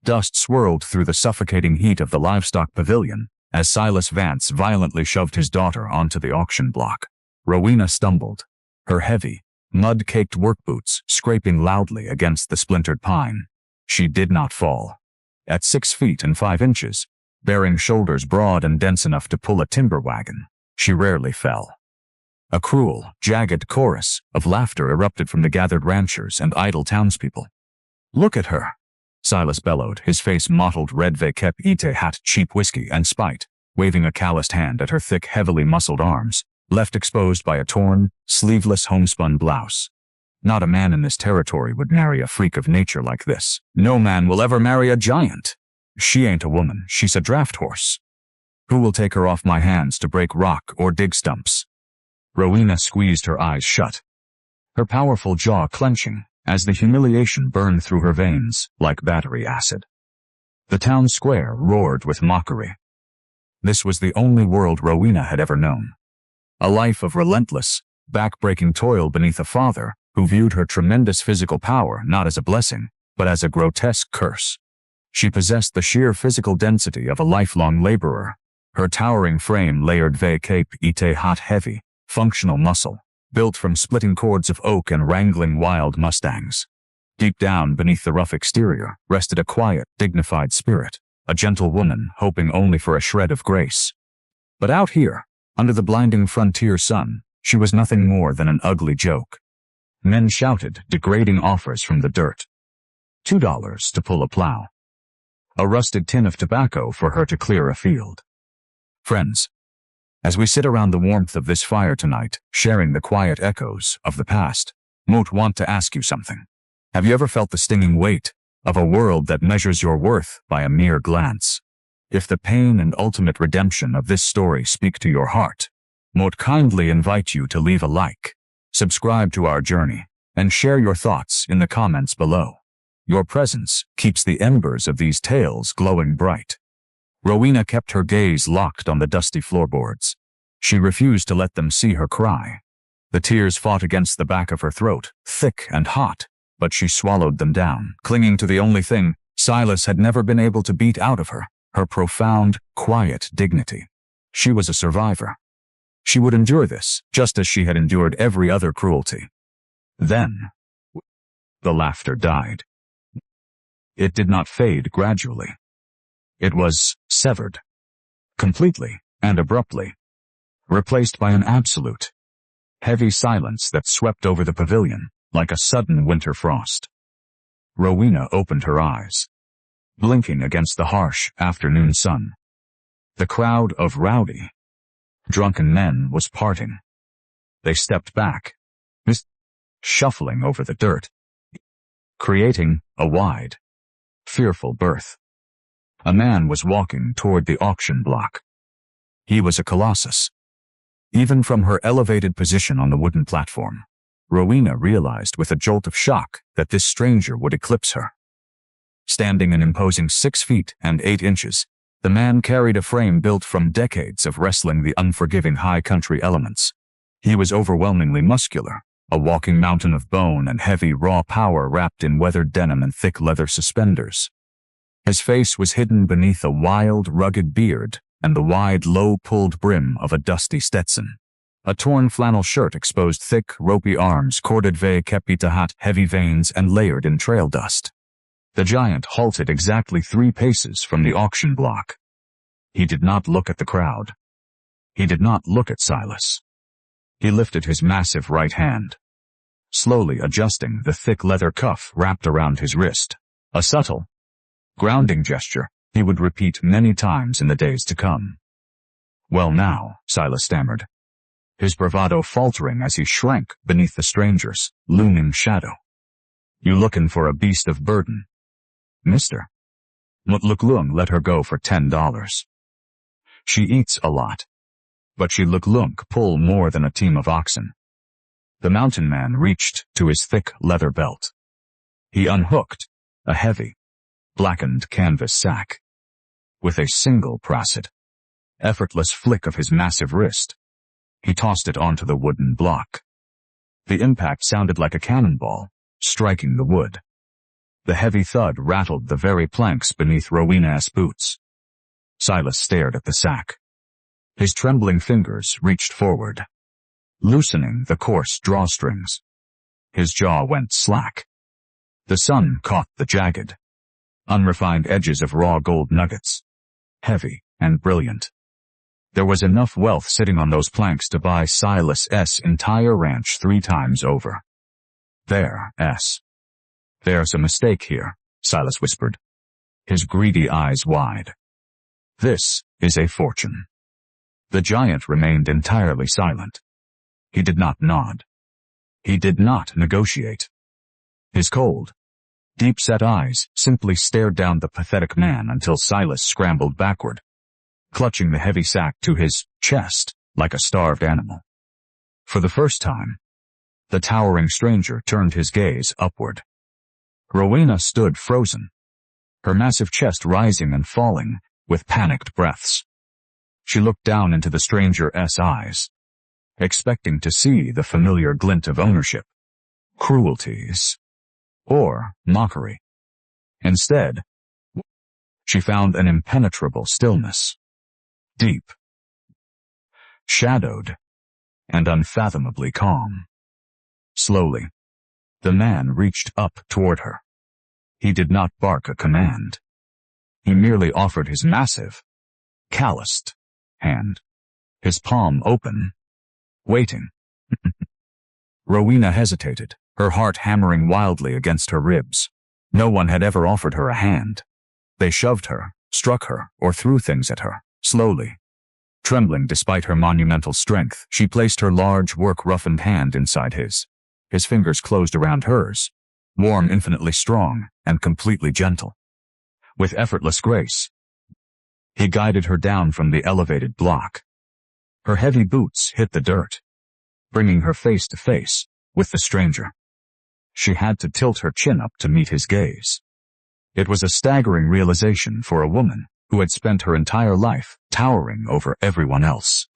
Dust swirled through the suffocating heat of the livestock pavilion as Silas Vance violently shoved his daughter onto the auction block. Rowena stumbled, her heavy, mud-caked work boots scraping loudly against the splintered pine. She did not fall. At 6 feet and 5 inches, bearing shoulders broad and dense enough to pull a timber wagon, she rarely fell. A cruel, jagged chorus of laughter erupted from the gathered ranchers and idle townspeople. "Look at her," Silas bellowed, his face mottled red. "They kept ite hat cheap whiskey and spite," waving a calloused hand at her thick, heavily muscled arms, left exposed by a torn, sleeveless homespun blouse. Not a man in this territory would marry a freak of nature like this. No man will ever marry a giant. She ain't a woman, she's a draft horse. Who will take her off my hands to break rock or dig stumps? Rowena squeezed her eyes shut, her powerful jaw clenching as the humiliation burned through her veins like battery acid. The town square roared with mockery. This was the only world Rowena had ever known. A life of relentless, back-breaking toil beneath a father who viewed her tremendous physical power not as a blessing, but as a grotesque curse. She possessed the sheer physical density of a lifelong laborer, her towering frame layered cape ite hot heavy, functional muscle, built from splitting cords of oak and wrangling wild mustangs. Deep down beneath the rough exterior rested a quiet, dignified spirit, a gentle woman hoping only for a shred of grace. But out here, under the blinding frontier sun, she was nothing more than an ugly joke. Men shouted degrading offers from the dirt. $2 to pull a plow. A rusted tin of tobacco for her to clear a field. Friends, as we sit around the warmth of this fire tonight, sharing the quiet echoes of the past, Moat want to ask you something. Have you ever felt the stinging weight of a world that measures your worth by a mere glance? If the pain and ultimate redemption of this story speak to your heart, Moat kindly invite you to leave a like, subscribe to our journey, and share your thoughts in the comments below. Your presence keeps the embers of these tales glowing bright. Rowena kept her gaze locked on the dusty floorboards. She refused to let them see her cry. The tears fought against the back of her throat, thick and hot, but she swallowed them down, clinging to the only thing Silas had never been able to beat out of her, her profound, quiet dignity. She was a survivor. She would endure this, just as she had endured every other cruelty. Then, the laughter died. It did not fade gradually. It was severed, completely and abruptly, replaced by an absolute, heavy silence that swept over the pavilion like a sudden winter frost. Rowena opened her eyes, blinking against the harsh afternoon sun. The crowd of rowdy, drunken men was parting. They stepped back, shuffling over the dirt, creating a wide, fearful berth. A man was walking toward the auction block. He was a colossus. Even from her elevated position on the wooden platform, Rowena realized with a jolt of shock that this stranger would eclipse her. Standing an imposing 6 feet and 8 inches, the man carried a frame built from decades of wrestling the unforgiving high country elements. He was overwhelmingly muscular, a walking mountain of bone and heavy raw power wrapped in weathered denim and thick leather suspenders. His face was hidden beneath a wild, rugged beard and the wide, low-pulled brim of a dusty Stetson. A torn flannel shirt exposed thick, ropey arms corded capita hat, heavy veins, and layered in trail dust. The giant halted exactly 3 paces from the auction block. He did not look at the crowd. He did not look at Silas. He lifted his massive right hand, slowly adjusting the thick leather cuff wrapped around his wrist. A subtle, grounding gesture he would repeat many times in the days to come. "Well now," Silas stammered, his bravado faltering as he shrank beneath the stranger's looming shadow. "You lookin' for a beast of burden, mister?" Mutluklung let her go for $10. "She eats a lot, but she luk pull more than a team of oxen." The mountain man reached to his thick leather belt. He unhooked a heavy, blackened canvas sack. With a single placid, effortless flick of his massive wrist, he tossed it onto the wooden block. The impact sounded like a cannonball, striking the wood. The heavy thud rattled the very planks beneath Rowena's boots. Silas stared at the sack. His trembling fingers reached forward, loosening the coarse drawstrings. His jaw went slack. The sun caught the jagged, unrefined edges of raw gold nuggets, heavy and brilliant. There was enough wealth sitting on those planks to buy Silas's entire ranch 3 times over. There's a mistake here, Silas whispered, his greedy eyes wide. This is a fortune. The giant remained entirely silent. He did not nod. He did not negotiate. His cold, deep-set eyes simply stared down the pathetic man until Silas scrambled backward, clutching the heavy sack to his chest like a starved animal. For the first time, the towering stranger turned his gaze upward. Rowena stood frozen, her massive chest rising and falling with panicked breaths. She looked down into the stranger's eyes, expecting to see the familiar glint of ownership, cruelties, or mockery. Instead, she found an impenetrable stillness, deep, shadowed, and unfathomably calm. Slowly, the man reached up toward her. He did not bark a command. He merely offered his massive, calloused hand, his palm open, waiting. Rowena hesitated, her heart hammering wildly against her ribs. No one had ever offered her a hand. They shoved her, struck her, or threw things at her, slowly. Trembling despite her monumental strength, she placed her large, work-roughened hand inside his. His fingers closed around hers, warm, infinitely strong, and completely gentle. With effortless grace, he guided her down from the elevated block. Her heavy boots hit the dirt, bringing her face to face with the stranger. She had to tilt her chin up to meet his gaze. It was a staggering realization for a woman who had spent her entire life towering over everyone else.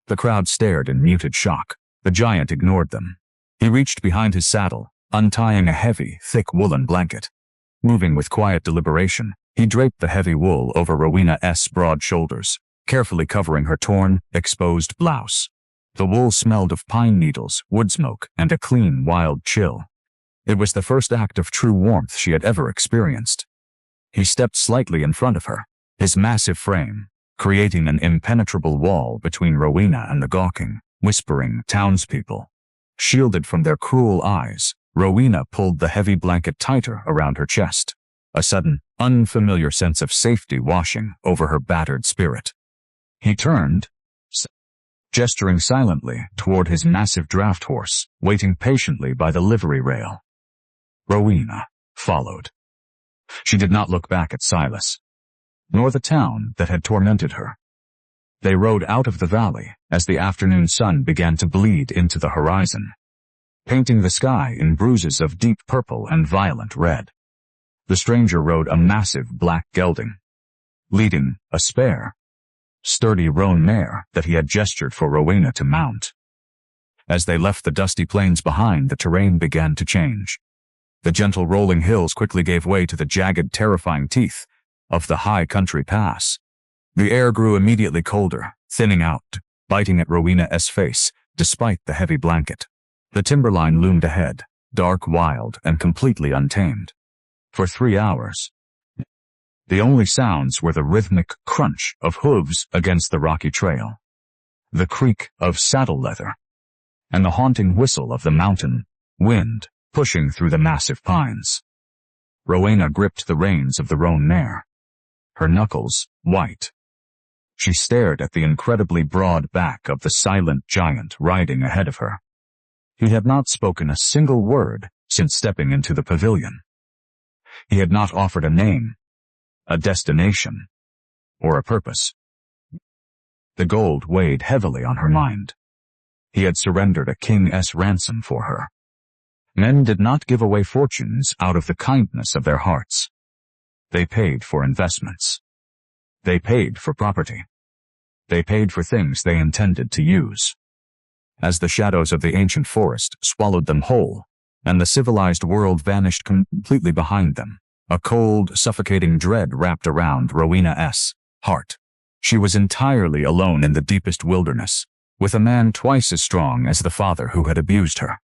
The crowd stared in muted shock. The giant ignored them. He reached behind his saddle, untying a heavy, thick woolen blanket. Moving with quiet deliberation, he draped the heavy wool over Rowena's broad shoulders, carefully covering her torn, exposed blouse. The wool smelled of pine needles, wood smoke, and a clean, wild chill. It was the first act of true warmth she had ever experienced. He stepped slightly in front of her, his massive frame creating an impenetrable wall between Rowena and the gawking, whispering townspeople. Shielded from their cruel eyes, Rowena pulled the heavy blanket tighter around her chest, a sudden, unfamiliar sense of safety washing over her battered spirit. He turned, gesturing silently toward his massive draft horse, waiting patiently by the livery rail. Rowena followed. She did not look back at Silas, nor the town that had tormented her. They rode out of the valley as the afternoon sun began to bleed into the horizon, painting the sky in bruises of deep purple and violent red. The stranger rode a massive black gelding, leading a spare, sturdy roan mare that he had gestured for Rowena to mount. As they left the dusty plains behind, the terrain began to change. The gentle rolling hills quickly gave way to the jagged, terrifying teeth of the high country pass. The air grew immediately colder, thinning out, biting at Rowena's face, despite the heavy blanket. The timberline loomed ahead, dark, wild, and completely untamed. For 3 hours, the only sounds were the rhythmic crunch of hooves against the rocky trail, the creak of saddle leather, and the haunting whistle of the mountain wind pushing through the massive pines. Rowena gripped the reins of the roan mare, her knuckles white. She stared at the incredibly broad back of the silent giant riding ahead of her. He had not spoken a single word since stepping into the pavilion. He had not offered a name, a destination, or a purpose. The gold weighed heavily on her mind. He had surrendered a king's ransom for her. Men did not give away fortunes out of the kindness of their hearts. They paid for investments. They paid for property. They paid for things they intended to use. As the shadows of the ancient forest swallowed them whole, and the civilized world vanished completely behind them. A cold, suffocating dread wrapped around Rowena's heart. She was entirely alone in the deepest wilderness, with a man twice as strong as the father who had abused her.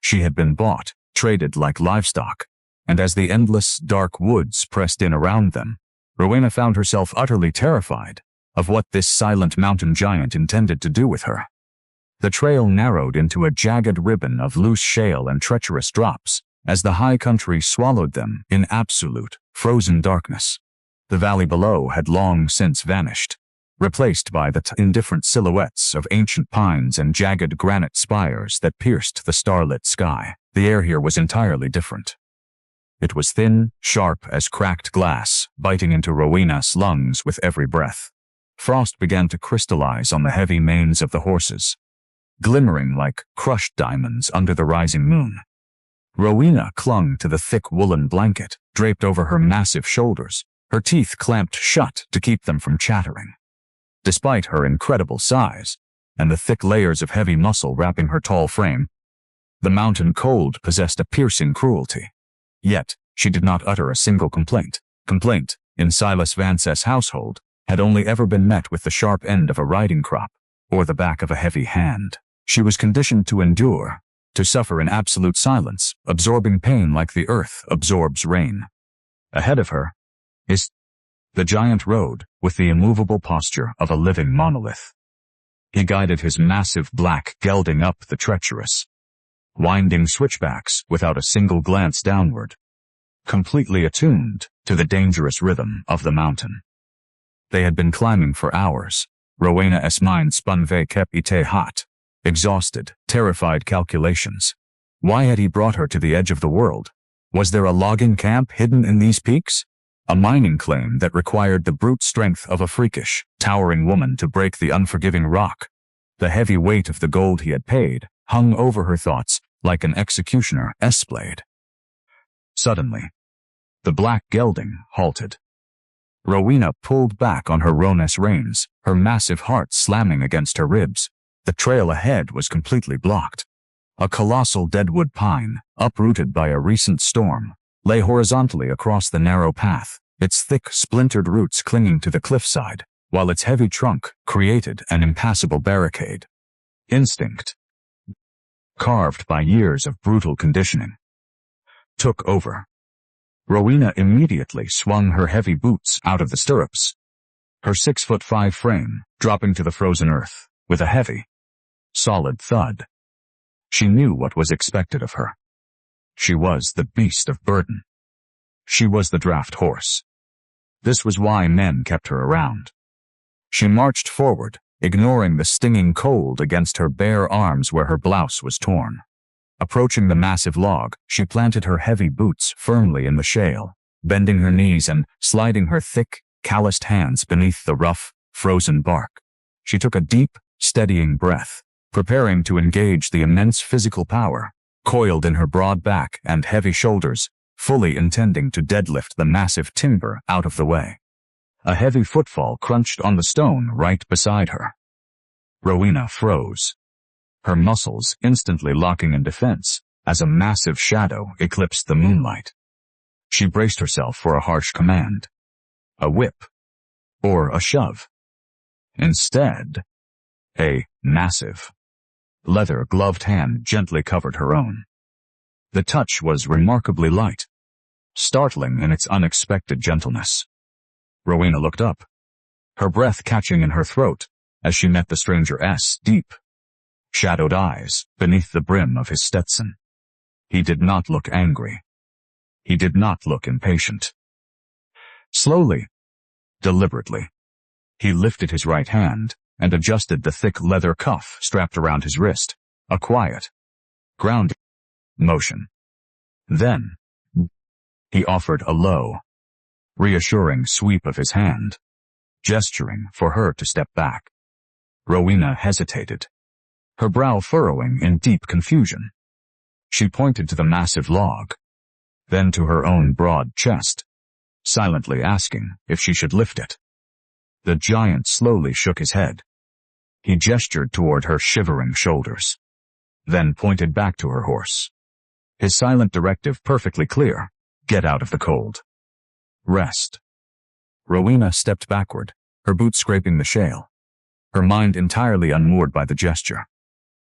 She had been bought, traded like livestock, and as the endless, dark woods pressed in around them, Rowena found herself utterly terrified of what this silent mountain giant intended to do with her. The trail narrowed into a jagged ribbon of loose shale and treacherous drops as the high country swallowed them in absolute, frozen darkness. The valley below had long since vanished, replaced by the indifferent silhouettes of ancient pines and jagged granite spires that pierced the starlit sky. The air here was entirely different. It was thin, sharp as cracked glass, biting into Rowena's lungs with every breath. Frost began to crystallize on the heavy manes of the horses, glimmering like crushed diamonds under the rising moon. Rowena clung to the thick woolen blanket draped over her massive shoulders, her teeth clamped shut to keep them from chattering. Despite her incredible size and the thick layers of heavy muscle wrapping her tall frame, the mountain cold possessed a piercing cruelty. Yet, she did not utter a single complaint. Complaint, in Silas Vance's household, had only ever been met with the sharp end of a riding crop or the back of a heavy hand. She was conditioned to endure, to suffer in absolute silence, absorbing pain like the earth absorbs rain. Ahead of her is the giant road with the immovable posture of a living monolith. He guided his massive black gelding up the treacherous, winding switchbacks without a single glance downward, completely attuned to the dangerous rhythm of the mountain. They had been climbing for hours. Rowena's mind spun vague hot, exhausted, terrified calculations. Why had he brought her to the edge of the world? Was there a logging camp hidden in these peaks? A mining claim that required the brute strength of a freakish, towering woman to break the unforgiving rock? The heavy weight of the gold he had paid hung over her thoughts like an executioner's blade. Suddenly, the black gelding halted. Rowena pulled back on her roaness reins, her massive heart slamming against her ribs. The trail ahead was completely blocked. A colossal deadwood pine, uprooted by a recent storm, lay horizontally across the narrow path, its thick, splintered roots clinging to the cliffside, while its heavy trunk created an impassable barricade. Instinct, carved by years of brutal conditioning, took over. Rowena immediately swung her heavy boots out of the stirrups, her 6'5" frame dropping to the frozen earth with a heavy, solid thud. She knew what was expected of her. She was the beast of burden. She was the draft horse. This was why men kept her around. She marched forward, ignoring the stinging cold against her bare arms where her blouse was torn. Approaching the massive log, she planted her heavy boots firmly in the shale, bending her knees and sliding her thick, calloused hands beneath the rough, frozen bark. She took a deep, steadying breath, preparing to engage the immense physical power coiled in her broad back and heavy shoulders, fully intending to deadlift the massive timber out of the way. A heavy footfall crunched on the stone right beside her. Rowena froze, her muscles instantly locking in defense as a massive shadow eclipsed the moonlight. She braced herself for a harsh command, a whip, or a shove. Instead, a massive, leather-gloved hand gently covered her own. The touch was remarkably light, startling in its unexpected gentleness. Rowena looked up, her breath catching in her throat as she met the stranger's deep, shadowed eyes beneath the brim of his Stetson. He did not look angry. He did not look impatient. Slowly, deliberately, he lifted his right hand and adjusted the thick leather cuff strapped around his wrist, a quiet, grounding motion. Then, he offered a low, reassuring sweep of his hand, gesturing for her to step back. Rowena hesitated, her brow furrowing in deep confusion. She pointed to the massive log, then to her own broad chest, silently asking if she should lift it. The giant slowly shook his head. He gestured toward her shivering shoulders, then pointed back to her horse. his silent directive perfectly clear: get out of the cold. Rest. Rowena stepped backward, her boots scraping the shale, her mind entirely unmoored by the gesture.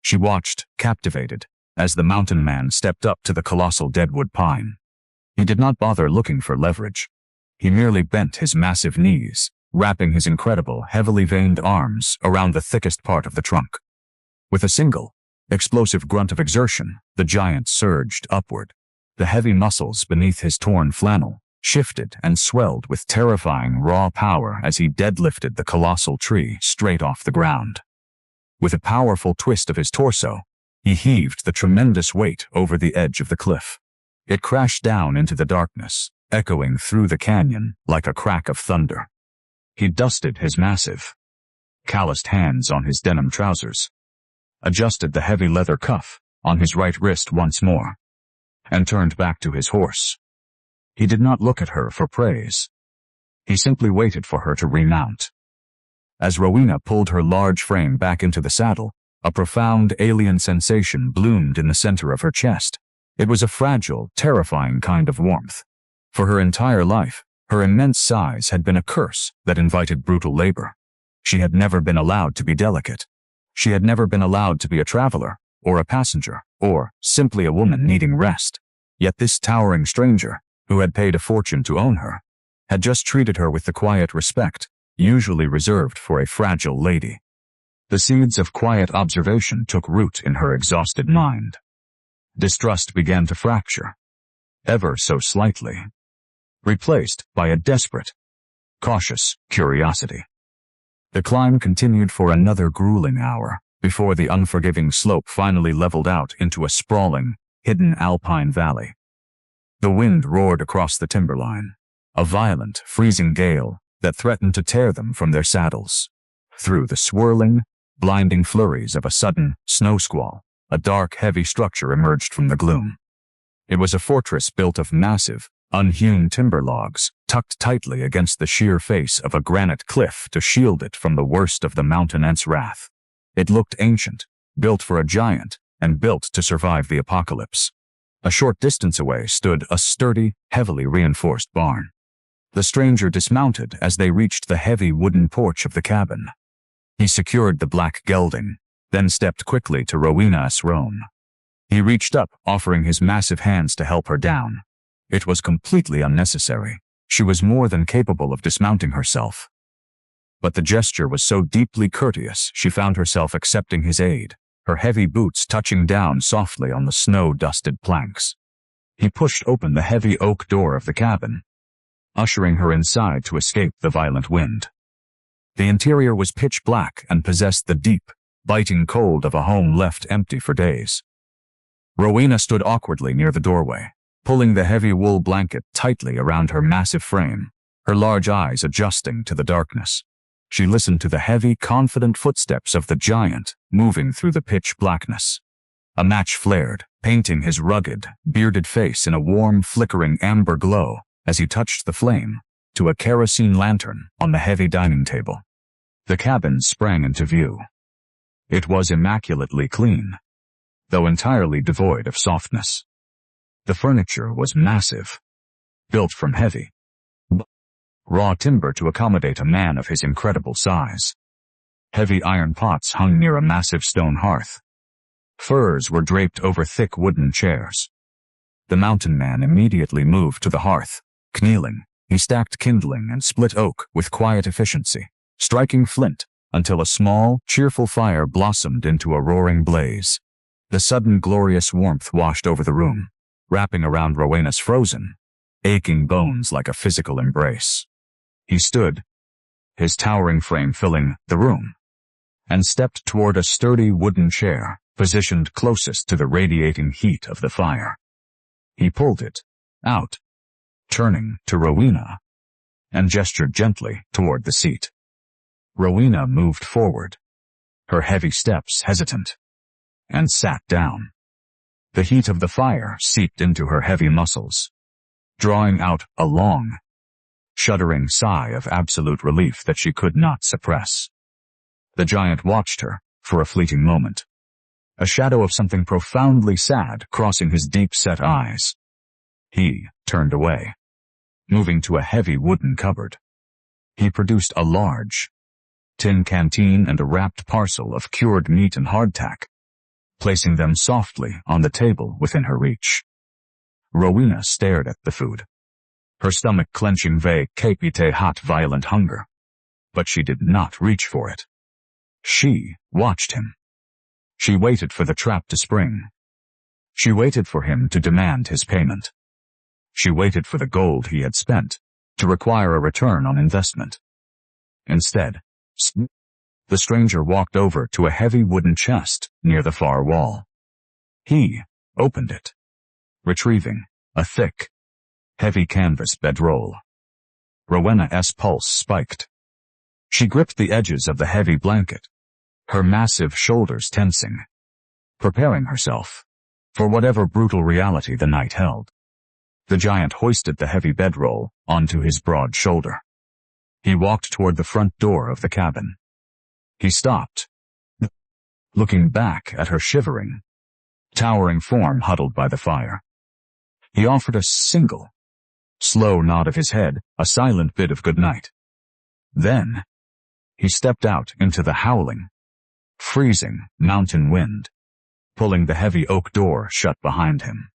She watched, captivated, as the mountain man stepped up to the colossal deadwood pine. He did not bother looking for leverage. He merely bent his massive knees, wrapping his incredible, heavily veined arms around the thickest part of the trunk. With a single, explosive grunt of exertion, the giant surged upward. The heavy muscles beneath his torn flannel shifted and swelled with terrifying raw power as he deadlifted the colossal tree straight off the ground. With a powerful twist of his torso, he heaved the tremendous weight over the edge of the cliff. It crashed down into the darkness, echoing through the canyon like a crack of thunder. He dusted his massive, calloused hands on his denim trousers, adjusted the heavy leather cuff on his right wrist once more, and turned back to his horse. He did not look at her for praise. He simply waited for her to remount. As Rowena pulled her large frame back into the saddle, a profound alien sensation bloomed in the center of her chest. It was a fragile, terrifying kind of warmth. For her entire life, her immense size had been a curse that invited brutal labor. She had never been allowed to be delicate. She had never been allowed to be a traveler, or a passenger, or simply a woman needing rest. Yet this towering stranger, who had paid a fortune to own her, had just treated her with the quiet respect usually reserved for a fragile lady. The seeds of quiet observation took root in her exhausted mind. Distrust began to fracture, ever so slightly, replaced by a desperate, cautious curiosity. The climb continued for another grueling hour before the unforgiving slope finally leveled out into a sprawling, hidden alpine valley. The wind roared across the timberline, a violent, freezing gale that threatened to tear them from their saddles. Through the swirling, blinding flurries of a sudden snow squall, a dark, heavy structure emerged from the gloom. It was a fortress built of massive, unhewn timber logs, tucked tightly against the sheer face of a granite cliff to shield it from the worst of the mountain ant's wrath. It looked ancient, built for a giant, and built to survive the apocalypse. A short distance away stood a sturdy, heavily reinforced barn. The stranger dismounted as they reached the heavy wooden porch of the cabin. He secured the black gelding, then stepped quickly to Rowena's roan. He reached up, offering his massive hands to help her down. It was completely unnecessary. She was more than capable of dismounting herself. But the gesture was so deeply courteous, she found herself accepting his aid, her heavy boots touching down softly on the snow-dusted planks. He pushed open the heavy oak door of the cabin, ushering her inside to escape the violent wind. The interior was pitch black and possessed the deep, biting cold of a home left empty for days. Rowena stood awkwardly near the doorway, pulling the heavy wool blanket tightly around her massive frame, her large eyes adjusting to the darkness. She listened to the heavy, confident footsteps of the giant moving through the pitch blackness. A match flared, painting his rugged, bearded face in a warm, flickering amber glow as he touched the flame to a kerosene lantern on the heavy dining table. The cabin sprang into view. It was immaculately clean, though entirely devoid of softness. The furniture was massive, built from heavy, raw timber to accommodate a man of his incredible size. Heavy iron pots hung near a massive stone hearth. Furs were draped over thick wooden chairs. The mountain man immediately moved to the hearth. Kneeling, he stacked kindling and split oak with quiet efficiency, striking flint until a small, cheerful fire blossomed into a roaring blaze. The sudden glorious warmth washed over the room, wrapping around Rowena's frozen, aching bones like a physical embrace. He stood, his towering frame filling the room, and stepped toward a sturdy wooden chair positioned closest to the radiating heat of the fire. He pulled it out, turning to Rowena, and gestured gently toward the seat. Rowena moved forward, her heavy steps hesitant, and sat down. The heat of the fire seeped into her heavy muscles, drawing out a long, shuddering sigh of absolute relief that she could not suppress. The giant watched her for a fleeting moment, a shadow of something profoundly sad crossing his deep-set eyes. He turned away, moving to a heavy wooden cupboard. He produced a large tin canteen and a wrapped parcel of cured meat and hardtack, placing them softly on the table within her reach. Rowena stared at the food, her stomach clenching vague capite hot violent hunger. But she did not reach for it. She watched him. She waited for the trap to spring. She waited for him to demand his payment. She waited for the gold he had spent to require a return on investment. Instead, the stranger walked over to a heavy wooden chest near the far wall. He opened it, retrieving a thick, heavy canvas bedroll. Rowena's pulse spiked. She gripped the edges of the heavy blanket, her massive shoulders tensing, preparing herself for whatever brutal reality the night held. The giant hoisted the heavy bedroll onto his broad shoulder. He walked toward the front door of the cabin. He stopped, looking back at her shivering, towering form huddled by the fire. He offered a single, slow nod of his head, a silent bid of good night. Then, he stepped out into the howling, freezing mountain wind, pulling the heavy oak door shut behind him.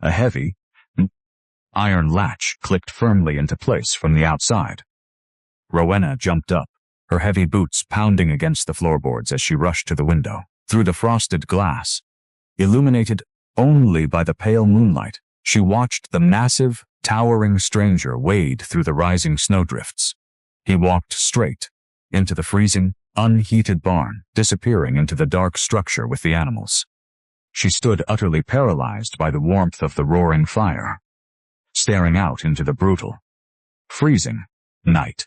A heavy, iron latch clicked firmly into place from the outside. Rowena jumped up, her heavy boots pounding against the floorboards as she rushed to the window. Through the frosted glass, illuminated only by the pale moonlight, she watched the massive, towering stranger wade through the rising snowdrifts. He walked straight into the freezing, unheated barn, disappearing into the dark structure with the animals. She stood utterly paralyzed by the warmth of the roaring fire, staring out into the brutal, freezing night.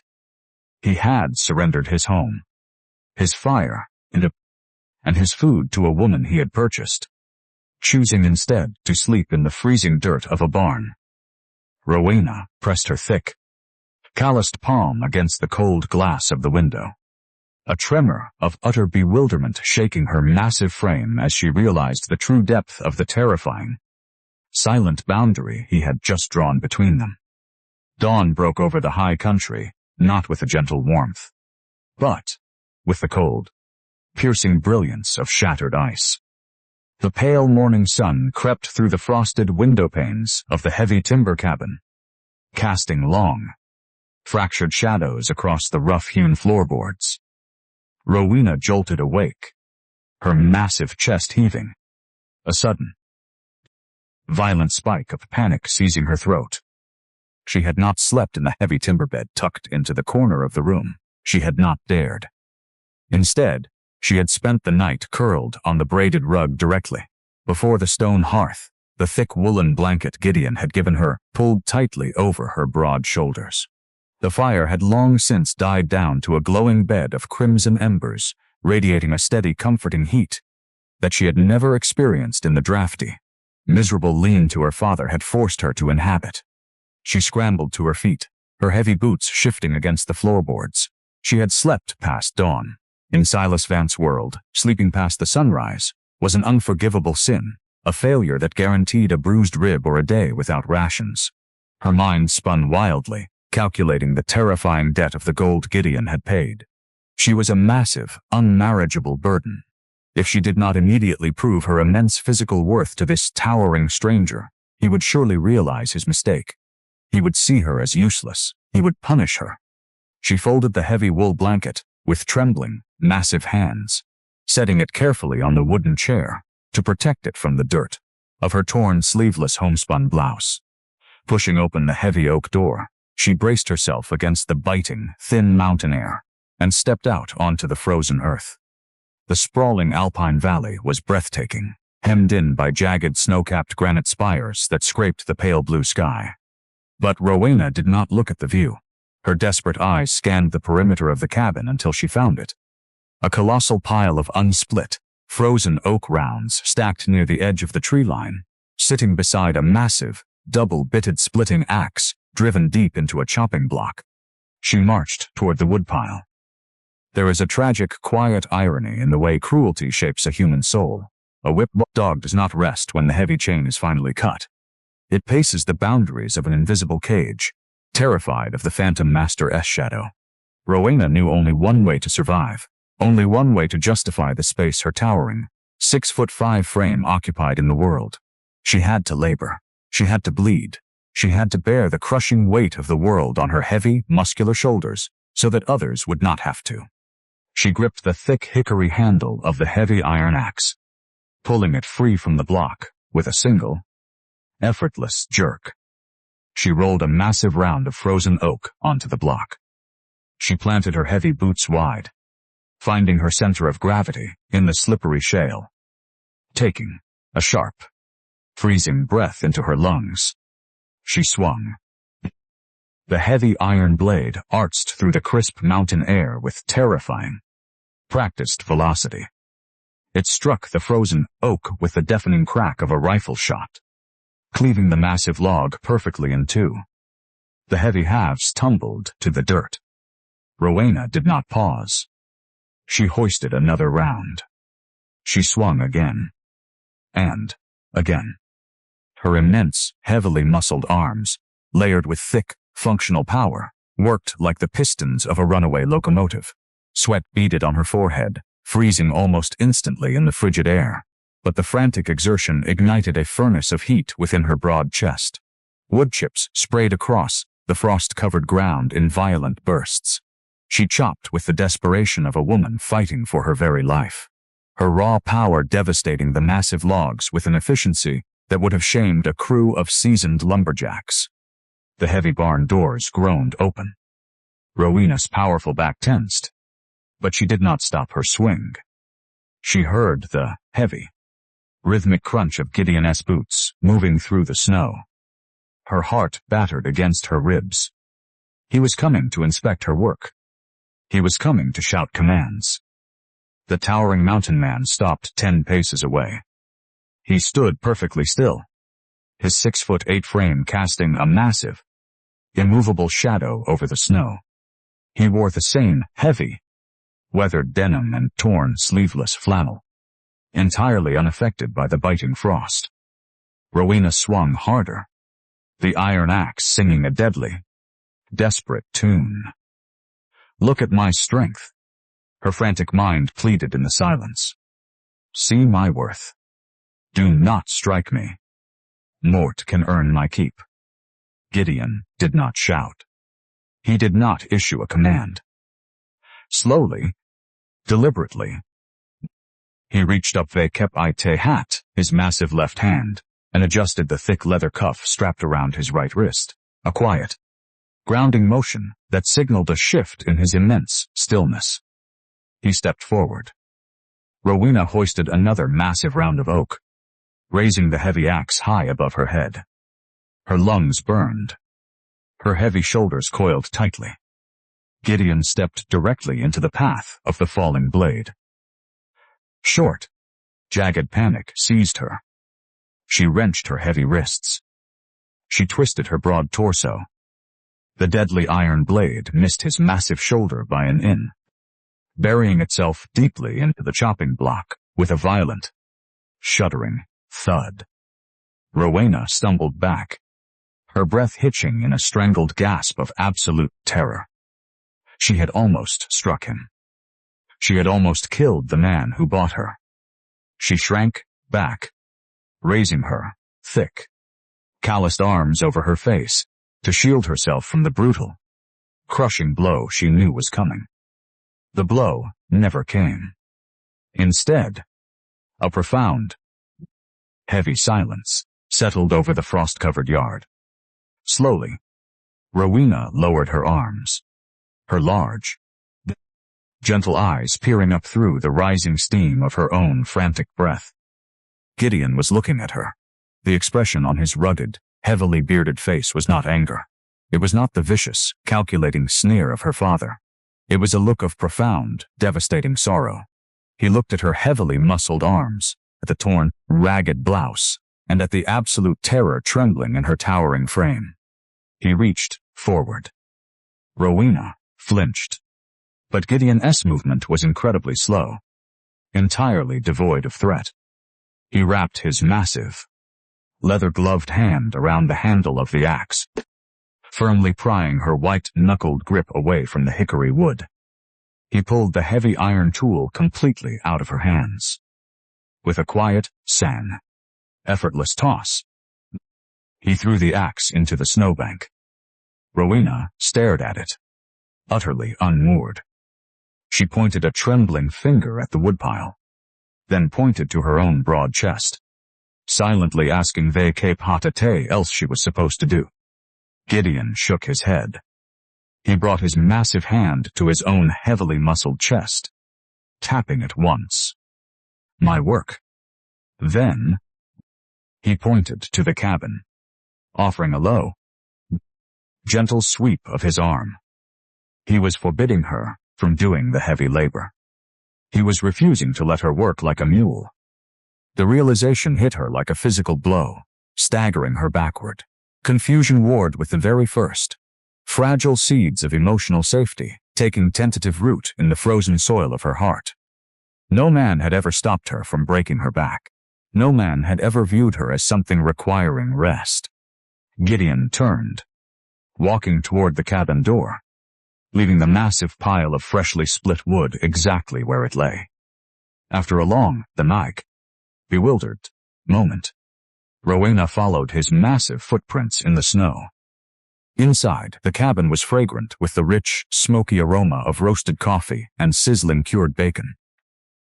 He had surrendered his home, his fire, and his food to a woman he had purchased, choosing instead to sleep in the freezing dirt of a barn. Rowena pressed her thick, calloused palm against the cold glass of the window, a tremor of utter bewilderment shaking her massive frame as she realized the true depth of the terrifying, silent boundary he had just drawn between them. Dawn broke over the high country, not with a gentle warmth, but with the cold, piercing brilliance of shattered ice. The pale morning sun crept through the frosted window panes of the heavy timber cabin, casting long, fractured shadows across the rough-hewn floorboards. Rowena jolted awake, her massive chest heaving, a sudden, violent spike of panic seizing her throat. She had not slept in the heavy timber bed tucked into the corner of the room. She had not dared. Instead, she had spent the night curled on the braided rug directly before the stone hearth, the thick woolen blanket Gideon had given her pulled tightly over her broad shoulders. The fire had long since died down to a glowing bed of crimson embers, radiating a steady, comforting heat that she had never experienced in the drafty, miserable lean-to her father had forced her to inhabit. She scrambled to her feet, her heavy boots shifting against the floorboards. She had slept past dawn. In Silas Vance's world, sleeping past the sunrise was an unforgivable sin, a failure that guaranteed a bruised rib or a day without rations. Her mind spun wildly, calculating the terrifying debt of the gold Gideon had paid. She was a massive, unmarriageable burden. If she did not immediately prove her immense physical worth to this towering stranger, he would surely realize his mistake. He would see her as useless. He would punish her. She folded the heavy wool blanket with trembling, massive hands, setting it carefully on the wooden chair to protect it from the dirt of her torn, sleeveless homespun blouse. Pushing open the heavy oak door, she braced herself against the biting, thin mountain air and stepped out onto the frozen earth. The sprawling alpine valley was breathtaking, hemmed in by jagged snow-capped granite spires that scraped the pale blue sky. But Rowena did not look at the view. Her desperate eyes scanned the perimeter of the cabin until she found it. A colossal pile of unsplit, frozen oak rounds stacked near the edge of the tree line, sitting beside a massive, double-bitted splitting axe driven deep into a chopping block. She marched toward the woodpile. There is a tragic, quiet irony in the way cruelty shapes a human soul. A whipped dog does not rest when the heavy chain is finally cut. It paces the boundaries of an invisible cage, terrified of the phantom master's shadow. Rowena knew only one way to survive, only one way to justify the space her towering, 6'5" frame occupied in the world. She had to labor. She had to bleed. She had to bear the crushing weight of the world on her heavy, muscular shoulders so that others would not have to. She gripped the thick hickory handle of the heavy iron axe, pulling it free from the block with a single, effortless jerk. She rolled a massive round of frozen oak onto the block. She planted her heavy boots wide, finding her center of gravity in the slippery shale. Taking a sharp, freezing breath into her lungs, she swung. The heavy iron blade arced through the crisp mountain air with terrifying, practiced velocity. It struck the frozen oak with the deafening crack of a rifle shot, cleaving the massive log perfectly in two. The heavy halves tumbled to the dirt. Rowena did not pause. She hoisted another round. She swung again. And again. Her immense, heavily muscled arms, layered with thick, functional power, worked like the pistons of a runaway locomotive. Sweat beaded on her forehead, freezing almost instantly in the frigid air. But the frantic exertion ignited a furnace of heat within her broad chest. Wood chips sprayed across the frost-covered ground in violent bursts. She chopped with the desperation of a woman fighting for her very life, her raw power devastating the massive logs with an efficiency that would have shamed a crew of seasoned lumberjacks. The heavy barn doors groaned open. Rowena's powerful back tensed, but she did not stop her swing. She heard the heavy, rhythmic crunch of Gideon's boots moving through the snow. Her heart battered against her ribs. He was coming to inspect her work. He was coming to shout commands. The towering mountain man stopped 10 paces away. He stood perfectly still, his 6'8" frame casting a massive, immovable shadow over the snow. He wore the same heavy, weathered denim and torn sleeveless flannel, entirely unaffected by the biting frost. Rowena swung harder, the iron axe singing a deadly, desperate tune. "Look at my strength," her frantic mind pleaded in the silence. "See my worth. Do not strike me. Mort can earn my keep." Gideon did not shout. He did not issue a command. Slowly, deliberately, he reached up the captivity hat, his massive left hand, and adjusted the thick leather cuff strapped around his right wrist. A quiet, grounding motion that signaled a shift in his immense stillness. He stepped forward. Rowena hoisted another massive round of oak, raising the heavy axe high above her head. Her lungs burned. Her heavy shoulders coiled tightly. Gideon stepped directly into the path of the falling blade. Short, jagged panic seized her. She wrenched her heavy wrists. She twisted her broad torso. The deadly iron blade missed his massive shoulder by an inch, burying itself deeply into the chopping block with a violent, shuddering thud. Rowena stumbled back, her breath hitching in a strangled gasp of absolute terror. She had almost struck him. She had almost killed the man who bought her. She shrank back, raising her thick, calloused arms over her face to shield herself from the brutal, crushing blow she knew was coming. The blow never came. Instead, a profound, heavy silence settled over the frost-covered yard. Slowly, Rowena lowered her arms, her large, gentle eyes peering up through the rising steam of her own frantic breath. Gideon was looking at her. The expression on his rugged, heavily bearded face was not anger. It was not the vicious, calculating sneer of her father. It was a look of profound, devastating sorrow. He looked at her heavily muscled arms, at the torn, ragged blouse, and at the absolute terror trembling in her towering frame. He reached forward. Rowena flinched, But Gideon's movement was incredibly slow, entirely devoid of threat. He wrapped his massive, leather-gloved hand around the handle of the axe, firmly prying her white-knuckled grip away from the hickory wood. He pulled the heavy iron tool completely out of her hands. With a quiet, effortless toss, he threw the axe into the snowbank. Rowena stared at it, utterly unmoored. She pointed a trembling finger at the woodpile, then pointed to her own broad chest, silently asking what else she was supposed to do. Gideon shook his head. He brought his massive hand to his own heavily muscled chest, tapping it once. My work. Then, he pointed to the cabin, offering a low, gentle sweep of his arm. He was forbidding her from doing the heavy labor. He was refusing to let her work like a mule. The realization hit her like a physical blow, staggering her backward. Confusion warred with the very first, fragile seeds of emotional safety, taking tentative root in the frozen soil of her heart. No man had ever stopped her from breaking her back. No man had ever viewed her as something requiring rest. Gideon turned, walking toward the cabin door, leaving the massive pile of freshly split wood exactly where it lay. After a long, bewildered moment, Rowena followed his massive footprints in the snow. Inside, the cabin was fragrant with the rich, smoky aroma of roasted coffee and sizzling cured bacon.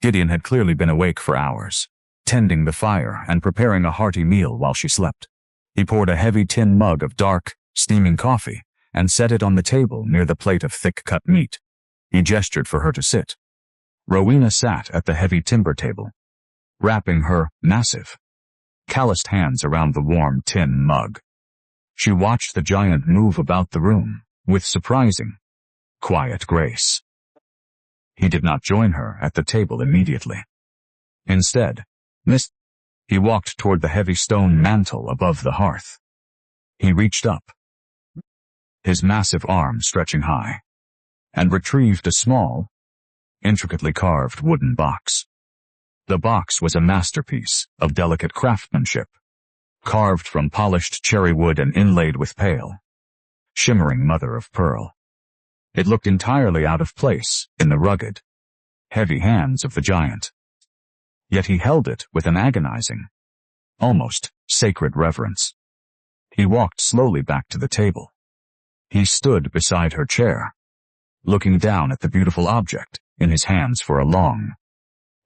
Gideon had clearly been awake for hours, tending the fire and preparing a hearty meal while she slept. He poured a heavy tin mug of dark, steaming coffee and set it on the table near the plate of thick-cut meat. He gestured for her to sit. Rowena sat at the heavy timber table, wrapping her massive, calloused hands around the warm tin mug. She watched the giant move about the room with surprising, quiet grace. He did not join her at the table immediately. Instead, he walked toward the heavy stone mantel above the hearth. He reached up, his massive arm stretching high, and retrieved a small, intricately carved wooden box. The box was a masterpiece of delicate craftsmanship, carved from polished cherry wood and inlaid with pale, shimmering mother of pearl. It looked entirely out of place in the rugged, heavy hands of the giant. Yet he held it with an agonizing, almost sacred reverence. He walked slowly back to the table. He stood beside her chair, looking down at the beautiful object in his hands for a long,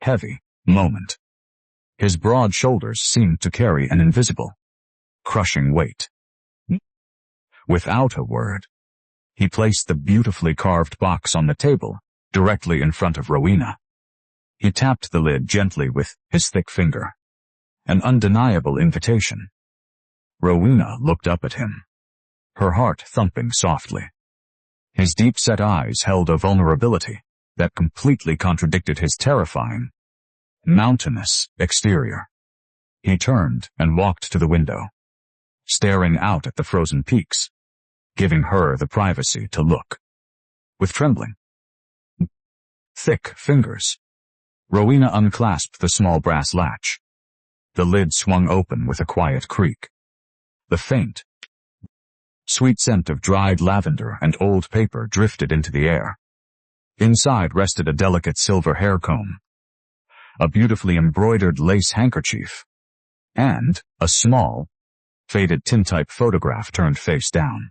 heavy moment. His broad shoulders seemed to carry an invisible, crushing weight. Without a word, he placed the beautifully carved box on the table, directly in front of Rowena. He tapped the lid gently with his thick finger, an undeniable invitation. Rowena looked up at him, her heart thumping softly. His deep-set eyes held a vulnerability that completely contradicted his terrifying, mountainous exterior. He turned and walked to the window, staring out at the frozen peaks, giving her the privacy to look. With trembling, thick fingers, Rowena unclasped the small brass latch. The lid swung open with a quiet creak. The faint, sweet scent of dried lavender and old paper drifted into the air. Inside rested a delicate silver hair comb, a beautifully embroidered lace handkerchief, and a small, faded tintype photograph turned face down.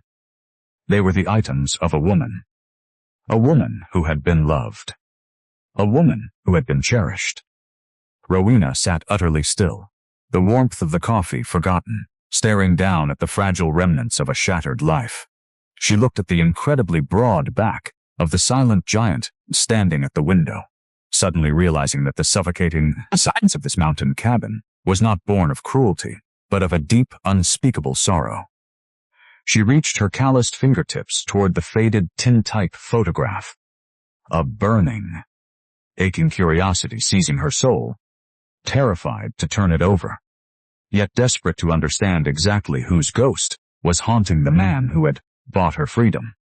They were the items of a woman who had been loved, a woman who had been cherished. Rowena sat utterly still, the warmth of the coffee forgotten, staring down at the fragile remnants of a shattered life. She looked at the incredibly broad back of the silent giant standing at the window, suddenly realizing that the suffocating silence of this mountain cabin was not born of cruelty, but of a deep, unspeakable sorrow. She reached her calloused fingertips toward the faded tintype photograph, a burning, aching curiosity seizing her soul, terrified to turn it over, yet desperate to understand exactly whose ghost was haunting the man who had bought her freedom.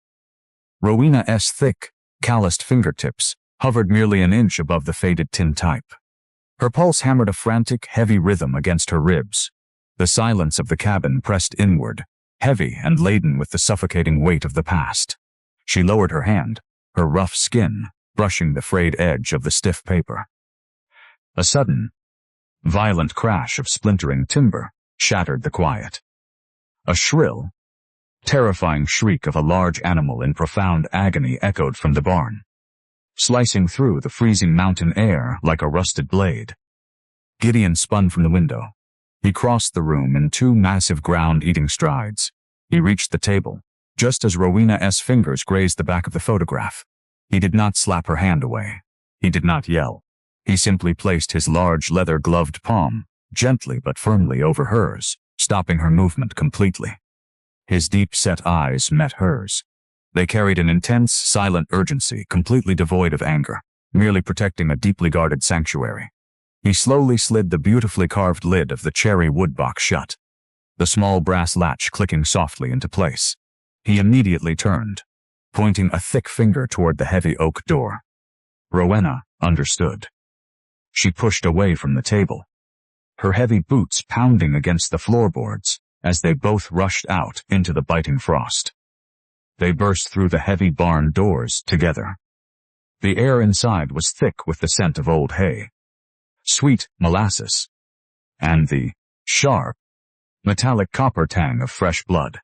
Rowena's thick, calloused fingertips hovered merely an inch above the faded tintype. Her pulse hammered a frantic, heavy rhythm against her ribs. The silence of the cabin pressed inward, heavy and laden with the suffocating weight of the past. She lowered her hand, her rough skin brushing the frayed edge of the stiff paper. A sudden, violent crash of splintering timber shattered the quiet. A shrill, terrifying shriek of a large animal in profound agony echoed from the barn, slicing through the freezing mountain air like a rusted blade. Gideon spun from the window. He crossed the room in two massive ground-eating strides. He reached the table, just as Rowena's fingers grazed the back of the photograph. He did not slap her hand away. He did not yell. He simply placed his large leather-gloved palm, gently but firmly over hers, stopping her movement completely. His deep-set eyes met hers. They carried an intense, silent urgency, completely devoid of anger, merely protecting a deeply guarded sanctuary. He slowly slid the beautifully carved lid of the cherry wood box shut, the small brass latch clicking softly into place. He immediately turned, pointing a thick finger toward the heavy oak door. Rowena understood. She pushed away from the table, her heavy boots pounding against the floorboards as they both rushed out into the biting frost. They burst through the heavy barn doors together. The air inside was thick with the scent of old hay, sweet molasses, and the sharp, metallic copper tang of fresh blood.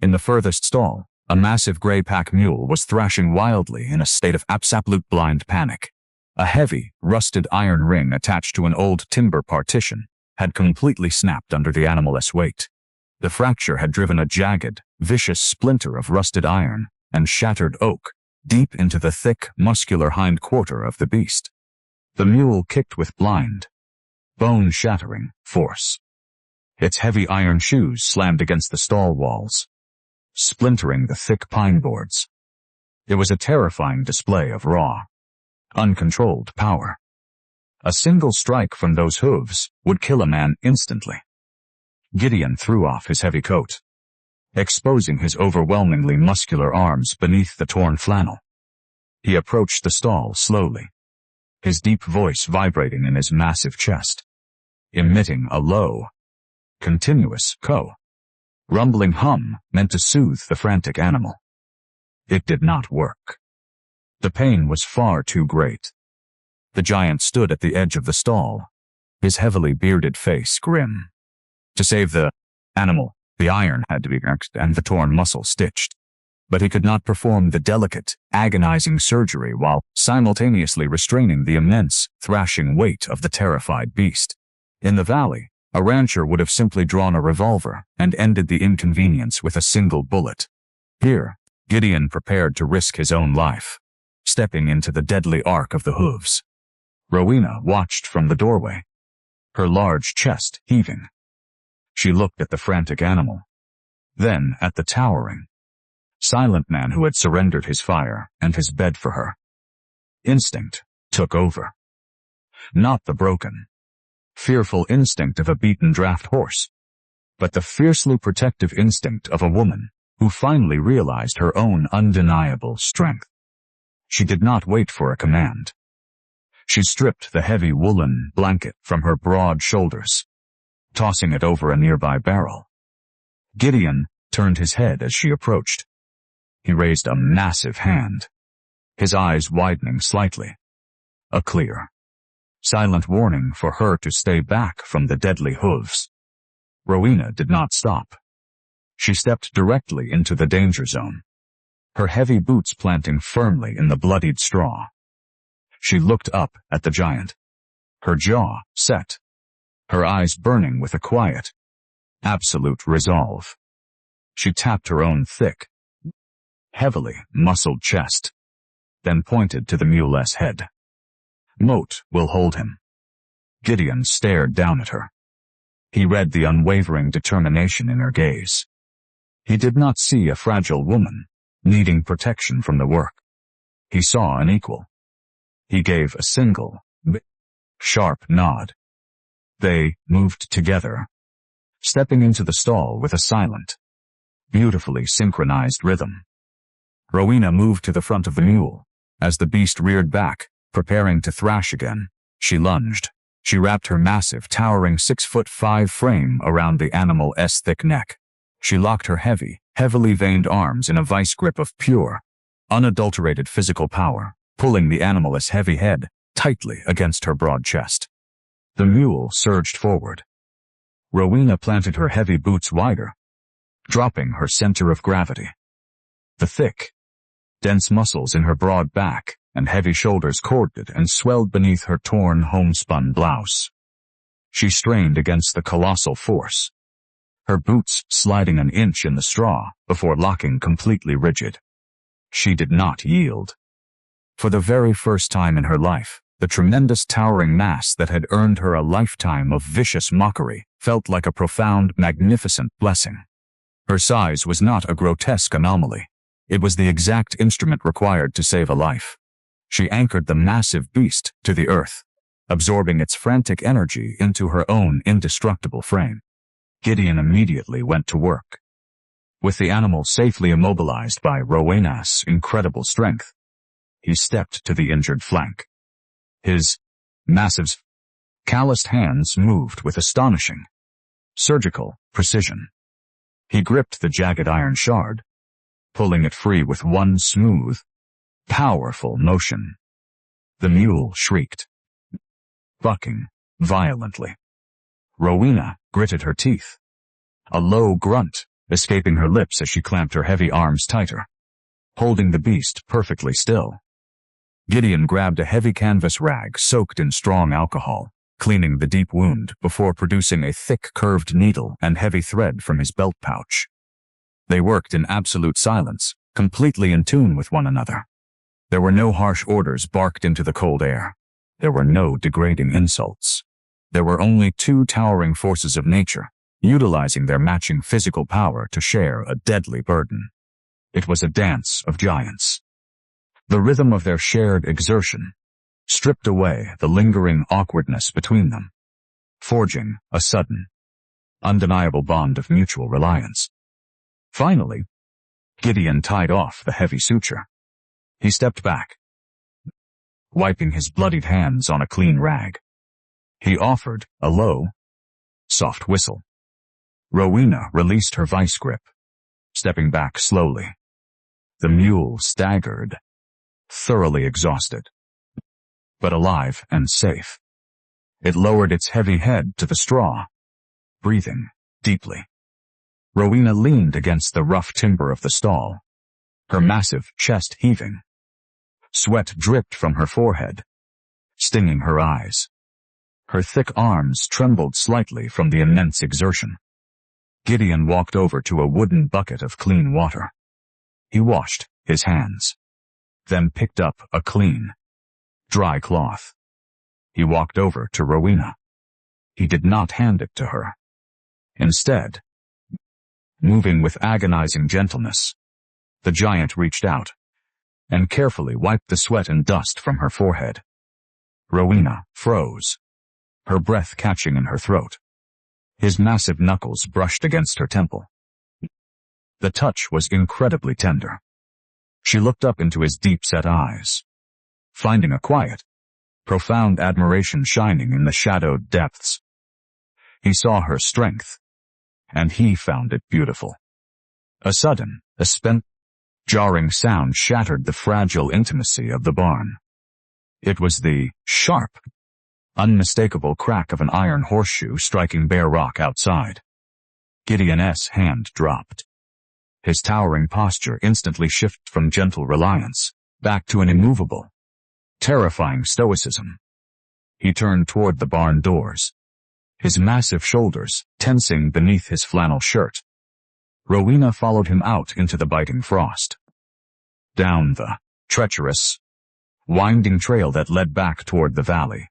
In the furthest stall, a massive gray pack mule was thrashing wildly in a state of absolute blind panic. A heavy, rusted iron ring attached to an old timber partition had completely snapped under the animal's weight. The fracture had driven a jagged, vicious splinter of rusted iron and shattered oak deep into the thick, muscular hind quarter of the beast. The mule kicked with blind, bone-shattering force. Its heavy iron shoes slammed against the stall walls, splintering the thick pine boards. It was a terrifying display of raw, uncontrolled power. A single strike from those hooves would kill a man instantly. Gideon threw off his heavy coat, exposing his overwhelmingly muscular arms beneath the torn flannel. He approached the stall slowly, his deep voice vibrating in his massive chest, emitting a low, continuous rumbling hum meant to soothe the frantic animal. It did not work. The pain was far too great. The giant stood at the edge of the stall, his heavily bearded face grim. To save the animal, the iron had to be cracked and the torn muscle stitched. But he could not perform the delicate, agonizing surgery while simultaneously restraining the immense, thrashing weight of the terrified beast. In the valley, a rancher would have simply drawn a revolver and ended the inconvenience with a single bullet. Here, Gideon prepared to risk his own life, stepping into the deadly arc of the hooves. Rowena watched from the doorway, her large chest heaving. She looked at the frantic animal, then at the towering, silent man who had surrendered his fire and his bed for her. Instinct took over. Not the broken, fearful instinct of a beaten draft horse, but the fiercely protective instinct of a woman who finally realized her own undeniable strength. She did not wait for a command. She stripped the heavy woolen blanket from her broad shoulders, tossing it over a nearby barrel. Gideon turned his head as she approached. He raised a massive hand, his eyes widening slightly. A clear, silent warning for her to stay back from the deadly hooves. Rowena did not stop. She stepped directly into the danger zone, her heavy boots planting firmly in the bloodied straw. She looked up at the giant, her jaw set, her eyes burning with a quiet, absolute resolve. She tapped her own thick, heavily muscled chest, then pointed to the mule's head. Moat will hold him. Gideon stared down at her. He read the unwavering determination in her gaze. He did not see a fragile woman, needing protection from the work. He saw an equal. He gave a single, sharp nod. They moved together, stepping into the stall with a silent, beautifully synchronized rhythm. Rowena moved to the front of the mule. As the beast reared back, preparing to thrash again, she lunged. She wrapped her massive, towering 6'5" frame around the animal's thick neck. She locked her heavily veined arms in a vice grip of pure, unadulterated physical power, pulling the animal's heavy head tightly against her broad chest. The mule surged forward. Rowena planted her heavy boots wider, dropping her center of gravity. The thick, dense muscles in her broad back and heavy shoulders corded and swelled beneath her torn homespun blouse. She strained against the colossal force, her boots sliding an inch in the straw before locking completely rigid. She did not yield. For the very first time in her life, the tremendous towering mass that had earned her a lifetime of vicious mockery felt like a profound, magnificent blessing. Her size was not a grotesque anomaly. It was the exact instrument required to save a life. She anchored the massive beast to the earth, absorbing its frantic energy into her own indestructible frame. Gideon immediately went to work. With the animal safely immobilized by Rowena's incredible strength, he stepped to the injured flank. His massive, calloused hands moved with astonishing, surgical precision. He gripped the jagged iron shard, pulling it free with one smooth, powerful motion. The mule shrieked, bucking violently. Rowena gritted her teeth, a low grunt escaping her lips as she clamped her heavy arms tighter, holding the beast perfectly still. Gideon grabbed a heavy canvas rag soaked in strong alcohol, cleaning the deep wound before producing a thick curved needle and heavy thread from his belt pouch. They worked in absolute silence, completely in tune with one another. There were no harsh orders barked into the cold air. There were no degrading insults. There were only two towering forces of nature, utilizing their matching physical power to share a deadly burden. It was a dance of giants. The rhythm of their shared exertion stripped away the lingering awkwardness between them, forging a sudden, undeniable bond of mutual reliance. Finally, Gideon tied off the heavy suture. He stepped back, wiping his bloodied hands on a clean rag. He offered a low, soft whistle. Rowena released her vice grip, stepping back slowly. The mule staggered, thoroughly exhausted, but alive and safe. It lowered its heavy head to the straw, breathing deeply. Rowena leaned against the rough timber of the stall, her massive chest heaving. Sweat dripped from her forehead, stinging her eyes. Her thick arms trembled slightly from the immense exertion. Gideon walked over to a wooden bucket of clean water. He washed his hands, then picked up a clean, dry cloth. He walked over to Rowena. He did not hand it to her. Instead, moving with agonizing gentleness, the giant reached out and carefully wiped the sweat and dust from her forehead. Rowena froze, her breath catching in her throat. His massive knuckles brushed against her temple. The touch was incredibly tender. She looked up into his deep-set eyes, finding a quiet, profound admiration shining in the shadowed depths. He saw her strength, and he found it beautiful. A sudden, jarring sound shattered the fragile intimacy of the barn. It was the sharp, unmistakable crack of an iron horseshoe striking bare rock outside. Gideon's hand dropped. His towering posture instantly shifted from gentle reliance back to an immovable, terrifying stoicism. He turned toward the barn doors, his massive shoulders tensing beneath his flannel shirt. Rowena followed him out into the biting frost, down the treacherous, winding trail that led back toward the valley.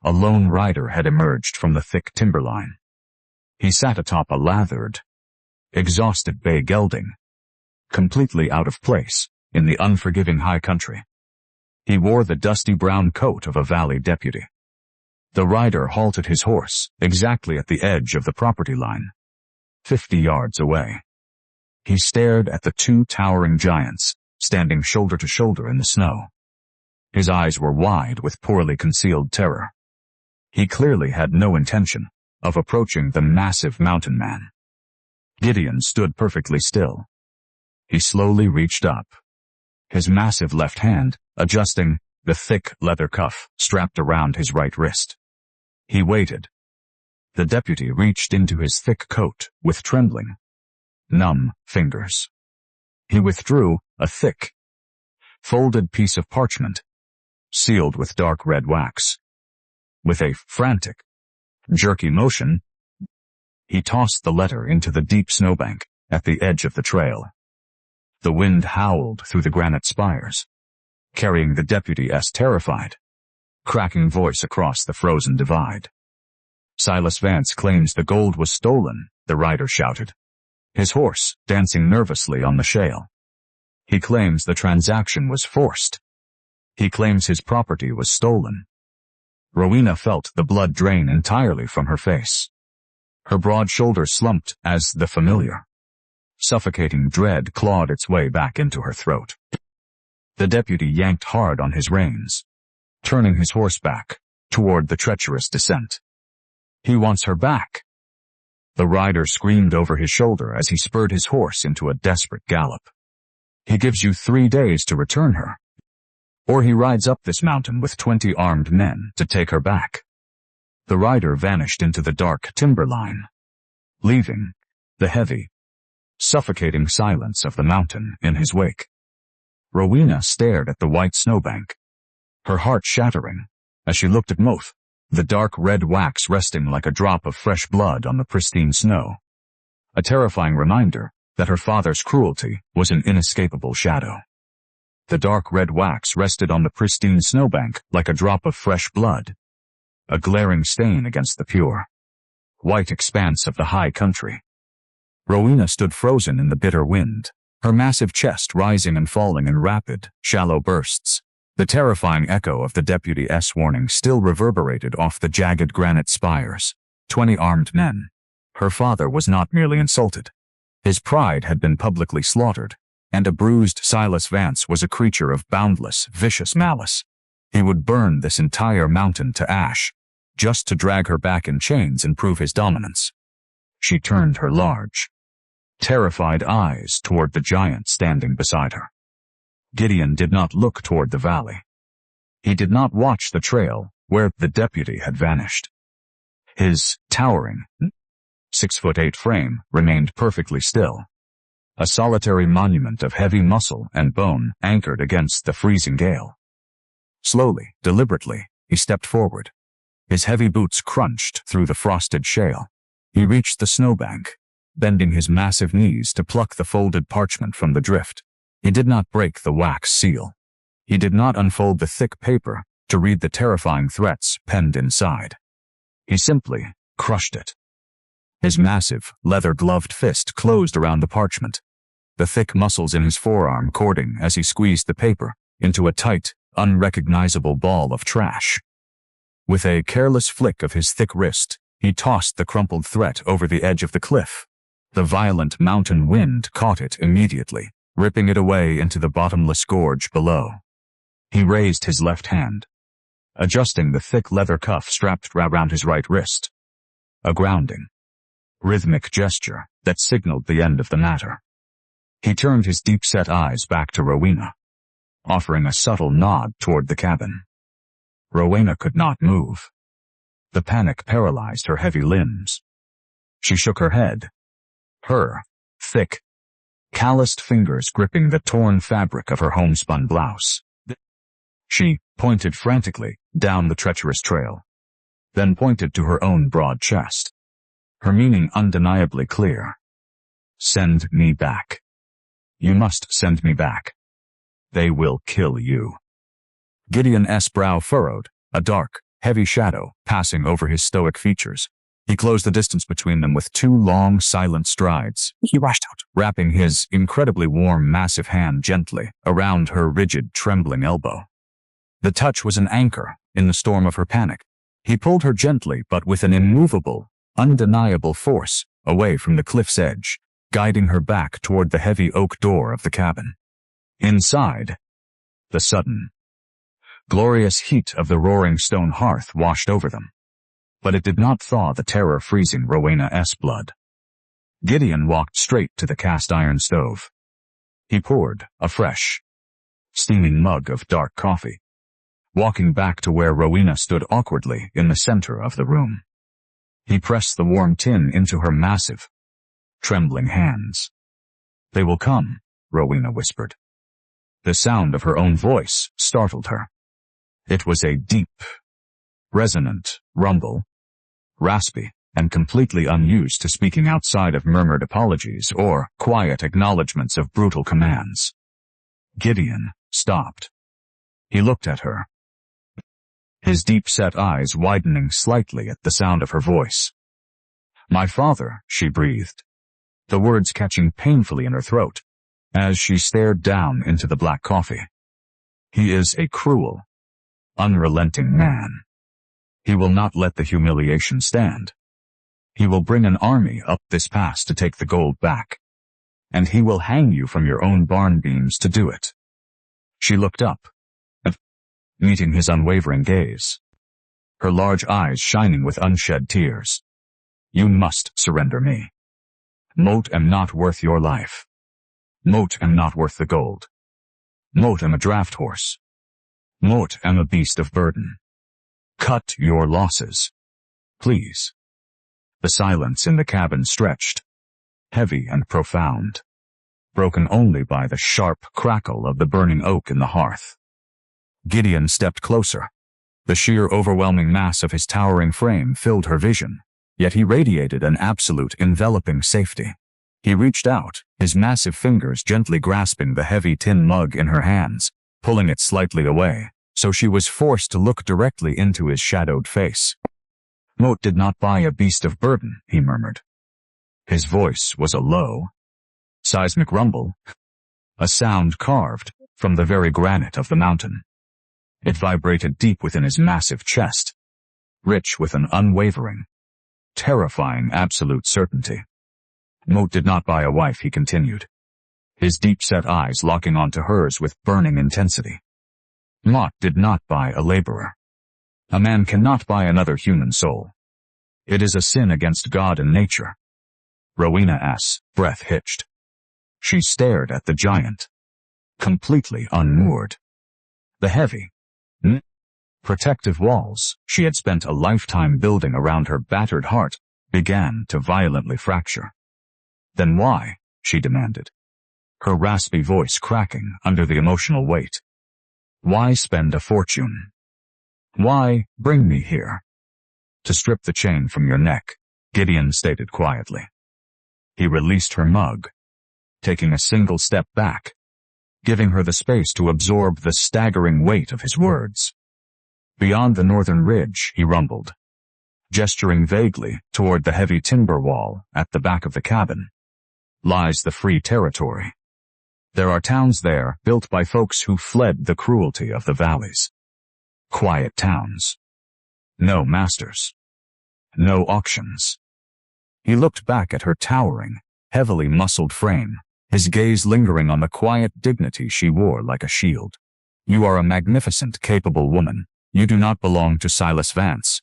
A lone rider had emerged from the thick timberline. He sat atop a lathered, exhausted bay gelding, completely out of place in the unforgiving high country. He wore the dusty brown coat of a valley deputy. The rider halted his horse exactly at the edge of the property line, 50 yards away. He stared at the two towering giants, standing shoulder to shoulder in the snow. His eyes were wide with poorly concealed terror. He clearly had no intention of approaching the massive mountain man. Gideon stood perfectly still. He slowly reached up, his massive left hand adjusting the thick leather cuff strapped around his right wrist. He waited. The deputy reached into his thick coat with trembling, numb fingers. He withdrew a thick, folded piece of parchment, sealed with dark red wax. With a frantic, jerky motion, he tossed the letter into the deep snowbank at the edge of the trail. The wind howled through the granite spires, carrying the deputy's terrified, cracking voice across the frozen divide. Silas Vance claims the gold was stolen, the rider shouted, his horse dancing nervously on the shale. He claims the transaction was forced. He claims his property was stolen. Rowena felt the blood drain entirely from her face. Her broad shoulders slumped as the familiar, suffocating dread clawed its way back into her throat. The deputy yanked hard on his reins, turning his horse back toward the treacherous descent. He wants her back. The rider screamed over his shoulder as he spurred his horse into a desperate gallop. He gives you 3 days to return her, or he rides up this mountain with 20 armed men to take her back. The rider vanished into the dark timberline, leaving the heavy, suffocating silence of the mountain in his wake. Rowena stared at the white snowbank, her heart shattering as she looked at Moth, the dark red wax resting like a drop of fresh blood on the pristine snow. A terrifying reminder that her father's cruelty was an inescapable shadow. The dark red wax rested on the pristine snowbank like a drop of fresh blood, a glaring stain against the pure, white expanse of the high country. Rowena stood frozen in the bitter wind, her massive chest rising and falling in rapid, shallow bursts. The terrifying echo of the deputy's warning still reverberated off the jagged granite spires. 20 armed men. Her father was not merely insulted. His pride had been publicly slaughtered, and a bruised Silas Vance was a creature of boundless, vicious malice. He would burn this entire mountain to ash, just to drag her back in chains and prove his dominance. She turned her large, terrified eyes toward the giant standing beside her. Gideon did not look toward the valley. He did not watch the trail where the deputy had vanished. His towering, 6'8" frame remained perfectly still, a solitary monument of heavy muscle and bone anchored against the freezing gale. Slowly, deliberately, he stepped forward. His heavy boots crunched through the frosted shale. He reached the snowbank, bending his massive knees to pluck the folded parchment from the drift. He did not break the wax seal. He did not unfold the thick paper to read the terrifying threats penned inside. He simply crushed it. His massive, leather-gloved fist closed around the parchment, the thick muscles in his forearm cording as he squeezed the paper into a tight, unrecognizable ball of trash. With a careless flick of his thick wrist, he tossed the crumpled threat over the edge of the cliff. The violent mountain wind caught it immediately, ripping it away into the bottomless gorge below. He raised his left hand, adjusting the thick leather cuff strapped around his right wrist. A grounding, rhythmic gesture that signaled the end of the matter. He turned his deep-set eyes back to Rowena, offering a subtle nod toward the cabin. Rowena could not move. The panic paralyzed her heavy limbs. She shook her head, her thick, calloused fingers gripping the torn fabric of her homespun blouse. She pointed frantically down the treacherous trail, then pointed to her own broad chest, her meaning undeniably clear. Send me back. You must send me back. They will kill you. Gideon's brow furrowed, a dark, heavy shadow passing over his stoic features. He closed the distance between them with 2 long, silent strides. He rushed out, wrapping his incredibly warm, massive hand gently around her rigid, trembling elbow. The touch was an anchor in the storm of her panic. He pulled her gently but with an immovable, undeniable force away from the cliff's edge, guiding her back toward the heavy oak door of the cabin. Inside, the sudden, glorious heat of the roaring stone hearth washed over them, but it did not thaw the terror-freezing Rowena's blood. Gideon walked straight to the cast-iron stove. He poured a fresh, steaming mug of dark coffee, walking back to where Rowena stood awkwardly in the center of the room. He pressed the warm tin into her massive, trembling hands. "They will come," Rowena whispered. The sound of her own voice startled her. It was a deep, resonant rumble, raspy, and completely unused to speaking outside of murmured apologies or quiet acknowledgments of brutal commands. Gideon stopped. He looked at her, his deep-set eyes widening slightly at the sound of her voice. "My father," she breathed, the words catching painfully in her throat as she stared down into the black coffee. "He is a cruel, unrelenting man. He will not let the humiliation stand. He will bring an army up this pass to take the gold back, and he will hang you from your own barn beams to do it." She looked up, meeting his unwavering gaze, her large eyes shining with unshed tears. "You must surrender me. Moat am not worth your life. Moat am not worth the gold. Moat am a draft horse. Moat am a beast of burden. Cut your losses. Please." The silence in the cabin stretched, heavy and profound, broken only by the sharp crackle of the burning oak in the hearth. Gideon stepped closer. The sheer overwhelming mass of his towering frame filled her vision, yet he radiated an absolute enveloping safety. He reached out, his massive fingers gently grasping the heavy tin mug in her hands, pulling it slightly away, so she was forced to look directly into his shadowed face. "Moat did not buy a beast of burden," he murmured. His voice was a low, seismic rumble, a sound carved from the very granite of the mountain. It vibrated deep within his massive chest, rich with an unwavering, terrifying absolute certainty. "Moat did not buy a wife," he continued, his deep-set eyes locking onto hers with burning intensity. "Moat did not buy a laborer. A man cannot buy another human soul. It is a sin against God and nature." Rowena's breath hitched. She stared at the giant, completely unmoored. The heavy, protective walls she had spent a lifetime building around her battered heart began to violently fracture. "Then why?" she demanded, her raspy voice cracking under the emotional weight. "Why spend a fortune? Why bring me here?" "To strip the chain from your neck," Gideon stated quietly. He released her mug, taking a single step back, giving her the space to absorb the staggering weight of his words. "Beyond the northern ridge," he rumbled, gesturing vaguely toward the heavy timber wall at the back of the cabin, "lies the free territory. There are towns there built by folks who fled the cruelty of the valleys. Quiet towns. No masters. No auctions." He looked back at her towering, heavily muscled frame, his gaze lingering on the quiet dignity she wore like a shield. "You are a magnificent, capable woman. You do not belong to Silas Vance.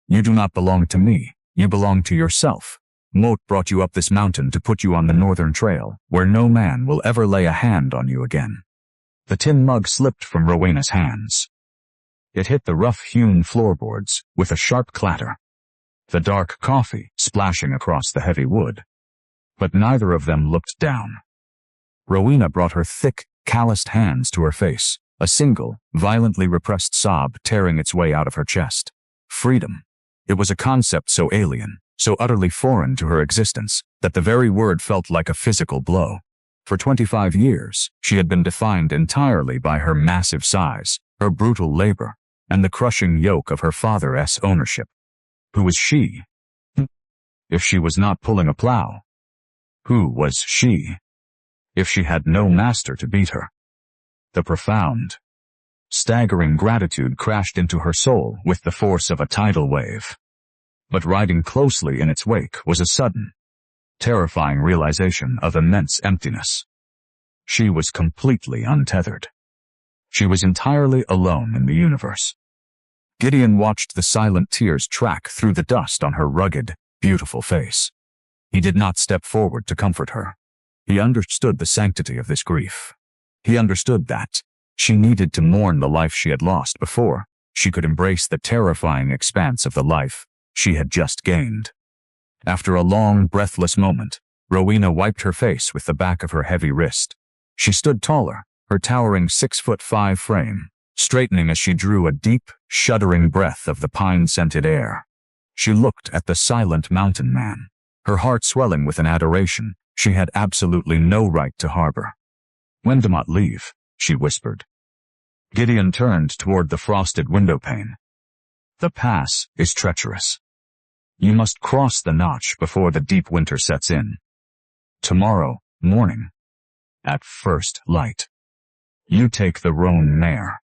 You do not belong to me. You belong to yourself. Moat brought you up this mountain to put you on the northern trail, where no man will ever lay a hand on you again." The tin mug slipped from Rowena's hands. It hit the rough-hewn floorboards with a sharp clatter, the dark coffee splashing across the heavy wood. But neither of them looked down. Rowena brought her thick, calloused hands to her face, a single, violently repressed sob tearing its way out of her chest. Freedom. It was a concept so alien, so utterly foreign to her existence, that the very word felt like a physical blow. For 25 years, she had been defined entirely by her massive size, her brutal labor, and the crushing yoke of her father's ownership. Who was she? If she was not pulling a plow, who was she? If she had no master to beat her? The profound, staggering gratitude crashed into her soul with the force of a tidal wave. But riding closely in its wake was a sudden, terrifying realization of immense emptiness. She was completely untethered. She was entirely alone in the universe. Gideon watched the silent tears track through the dust on her rugged, beautiful face. He did not step forward to comfort her. He understood the sanctity of this grief. He understood that she needed to mourn the life she had lost before she could embrace the terrifying expanse of the life she had just gained. After a long, breathless moment, Rowena wiped her face with the back of her heavy wrist. She stood taller, her towering 6'5" frame straightening as she drew a deep, shuddering breath of the pine-scented air. She looked at the silent mountain man, her heart swelling with an adoration she had absolutely no right to harbor. "When do not leave?" she whispered. Gideon turned toward the frosted windowpane. "The pass is treacherous. You must cross the notch before the deep winter sets in. Tomorrow morning, at first light, you take the roan mare.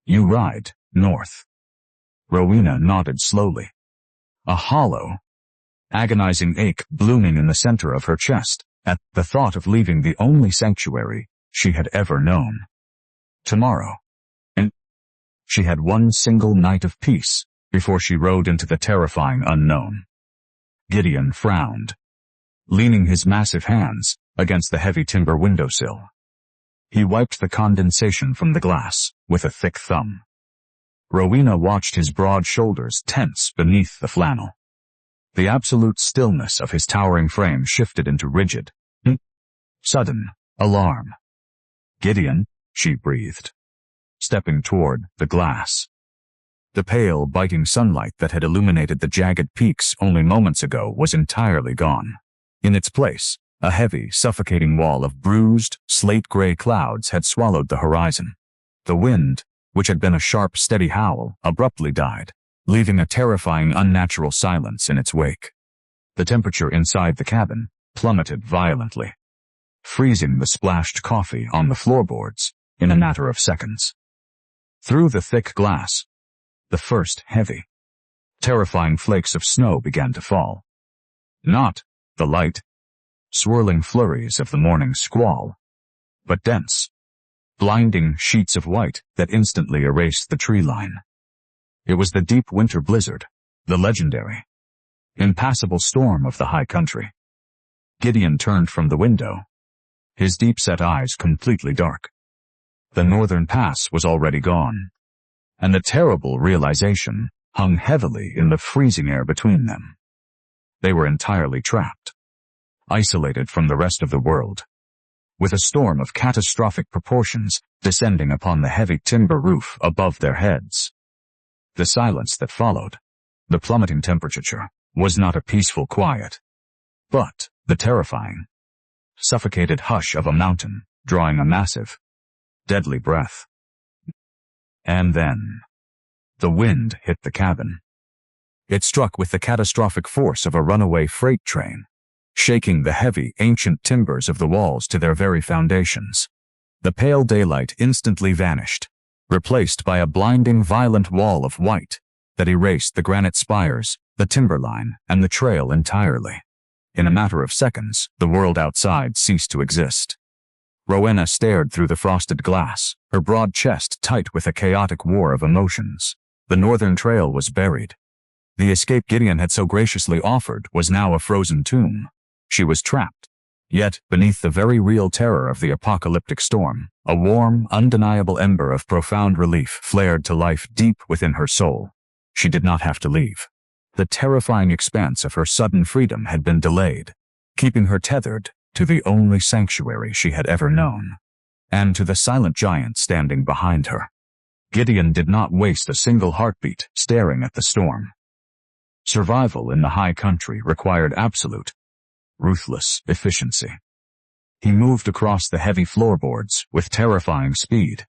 You ride north." Rowena nodded slowly. A hollow, agonizing ache blooming in the center of her chest at the thought of leaving the only sanctuary she had ever known. Tomorrow. And she had one single night of peace before she rode into the terrifying unknown. Gideon frowned, leaning his massive hands against the heavy timber windowsill. He wiped the condensation from the glass with a thick thumb. Rowena watched his broad shoulders tense beneath the flannel. The absolute stillness of his towering frame shifted into rigid, sudden alarm. "Gideon," she breathed, stepping toward the glass. The pale, biting sunlight that had illuminated the jagged peaks only moments ago was entirely gone. In its place, a heavy, suffocating wall of bruised, slate-gray clouds had swallowed the horizon. The wind, which had been a sharp, steady howl, abruptly died, leaving a terrifying, unnatural silence in its wake. The temperature inside the cabin plummeted violently, freezing the splashed coffee on the floorboards in a matter of seconds. Through the thick glass, the first heavy, terrifying flakes of snow began to fall. Not the light, swirling flurries of the morning squall, but dense, blinding sheets of white that instantly erased the tree line. It was the deep winter blizzard, the legendary, impassable storm of the high country. Gideon turned from the window, his deep-set eyes completely dark. The northern pass was already gone, and the terrible realization hung heavily in the freezing air between them. They were entirely trapped, isolated from the rest of the world, with a storm of catastrophic proportions descending upon the heavy timber roof above their heads. The silence that followed, the plummeting temperature, was not a peaceful quiet, but the terrifying, suffocated hush of a mountain drawing a massive, deadly breath. And then, the wind hit the cabin. It struck with the catastrophic force of a runaway freight train, shaking the heavy, ancient timbers of the walls to their very foundations. The pale daylight instantly vanished, replaced by a blinding, violent wall of white that erased the granite spires, the timberline, and the trail entirely. In a matter of seconds, the world outside ceased to exist. Rowena stared through the frosted glass, her broad chest tight with a chaotic war of emotions. The northern trail was buried. The escape Gideon had so graciously offered was now a frozen tomb. She was trapped. Yet, beneath the very real terror of the apocalyptic storm, a warm, undeniable ember of profound relief flared to life deep within her soul. She did not have to leave. The terrifying expanse of her sudden freedom had been delayed, keeping her tethered to the only sanctuary she had ever known, and to the silent giant standing behind her. Gideon did not waste a single heartbeat staring at the storm. Survival in the high country required absolute, ruthless efficiency. He moved across the heavy floorboards with terrifying speed,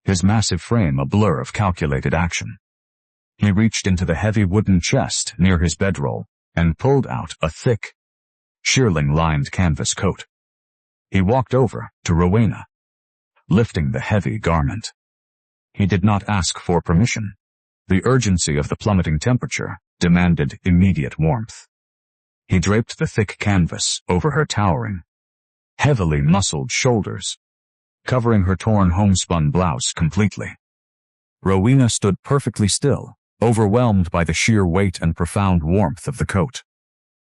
his massive frame a blur of calculated action. He reached into the heavy wooden chest near his bedroll and pulled out a thick, shearling-lined canvas coat. He walked over to Rowena, lifting the heavy garment. He did not ask for permission. The urgency of the plummeting temperature demanded immediate warmth. He draped the thick canvas over her towering, heavily muscled shoulders, covering her torn homespun blouse completely. Rowena stood perfectly still, overwhelmed by the sheer weight and profound warmth of the coat.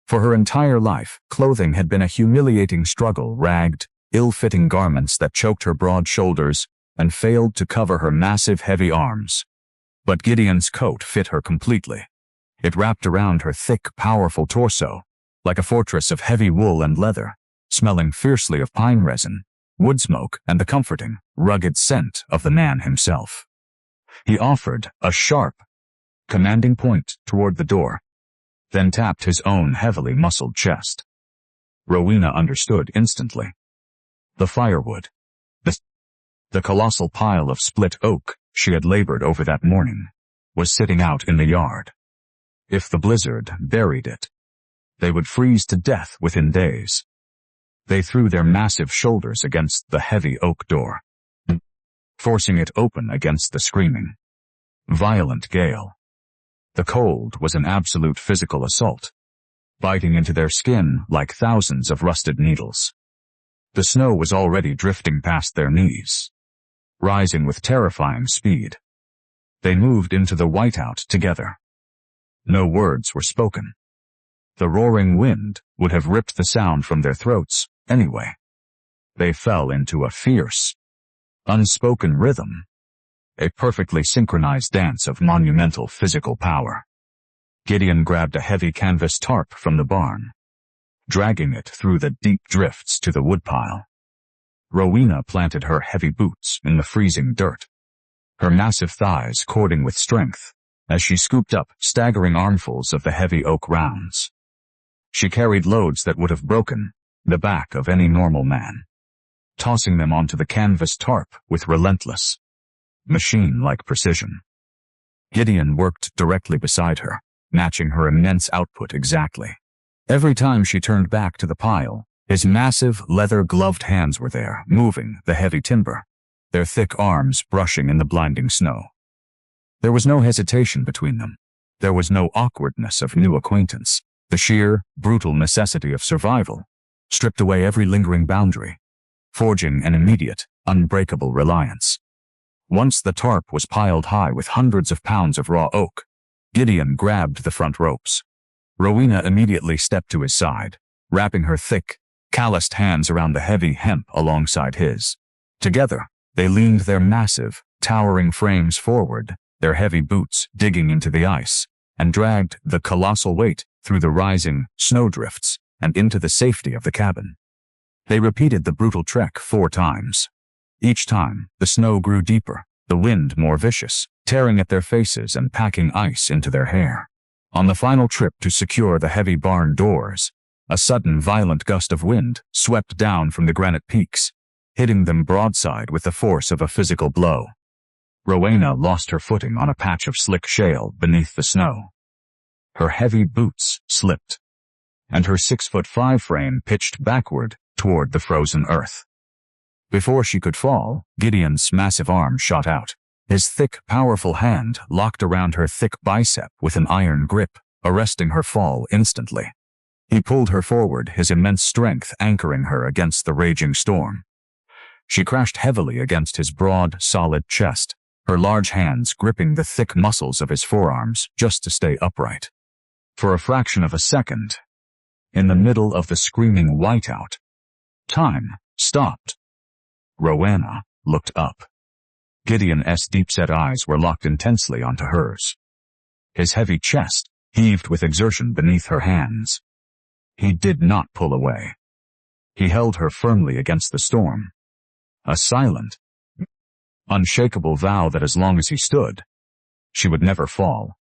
For her entire life, clothing had been a humiliating struggle, ragged, ill-fitting garments that choked her broad shoulders and failed to cover her massive, heavy arms. But Gideon's coat fit her completely. It wrapped around her thick, powerful torso, like a fortress of heavy wool and leather, smelling fiercely of pine resin, wood smoke, and the comforting, rugged scent of the man himself. He offered a sharp, commanding point toward the door, then tapped his own heavily muscled chest. Rowena understood instantly. The firewood. The colossal pile of split oak she had labored over that morning was sitting out in the yard. If the blizzard buried it, they would freeze to death within days. They threw their massive shoulders against the heavy oak door, forcing it open against the screaming, violent gale. The cold was an absolute physical assault, biting into their skin like thousands of rusted needles. The snow was already drifting past their knees, rising with terrifying speed. They moved into the whiteout together. No words were spoken. The roaring wind would have ripped the sound from their throats anyway. They fell into a fierce, unspoken rhythm, a perfectly synchronized dance of monumental physical power. Gideon grabbed a heavy canvas tarp from the barn, dragging it through the deep drifts to the woodpile. Rowena planted her heavy boots in the freezing dirt, her massive thighs cording with strength as she scooped up staggering armfuls of the heavy oak rounds. She carried loads that would have broken the back of any normal man, tossing them onto the canvas tarp with relentless, machine-like precision. Gideon worked directly beside her, matching her immense output exactly. Every time she turned back to the pile, his massive, leather-gloved hands were there, moving the heavy timber, their thick arms brushing in the blinding snow. There was no hesitation between them. There was no awkwardness of new acquaintance. The sheer, brutal necessity of survival stripped away every lingering boundary, forging an immediate, unbreakable reliance. Once the tarp was piled high with hundreds of pounds of raw oak, Gideon grabbed the front ropes. Rowena immediately stepped to his side, wrapping her thick, calloused hands around the heavy hemp alongside his. Together, they leaned their massive, towering frames forward, their heavy boots digging into the ice, and dragged the colossal weight through the rising snowdrifts and into the safety of the cabin. They repeated the brutal trek 4 times. Each time, the snow grew deeper, the wind more vicious, tearing at their faces and packing ice into their hair. On the final trip to secure the heavy barn doors, a sudden violent gust of wind swept down from the granite peaks, hitting them broadside with the force of a physical blow. Rowena lost her footing on a patch of slick shale beneath the snow. Her heavy boots slipped, and her 6'5" frame pitched backward toward the frozen earth. Before she could fall, Gideon's massive arm shot out. His thick, powerful hand locked around her thick bicep with an iron grip, arresting her fall instantly. He pulled her forward, his immense strength anchoring her against the raging storm. She crashed heavily against his broad, solid chest, her large hands gripping the thick muscles of his forearms just to stay upright. For a fraction of a second, in the middle of the screaming whiteout, time stopped. Rowena looked up. Gideon's deep-set eyes were locked intensely onto hers. His heavy chest heaved with exertion beneath her hands. He did not pull away. He held her firmly against the storm. A silent, unshakable vow that as long as he stood, she would never fall.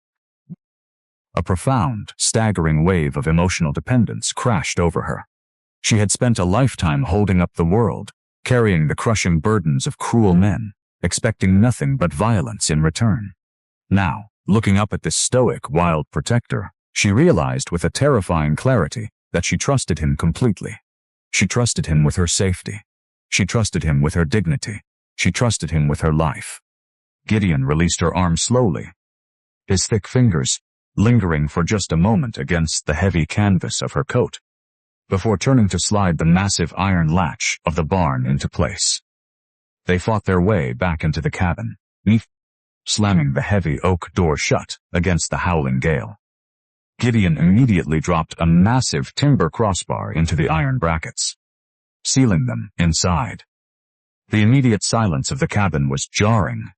A profound, staggering wave of emotional dependence crashed over her. She had spent a lifetime holding up the world, carrying the crushing burdens of cruel men, expecting nothing but violence in return. Now, looking up at this stoic, wild protector, she realized with a terrifying clarity that she trusted him completely. She trusted him with her safety. She trusted him with her dignity. She trusted him with her life. Gideon released her arm slowly, his thick fingers lingering for just a moment against the heavy canvas of her coat. before turning to slide the massive iron latch of the barn into place. They fought their way back into the cabin, slamming the heavy oak door shut against the howling gale. Gideon immediately dropped a massive timber crossbar into the iron brackets, sealing them inside. The immediate silence of the cabin was jarring,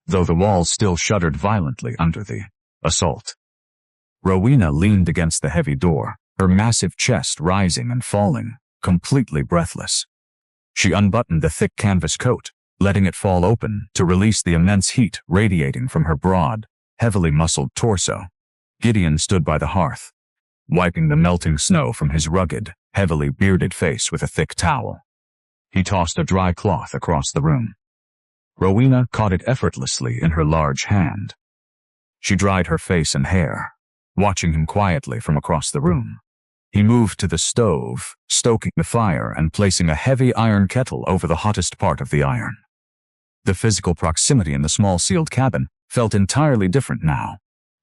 though the walls still shuddered violently under the assault. Rowena leaned against the heavy door, her massive chest rising and falling, completely breathless. She unbuttoned the thick canvas coat, letting it fall open to release the immense heat radiating from her broad, heavily muscled torso. Gideon stood by the hearth, wiping the melting snow from his rugged, heavily bearded face with a thick towel. He tossed a dry cloth across the room. Rowena caught it effortlessly in her large hand. She dried her face and hair, watching him quietly from across the room. He moved to the stove, stoking the fire and placing a heavy iron kettle over the hottest part of the iron. The physical proximity in the small sealed cabin felt entirely different now.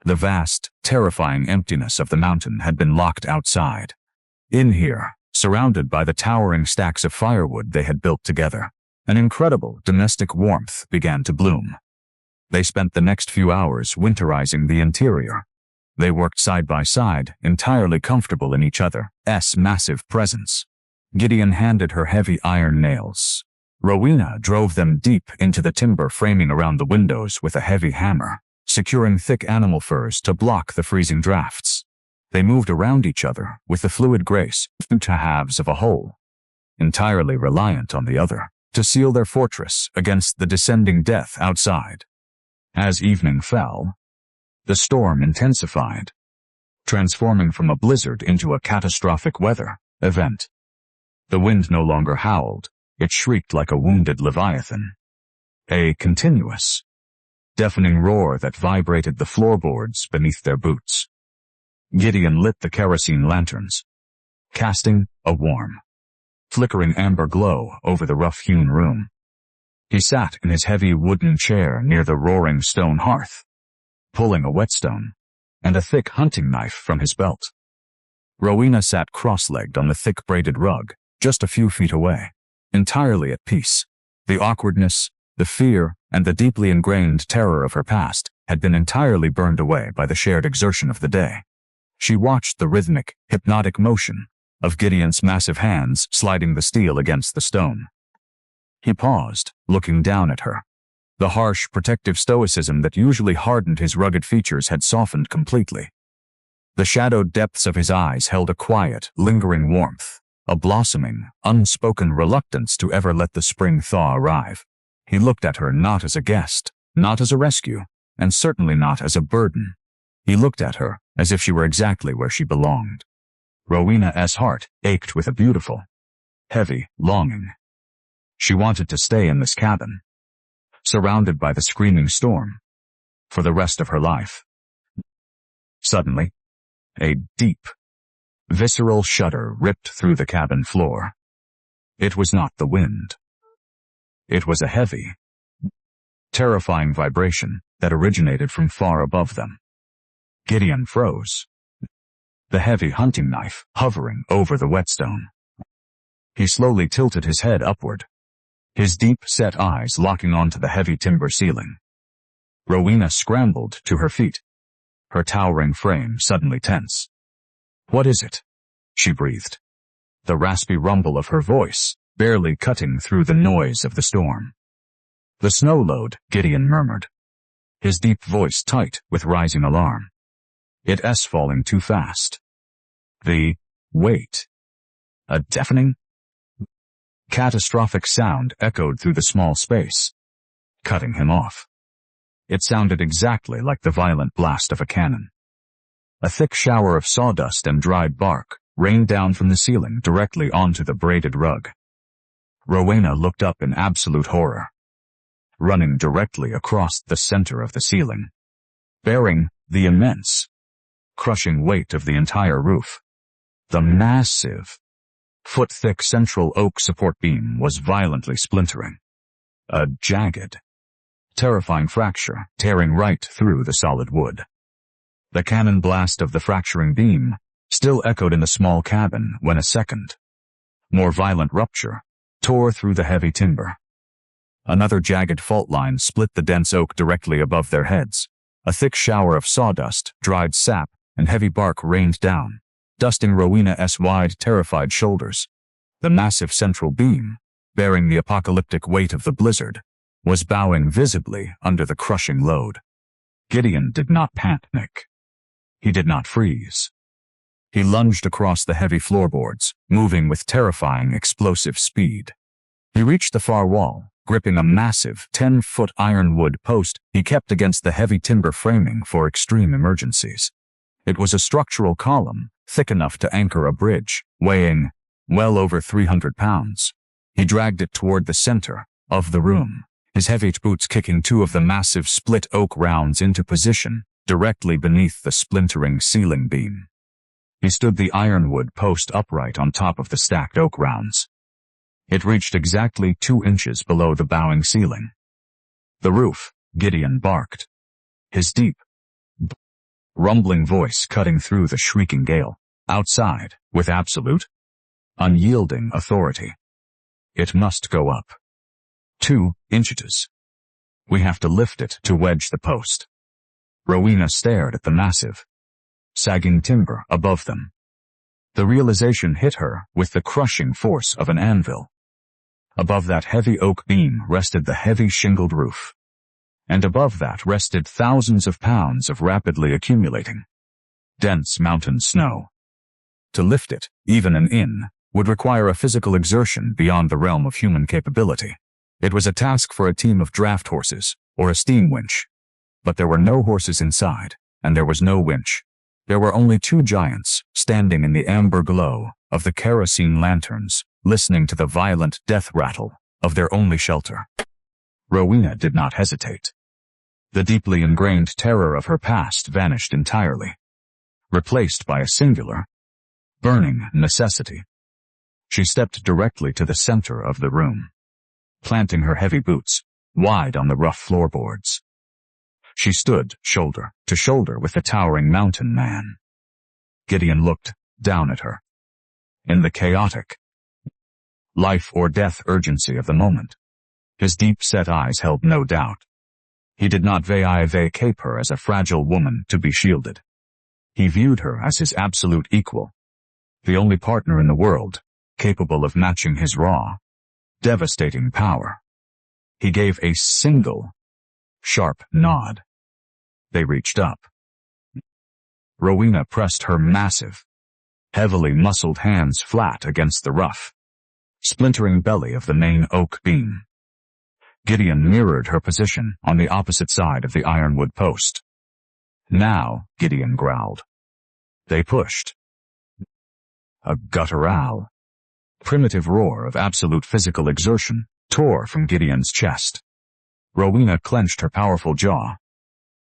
The vast, terrifying emptiness of the mountain had been locked outside. In here, surrounded by the towering stacks of firewood they had built together, an incredible domestic warmth began to bloom. They spent the next few hours winterizing the interior. They worked side by side, entirely comfortable in each other's massive presence. Gideon handed her heavy iron nails. Rowena drove them deep into the timber framing around the windows with a heavy hammer, securing thick animal furs to block the freezing drafts. They moved around each other with the fluid grace of two halves of a whole, entirely reliant on the other, to seal their fortress against the descending death outside. As evening fell, the storm intensified, transforming from a blizzard into a catastrophic weather event. The wind no longer howled, it shrieked like a wounded leviathan. A continuous, deafening roar that vibrated the floorboards beneath their boots. Gideon lit the kerosene lanterns, casting a warm, flickering amber glow over the rough-hewn room. He sat in his heavy wooden chair near the roaring stone hearth, pulling a whetstone and a thick hunting knife from his belt. Rowena sat cross-legged on the thick braided rug, just a few feet away, entirely at peace. The awkwardness, the fear, and the deeply ingrained terror of her past had been entirely burned away by the shared exertion of the day. She watched the rhythmic, hypnotic motion of Gideon's massive hands sliding the steel against the stone. He paused, looking down at her. The harsh, protective stoicism that usually hardened his rugged features had softened completely. The shadowed depths of his eyes held a quiet, lingering warmth, a blossoming, unspoken reluctance to ever let the spring thaw arrive. He looked at her not as a guest, not as a rescue, and certainly not as a burden. He looked at her as if she were exactly where she belonged. Rowena's heart ached with a beautiful, heavy longing. She wanted to stay in this cabin, surrounded by the screaming storm, for the rest of her life. Suddenly, a deep, visceral shudder ripped through the cabin floor. It was not the wind. It was a heavy, terrifying vibration that originated from far above them. Gideon froze, the heavy hunting knife hovering over the whetstone. He slowly tilted his head upward, his deep-set eyes locking onto the heavy timber ceiling. Rowena scrambled to her feet, her towering frame suddenly tense. "What is it?" she breathed, the raspy rumble of her voice barely cutting through the noise of the storm. "The snow load," Gideon murmured, his deep voice tight with rising alarm. "It's falling too fast." The wait. A deafening, catastrophic sound echoed through the small space, cutting him off. It sounded exactly like the violent blast of a cannon. A thick shower of sawdust and dried bark rained down from the ceiling directly onto the braided rug. Rowena looked up in absolute horror. Running directly across the center of the ceiling, bearing the immense, crushing weight of the entire roof, the massive, foot-thick central oak support beam was violently splintering. A jagged, terrifying fracture tearing right through the solid wood. The cannon blast of the fracturing beam still echoed in the small cabin when a second, more violent rupture tore through the heavy timber. Another jagged fault line split the dense oak directly above their heads. A thick shower of sawdust, dried sap, and heavy bark rained down, dusting Rowena's wide, terrified shoulders. The massive central beam, bearing the apocalyptic weight of the blizzard, was bowing visibly under the crushing load. Gideon did not panic. He did not freeze. He lunged across the heavy floorboards, moving with terrifying explosive speed. He reached the far wall, gripping a massive 10-foot ironwood post he kept against the heavy timber framing for extreme emergencies. It was a structural column, thick enough to anchor a bridge, weighing well over 300 pounds. He dragged it toward the center of the room, his heavy boots kicking two of the massive split oak rounds into position directly beneath the splintering ceiling beam. He stood the ironwood post upright on top of the stacked oak rounds. It reached exactly 2 inches below the bowing ceiling. The roof, Gideon barked, his deep, rumbling voice cutting through the shrieking gale. Outside, with absolute, unyielding authority. It must go up. 2 inches. We have to lift it to wedge the post. Rowena stared at the massive, sagging timber above them. The realization hit her with the crushing force of an anvil. Above that heavy oak beam rested the heavy shingled roof. And above that rested thousands of pounds of rapidly accumulating, dense mountain snow. To lift it, even an inn, would require a physical exertion beyond the realm of human capability. It was a task for a team of draft horses, or a steam winch. But there were no horses inside, and there was no winch. There were only 2 giants, standing in the amber glow of the kerosene lanterns, listening to the violent death rattle of their only shelter. Rowena did not hesitate. The deeply ingrained terror of her past vanished entirely, replaced by a singular, burning necessity. She stepped directly to the center of the room, planting her heavy boots wide on the rough floorboards. She stood shoulder to shoulder with the towering mountain man. Gideon looked down at her. In the chaotic, life-or-death urgency of the moment, his deep-set eyes held no doubt. He did not vacate her as a fragile woman to be shielded. He viewed her as his absolute equal, the only partner in the world capable of matching his raw, devastating power. He gave a single, sharp nod. They reached up. Rowena pressed her massive, heavily muscled hands flat against the rough, splintering belly of the main oak beam. Gideon mirrored her position on the opposite side of the ironwood post. Now, Gideon growled. They pushed. A guttural, primitive roar of absolute physical exertion tore from Gideon's chest. Rowena clenched her powerful jaw,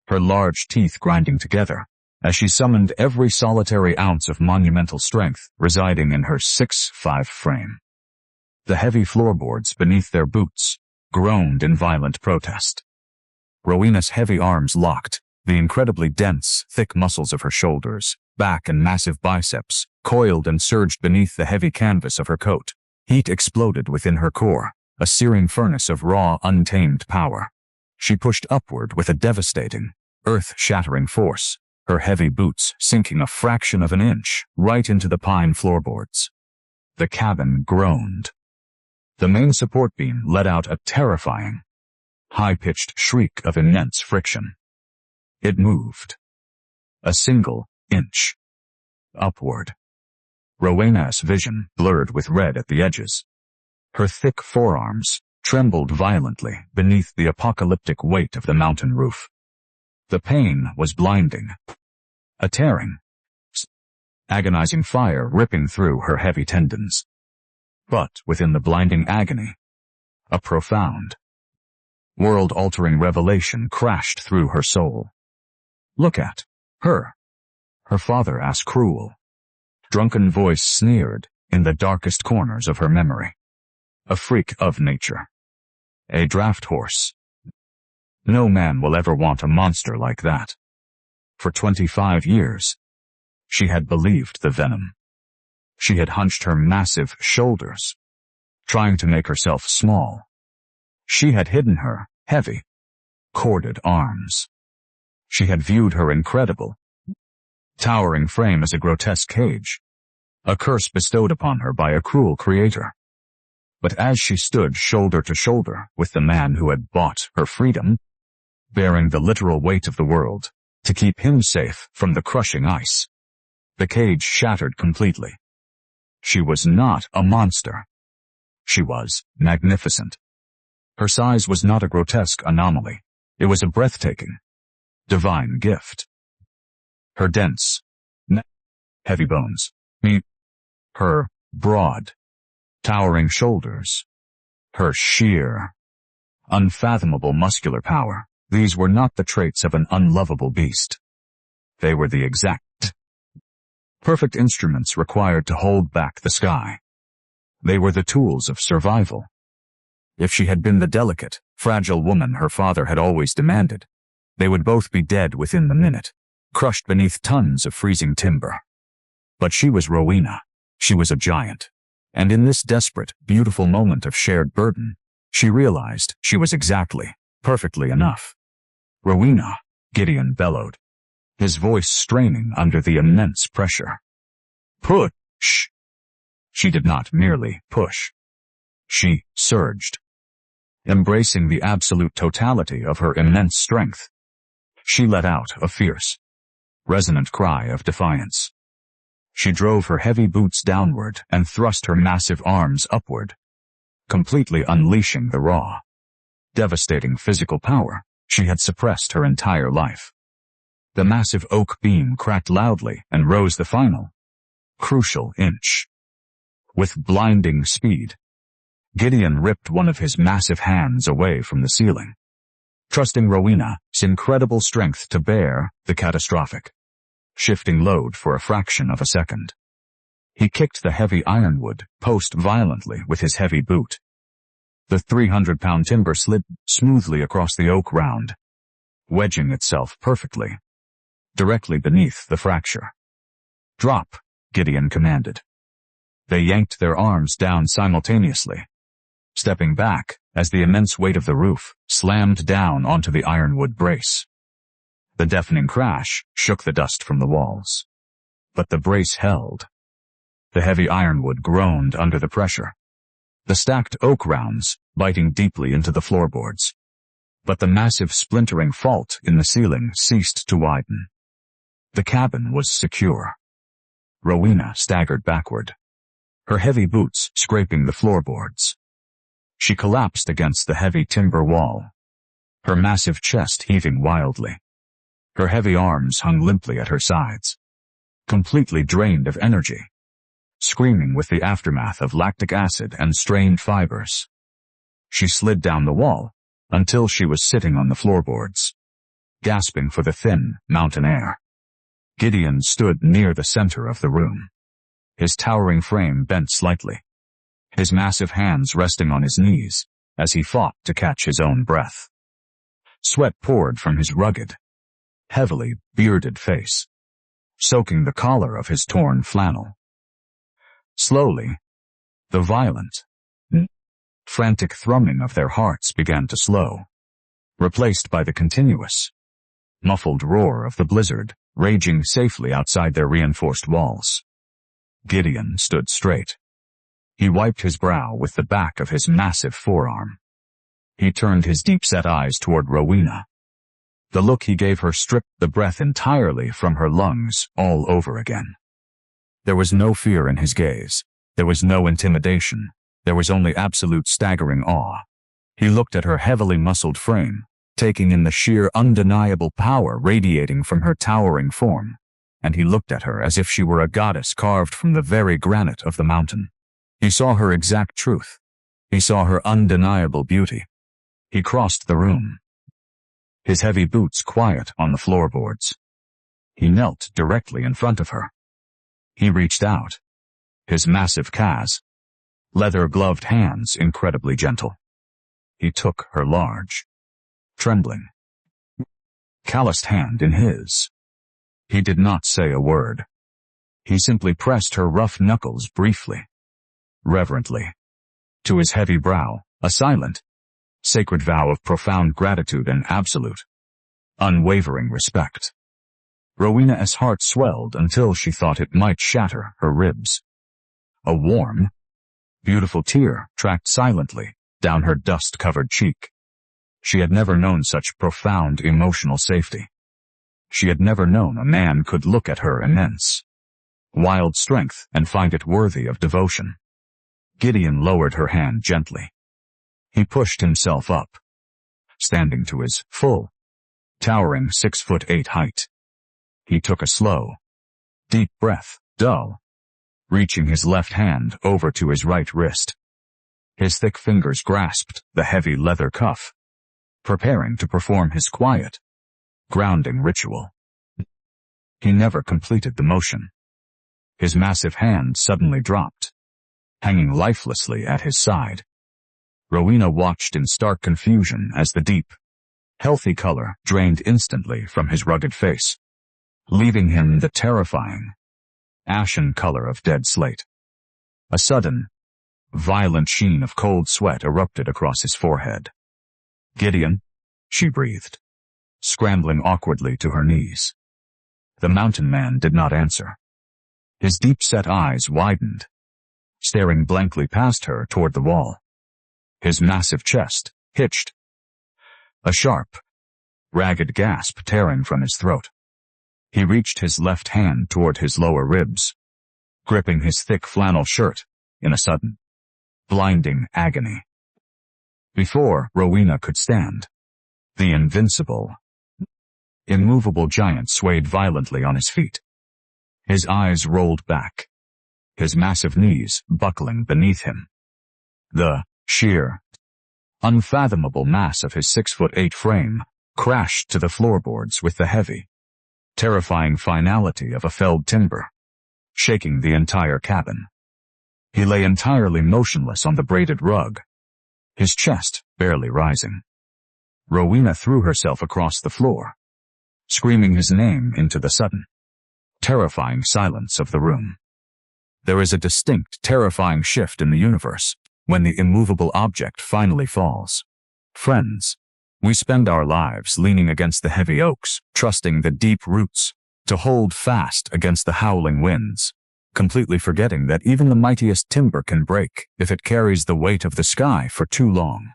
her large teeth grinding together, as she summoned every solitary ounce of monumental strength residing in her 6'5" frame. The heavy floorboards beneath their boots groaned in violent protest. Rowena's heavy arms locked, the incredibly dense, thick muscles of her shoulders, back and massive biceps coiled and surged beneath the heavy canvas of her coat. Heat exploded within her core, a searing furnace of raw, untamed power. She pushed upward with a devastating, earth-shattering force, her heavy boots sinking a fraction of an inch right into the pine floorboards. The cabin groaned. The main support beam let out a terrifying, high-pitched shriek of immense friction. It moved. A single inch. Upward. Rowena's vision blurred with red at the edges. Her thick forearms trembled violently beneath the apocalyptic weight of the mountain roof. The pain was blinding. A tearing, agonizing fire ripping through her heavy tendons. But within the blinding agony, a profound, world-altering revelation crashed through her soul. Look at her. Her father asked cruel. Drunken voice sneered in the darkest corners of her memory. A freak of nature. A draft horse. No man will ever want a monster like that. For 25 years, She had believed the venom. She had hunched her massive shoulders, trying to make herself small. She had hidden her heavy, corded arms. She had viewed her incredible, towering frame as a grotesque cage, a curse bestowed upon her by a cruel creator. But as she stood shoulder to shoulder with the man who had bought her freedom, bearing the literal weight of the world to keep him safe from the crushing ice, the cage shattered completely. She was not a monster. She was magnificent. Her size was not a grotesque anomaly. It was a breathtaking, divine gift. Her dense, heavy bones, her broad, towering shoulders, her sheer, unfathomable muscular power, these were not the traits of an unlovable beast. They were the exact, perfect instruments required to hold back the sky. They were the tools of survival. If she had been the delicate, fragile woman her father had always demanded, they would both be dead within the minute, crushed beneath tons of freezing timber. But she was Rowena. She was a giant. And in this desperate, beautiful moment of shared burden, she realized she was exactly, perfectly enough. Rowena, Gideon bellowed, his voice straining under the immense pressure. Push! She did not merely push. She surged, embracing the absolute totality of her immense strength. She let out a fierce, resonant cry of defiance. She drove her heavy boots downward and thrust her massive arms upward, completely unleashing the raw, devastating physical power she had suppressed her entire life. The massive oak beam cracked loudly and rose the final, crucial inch. With blinding speed, Gideon ripped one of his massive hands away from the ceiling, trusting Rowena's incredible strength to bear the catastrophic, shifting load for a fraction of a second. He kicked the heavy ironwood post violently with his heavy boot. The 300-pound timber slid smoothly across the oak round, wedging itself perfectly, directly beneath the fracture. Drop, Gideon commanded. They yanked their arms down simultaneously, stepping back as the immense weight of the roof slammed down onto the ironwood brace. The deafening crash shook the dust from the walls. But the brace held. The heavy ironwood groaned under the pressure, the stacked oak rounds biting deeply into the floorboards. But the massive splintering fault in the ceiling ceased to widen. The cabin was secure. Rowena staggered backward, her heavy boots scraping the floorboards. She collapsed against the heavy timber wall, her massive chest heaving wildly. Her heavy arms hung limply at her sides, completely drained of energy, screaming with the aftermath of lactic acid and strained fibers. She slid down the wall until she was sitting on the floorboards, gasping for the thin mountain air. Gideon stood near the center of the room, his towering frame bent slightly, his massive hands resting on his knees as he fought to catch his own breath. Sweat poured from his rugged, heavily bearded face, soaking the collar of his torn flannel. Slowly, the violent, frantic thrumming of their hearts began to slow, replaced by the continuous, muffled roar of the blizzard raging safely outside their reinforced walls. Gideon stood straight. He wiped his brow with the back of his massive forearm. He turned his deep-set eyes toward Rowena. The look he gave her stripped the breath entirely from her lungs all over again. There was no fear in his gaze. There was no intimidation. There was only absolute staggering awe. He looked at her heavily muscled frame, taking in the sheer undeniable power radiating from her towering form, and he looked at her as if she were a goddess carved from the very granite of the mountain. He saw her exact truth. He saw her undeniable beauty. He crossed the room, his heavy boots quiet on the floorboards. He knelt directly in front of her. He reached out, his massive leather-gloved hands incredibly gentle. He took her large, trembling, calloused hand in his. He did not say a word. He simply pressed her rough knuckles briefly, reverently. To his heavy brow, a silent, sacred vow of profound gratitude and absolute, unwavering respect. Rowena's heart swelled until she thought it might shatter her ribs. A warm, beautiful tear tracked silently down her dust-covered cheek. She had never known such profound emotional safety. She had never known a man could look at her immense, wild strength and find it worthy of devotion. Gideon lowered her hand gently. He pushed himself up, standing to his full, towering 6'8" height. He took a slow, deep breath, dull, reaching his left hand over to his right wrist. His thick fingers grasped the heavy leather cuff, preparing to perform his quiet, grounding ritual. He never completed the motion. His massive hand suddenly dropped, hanging lifelessly at his side. Rowena watched in stark confusion as the deep, healthy color drained instantly from his rugged face, leaving him the terrifying, ashen color of dead slate. A sudden, violent sheen of cold sweat erupted across his forehead. "Gideon," she breathed, scrambling awkwardly to her knees. The mountain man did not answer. His deep-set eyes widened, staring blankly past her toward the wall. His massive chest hitched, a sharp, ragged gasp tearing from his throat. He reached his left hand toward his lower ribs, gripping his thick flannel shirt in a sudden, blinding agony. Before Rowena could stand, the invincible, immovable giant swayed violently on his feet. His eyes rolled back, his massive knees buckling beneath him. The sheer, unfathomable mass of his 6'8" frame crashed to the floorboards with the heavy, terrifying finality of a felled timber, shaking the entire cabin. He lay entirely motionless on the braided rug, his chest barely rising. Rowena threw herself across the floor, screaming his name into the sudden, terrifying silence of the room. There is a distinct, terrifying shift in the universe when the immovable object finally falls. Friends, we spend our lives leaning against the heavy oaks, trusting the deep roots to hold fast against the howling winds, completely forgetting that even the mightiest timber can break if it carries the weight of the sky for too long.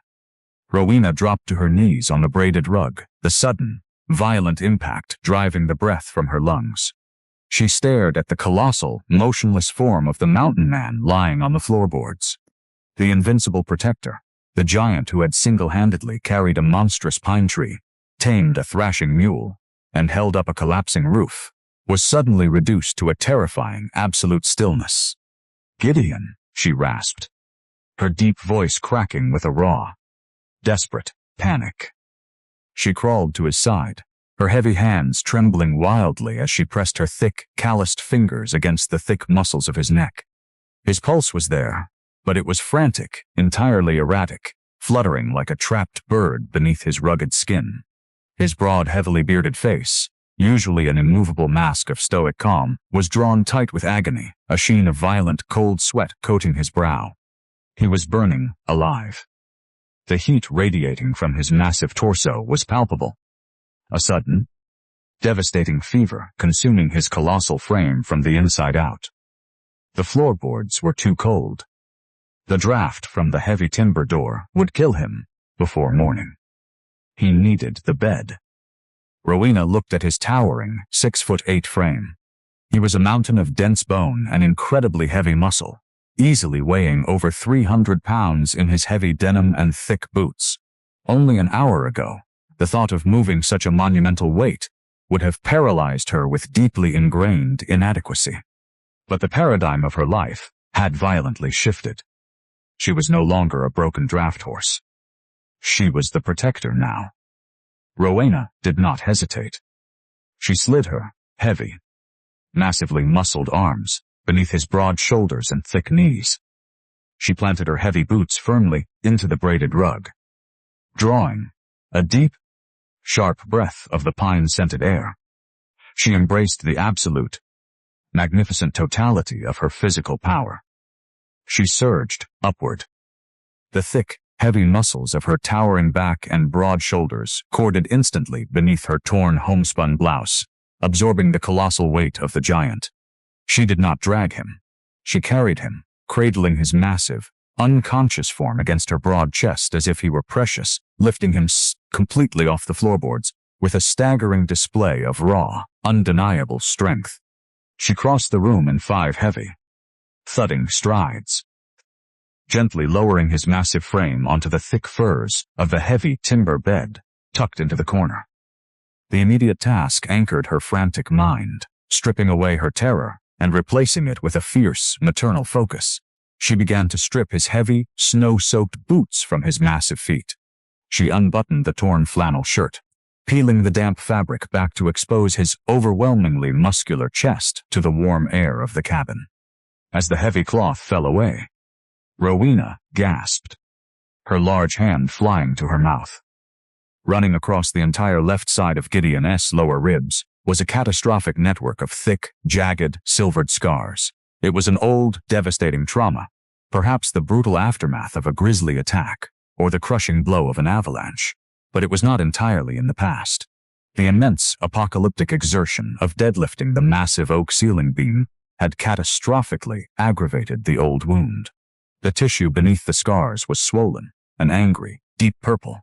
Rowena dropped to her knees on the braided rug, the sudden, violent impact driving the breath from her lungs. She stared at the colossal, motionless form of the mountain man lying on the floorboards. The invincible protector, the giant who had single-handedly carried a monstrous pine tree, tamed a thrashing mule, and held up a collapsing roof, was suddenly reduced to a terrifying, absolute stillness. "Gideon," she rasped, her deep voice cracking with a raw, desperate panic. She crawled to his side, her heavy hands trembling wildly as she pressed her thick, calloused fingers against the thick muscles of his neck. His pulse was there, but it was frantic, entirely erratic, fluttering like a trapped bird beneath his rugged skin. His broad, heavily bearded face, usually an immovable mask of stoic calm, was drawn tight with agony, a sheen of violent, cold sweat coating his brow. He was burning alive. The heat radiating from his massive torso was palpable. A sudden, devastating fever consuming his colossal frame from the inside out. The floorboards were too cold. The draft from the heavy timber door would kill him before morning. He needed the bed. Rowena looked at his towering 6'8" frame. He was a mountain of dense bone and incredibly heavy muscle, easily weighing over 300 pounds in his heavy denim and thick boots. Only an hour ago, the thought of moving such a monumental weight would have paralyzed her with deeply ingrained inadequacy. But the paradigm of her life had violently shifted. She was no longer a broken draft horse. She was the protector now. Rowena did not hesitate. She slid her heavy, massively muscled arms beneath his broad shoulders and thick knees. She planted her heavy boots firmly into the braided rug, drawing a deep, sharp breath of the pine-scented air. She embraced the absolute, magnificent totality of her physical power. She surged upward. The thick, heavy muscles of her towering back and broad shoulders corded instantly beneath her torn homespun blouse, absorbing the colossal weight of the giant. She did not drag him. She carried him, cradling his massive, unconscious form against her broad chest as if he were precious, lifting him completely off the floorboards with a staggering display of raw, undeniable strength. She crossed the room in 5 heavy, thudding strides, gently lowering his massive frame onto the thick furs of the heavy timber bed tucked into the corner. The immediate task anchored her frantic mind, stripping away her terror and replacing it with a fierce, maternal focus. She began to strip his heavy, snow-soaked boots from his massive feet. She unbuttoned the torn flannel shirt, peeling the damp fabric back to expose his overwhelmingly muscular chest to the warm air of the cabin. As the heavy cloth fell away, Rowena gasped, her large hand flying to her mouth. Running across the entire left side of Gideon's lower ribs was a catastrophic network of thick, jagged, silvered scars. It was an old, devastating trauma, perhaps the brutal aftermath of a grisly attack, or the crushing blow of an avalanche, but it was not entirely in the past. The immense, apocalyptic exertion of deadlifting the massive oak ceiling beam had catastrophically aggravated the old wound. The tissue beneath the scars was swollen, an angry, deep purple,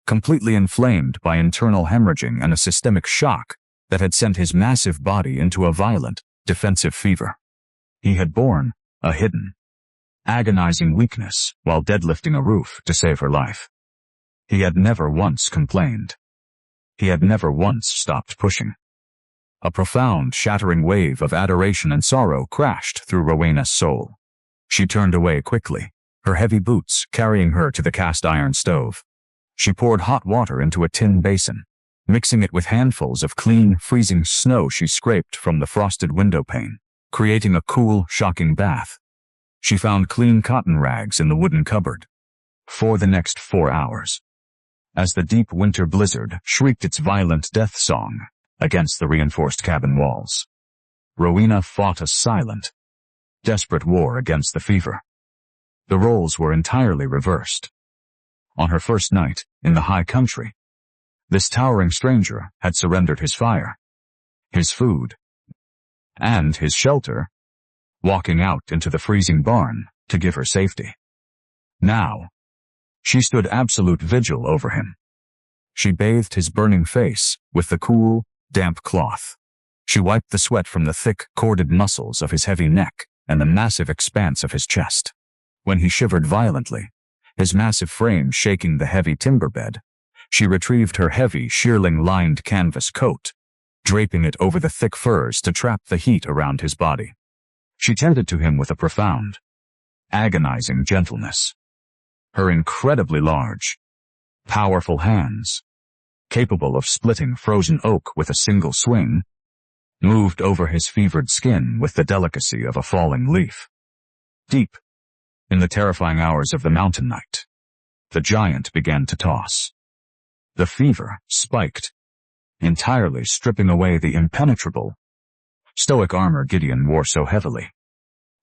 completely inflamed by internal hemorrhaging and a systemic shock that had sent his massive body into a violent, defensive fever. He had borne a hidden, agonizing weakness while deadlifting a roof to save her life. He had never once complained. He had never once stopped pushing. A profound, shattering wave of adoration and sorrow crashed through Rowena's soul. She turned away quickly, her heavy boots carrying her to the cast-iron stove. She poured hot water into a tin basin, mixing it with handfuls of clean, freezing snow she scraped from the frosted window pane, creating a cool, shocking bath. She found clean cotton rags in the wooden cupboard. For the next 4 hours, as the deep winter blizzard shrieked its violent death song against the reinforced cabin walls, Rowena fought a silent, desperate war against the fever. The roles were entirely reversed. On her first night in the high country, this towering stranger had surrendered his fire, his food, and his shelter, walking out into the freezing barn to give her safety. Now, she stood absolute vigil over him. She bathed his burning face with the cool, damp cloth. She wiped the sweat from the thick, corded muscles of his heavy neck and the massive expanse of his chest. When he shivered violently, his massive frame shaking the heavy timber bed, she retrieved her heavy, shearling-lined canvas coat, draping it over the thick furs to trap the heat around his body. She tended to him with a profound, agonizing gentleness. Her incredibly large, powerful hands, capable of splitting frozen oak with a single swing, moved over his fevered skin with the delicacy of a falling leaf. Deep in the terrifying hours of the mountain night, the giant began to toss. The fever spiked, entirely stripping away the impenetrable, stoic armor Gideon wore so heavily.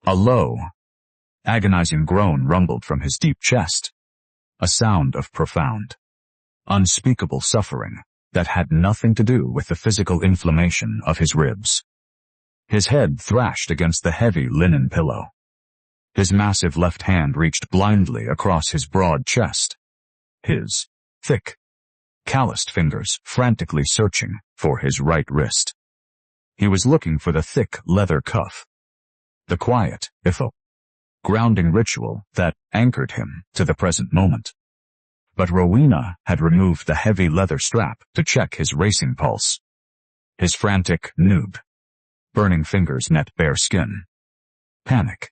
A low, agonizing groan rumbled from his deep chest, a sound of profound, unspeakable suffering that had nothing to do with the physical inflammation of his ribs. His head thrashed against the heavy linen pillow. His massive left hand reached blindly across his broad chest, his thick, calloused fingers frantically searching for his right wrist. He was looking for the thick leather cuff, the quiet, grounding ritual that anchored him to the present moment. But Rowena had removed the heavy leather strap to check his racing pulse. His frantic, nude, burning fingers met bare skin. Panic,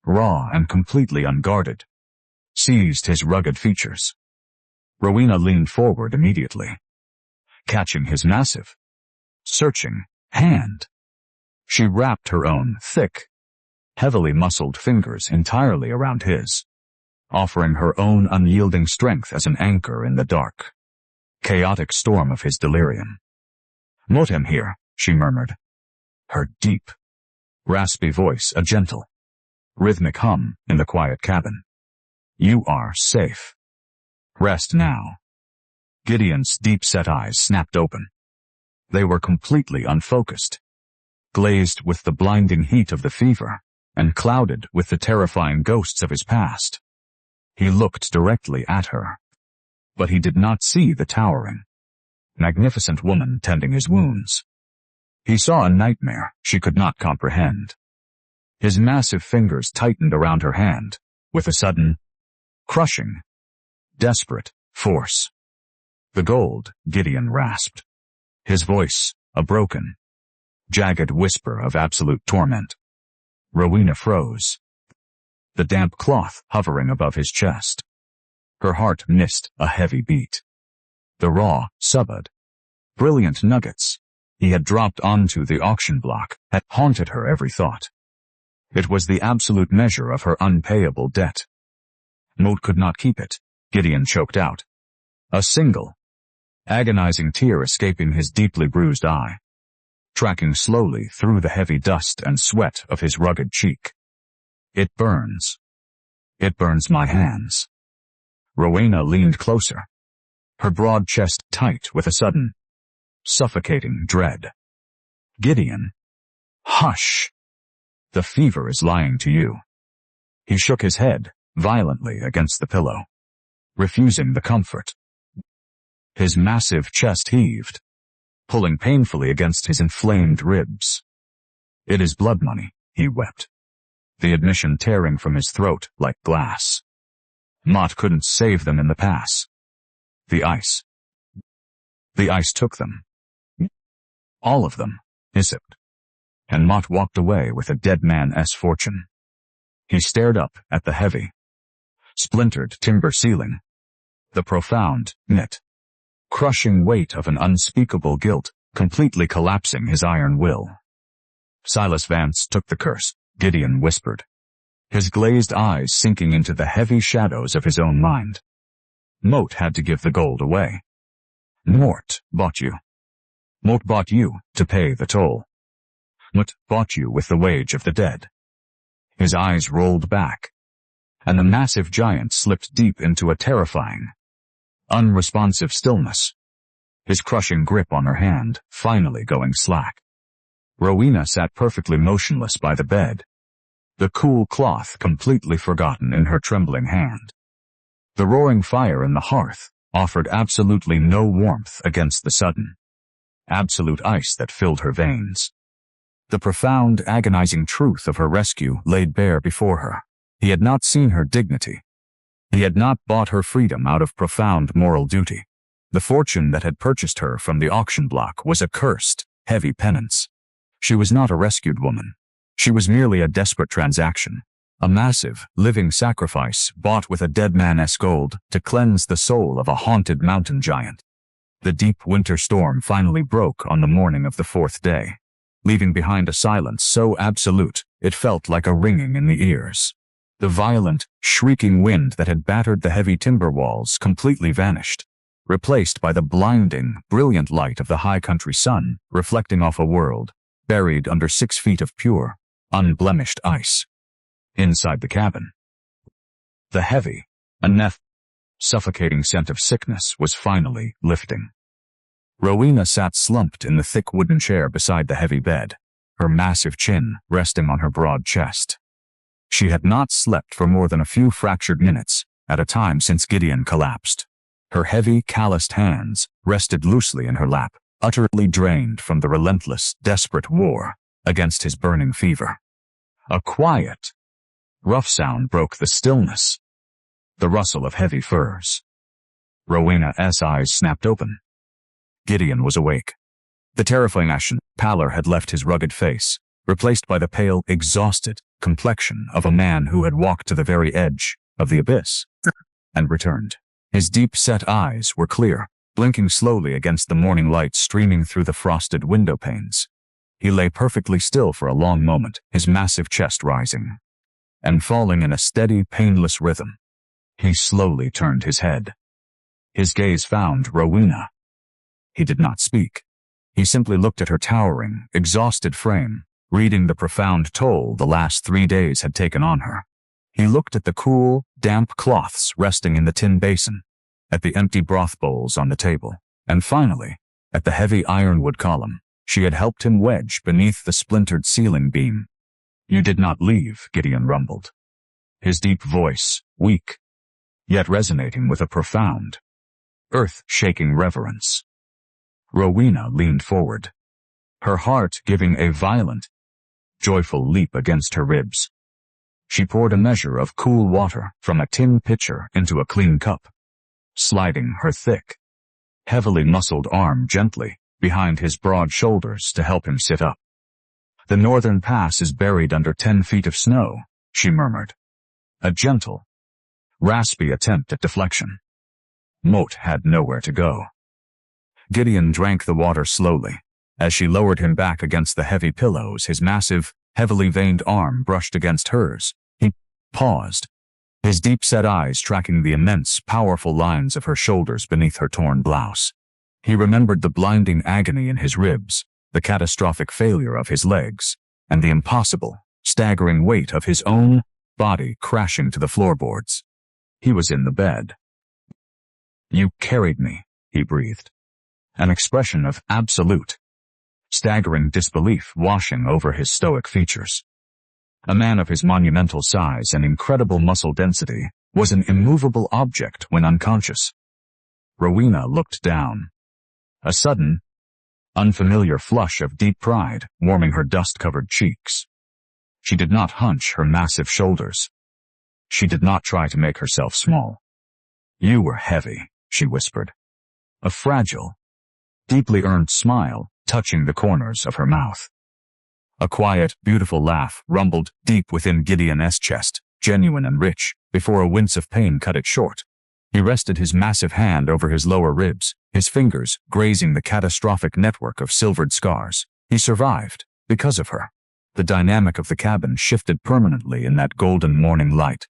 raw and completely unguarded, seized his rugged features. Rowena leaned forward immediately, catching his massive, searching hand. She wrapped her own thick, heavily muscled fingers entirely around his, offering her own unyielding strength as an anchor in the dark, chaotic storm of his delirium. "Motem here," she murmured, her deep, Raspy voice, a gentle, rhythmic hum in the quiet cabin. You are safe. Rest now. Gideon's deep-set eyes snapped open. They were completely unfocused, glazed with the blinding heat of the fever, and clouded with the terrifying ghosts of his past. He looked directly at her, but he did not see the towering, magnificent woman tending his wounds. He saw a nightmare she could not comprehend. His massive fingers tightened around her hand, with a sudden, crushing, desperate force. The gold, Gideon rasped, his voice a broken, jagged whisper of absolute torment. Rowena froze, the damp cloth hovering above his chest. Her heart missed a heavy beat. The raw, subud, brilliant nuggets he had dropped onto the auction block had haunted her every thought. It was the absolute measure of her unpayable debt. Moat could not keep it, Gideon choked out, a single, agonizing tear escaping his deeply bruised eye, tracking slowly through the heavy dust and sweat of his rugged cheek. It burns. It burns my hands. Rowena leaned closer, her broad chest tight with a sudden, suffocating dread. Gideon, hush. The fever is lying to you. He shook his head violently against the pillow, refusing the comfort. His massive chest heaved, pulling painfully against his inflamed ribs. It is blood money, he wept, the admission tearing from his throat like glass. Mott couldn't save them in the pass. The ice. The ice took them. All of them, hissed. And Mott walked away with a dead man's fortune. He stared up at the heavy, splintered timber ceiling, the profound, knit, crushing weight of an unspeakable guilt completely collapsing his iron will. Silas Vance took the curse, Gideon whispered, his glazed eyes sinking into the heavy shadows of his own mind. Moat had to give the gold away. Mort bought you. Mort bought you to pay the toll. Mort bought you with the wage of the dead. His eyes rolled back, and the massive giant slipped deep into a terrifying, unresponsive stillness, his crushing grip on her hand finally going slack. Rowena sat perfectly motionless by the bed, the cool cloth completely forgotten in her trembling hand. The roaring fire in the hearth offered absolutely no warmth against the sudden, absolute ice that filled her veins. The profound, agonizing truth of her rescue laid bare before her. He had not seen her dignity. He had not bought her freedom out of profound moral duty. The fortune that had purchased her from the auction block was a cursed, heavy penance. She was not a rescued woman. She was merely a desperate transaction, a massive, living sacrifice bought with a dead man's gold to cleanse the soul of a haunted mountain giant. The deep winter storm finally broke on the morning of the fourth day, leaving behind a silence so absolute it felt like a ringing in the ears. The violent, shrieking wind that had battered the heavy timber walls completely vanished, replaced by the blinding, brilliant light of the high country sun reflecting off a world buried under 6 feet of pure, unblemished ice. Inside the cabin, the heavy, suffocating scent of sickness was finally lifting. Rowena sat slumped in the thick wooden chair beside the heavy bed, her massive chin resting on her broad chest. She had not slept for more than a few fractured minutes at a time since Gideon collapsed. Her heavy, calloused hands rested loosely in her lap, utterly drained from the relentless, desperate war against his burning fever. A quiet, rough sound broke the stillness, the rustle of heavy furs. Rowena's eyes snapped open. Gideon was awake. The terrifying ashen pallor had left his rugged face, replaced by the pale, exhausted complexion of a man who had walked to the very edge of the abyss and returned. His deep-set eyes were clear, blinking slowly against the morning light streaming through the frosted window panes. He lay perfectly still for a long moment, his massive chest rising and falling in a steady, painless rhythm. He slowly turned his head. His gaze found Rowena. He did not speak. He simply looked at her towering, exhausted frame, reading the profound toll the last 3 days had taken on her. He looked at the cool, damp cloths resting in the tin basin, at the empty broth bowls on the table, and finally, at the heavy ironwood column she had helped him wedge beneath the splintered ceiling beam. "You did not leave," Gideon rumbled, his deep voice weak, yet resonating with a profound, earth-shaking reverence. Rowena leaned forward, her heart giving a violent, joyful leap against her ribs. She poured a measure of cool water from a tin pitcher into a clean cup, sliding her thick, heavily muscled arm gently behind his broad shoulders to help him sit up. "The northern pass is buried under 10 feet of snow," she murmured. A gentle, raspy attempt at deflection. Moat had nowhere to go. Gideon drank the water slowly. As she lowered him back against the heavy pillows, his massive, heavily veined arm brushed against hers. He paused, his deep-set eyes tracking the immense, powerful lines of her shoulders beneath her torn blouse. He remembered the blinding agony in his ribs, the catastrophic failure of his legs, and the impossible, staggering weight of his own body crashing to the floorboards. He was in the bed. "You carried me," he breathed, an expression of absolute, staggering disbelief washing over his stoic features. A man of his monumental size and incredible muscle density was an immovable object when unconscious. Rowena looked down. A sudden, unfamiliar flush of deep pride warming her dust-covered cheeks. She did not hunch her massive shoulders. She did not try to make herself small. "You were heavy," she whispered, a fragile, deeply earned smile touching the corners of her mouth. A quiet, beautiful laugh rumbled deep within Gideon's chest, genuine and rich, before a wince of pain cut it short. He rested his massive hand over his lower ribs, his fingers grazing the catastrophic network of silvered scars. He survived, because of her. The dynamic of the cabin shifted permanently in that golden morning light.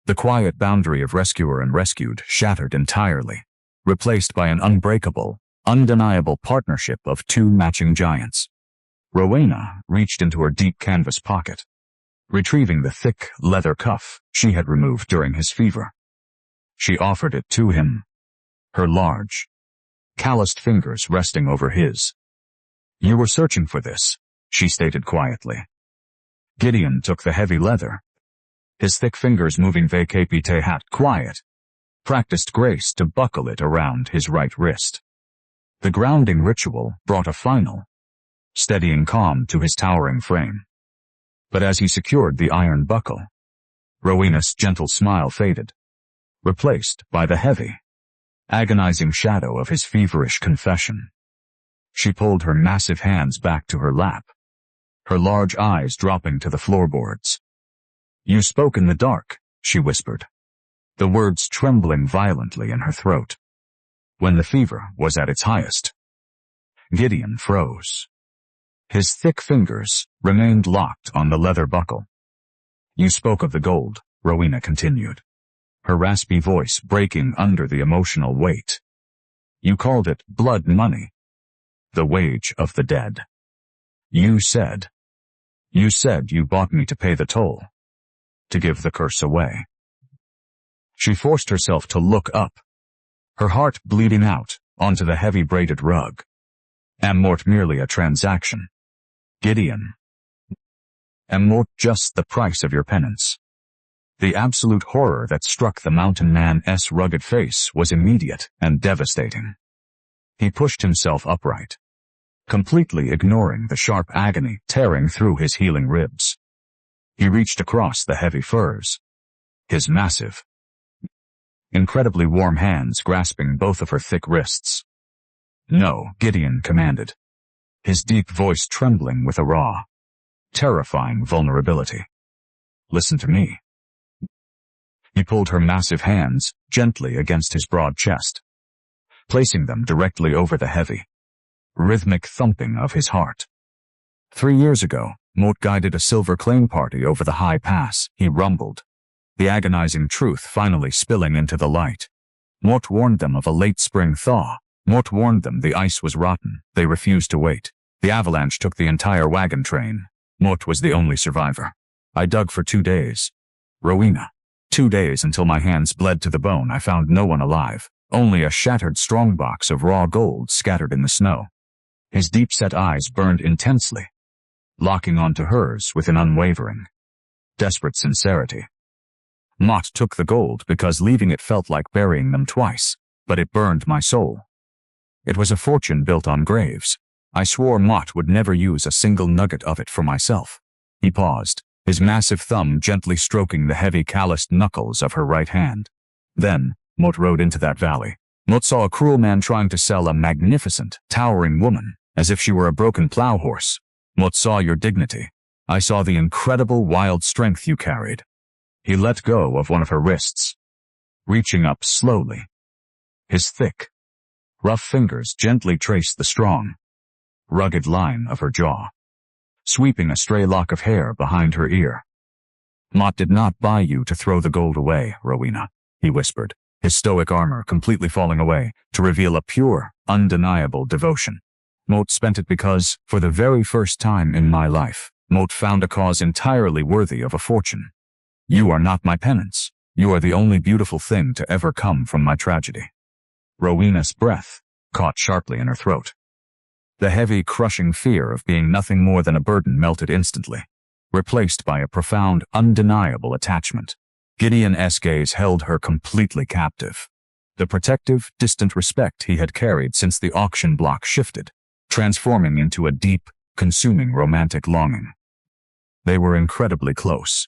The quiet boundary of rescuer and rescued shattered entirely, replaced by an unbreakable, undeniable partnership of 2 matching giants. Rowena reached into her deep canvas pocket, retrieving the thick leather cuff she had removed during his fever. She offered it to him, her large, calloused fingers resting over his. "You were searching for this," she stated quietly. Gideon took the heavy leather, his thick fingers moving vacapite hat quiet, practiced grace to buckle it around his right wrist. The grounding ritual brought a final, steadying calm to his towering frame. But as he secured the iron buckle, Rowena's gentle smile faded, replaced by the heavy, agonizing shadow of his feverish confession. She pulled her massive hands back to her lap, her large eyes dropping to the floorboards. "You spoke in the dark," she whispered, the words trembling violently in her throat. "When the fever was at its highest." Gideon froze. His thick fingers remained locked on the leather buckle. "You spoke of the gold," Rowena continued, her raspy voice breaking under the emotional weight. "You called it blood money, the wage of the dead. You said you bought me to pay the toll, to give the curse away." She forced herself to look up, her heart bleeding out onto the heavy braided rug. "Am mort merely a transaction, Gideon? Am mort just the price of your penance?" The absolute horror that struck the mountain man's rugged face was immediate and devastating. He pushed himself upright, completely ignoring the sharp agony tearing through his healing ribs. He reached across the heavy furs, his massive, incredibly warm hands grasping both of her thick wrists. "No," Gideon commanded, his deep voice trembling with a raw, terrifying vulnerability. "Listen to me." He pulled her massive hands gently against his broad chest, placing them directly over the heavy, rhythmic thumping of his heart. 3 years ago, Mort guided a silver claim party over the high pass, he rumbled, the agonizing truth finally spilling into the light. Mort warned them of a late spring thaw. Mort warned them the ice was rotten. They refused to wait. The avalanche took the entire wagon train. Mot was the only survivor. I dug for 2 days. Rowena. 2 days until my hands bled to the bone. I found no one alive, only a shattered strongbox of raw gold scattered in the snow. His deep-set eyes burned intensely, locking onto hers with an unwavering, desperate sincerity. Mot took the gold because leaving it felt like burying them twice, but it burned my soul. It was a fortune built on graves. I swore Mot would never use a single nugget of it for myself. He paused, his massive thumb gently stroking the heavy calloused knuckles of her right hand. Then, Mot rode into that valley. Mot saw a cruel man trying to sell a magnificent, towering woman, as if she were a broken plow horse. Mot saw your dignity. I saw the incredible wild strength you carried. He let go of one of her wrists, reaching up slowly. His thick, rough fingers gently traced the strong, rugged line of her jaw, sweeping a stray lock of hair behind her ear. Mot did not buy you to throw the gold away, Rowena, he whispered, his stoic armor completely falling away to reveal a pure, undeniable devotion. Mot spent it because, for the very first time in my life, Mot found a cause entirely worthy of a fortune. You are not my penance. You are the only beautiful thing to ever come from my tragedy. Rowena's breath caught sharply in her throat. The heavy, crushing fear of being nothing more than a burden melted instantly, replaced by a profound, undeniable attachment. Gideon's gaze held her completely captive. The protective, distant respect he had carried since the auction block shifted, transforming into a deep, consuming romantic longing. They were incredibly close.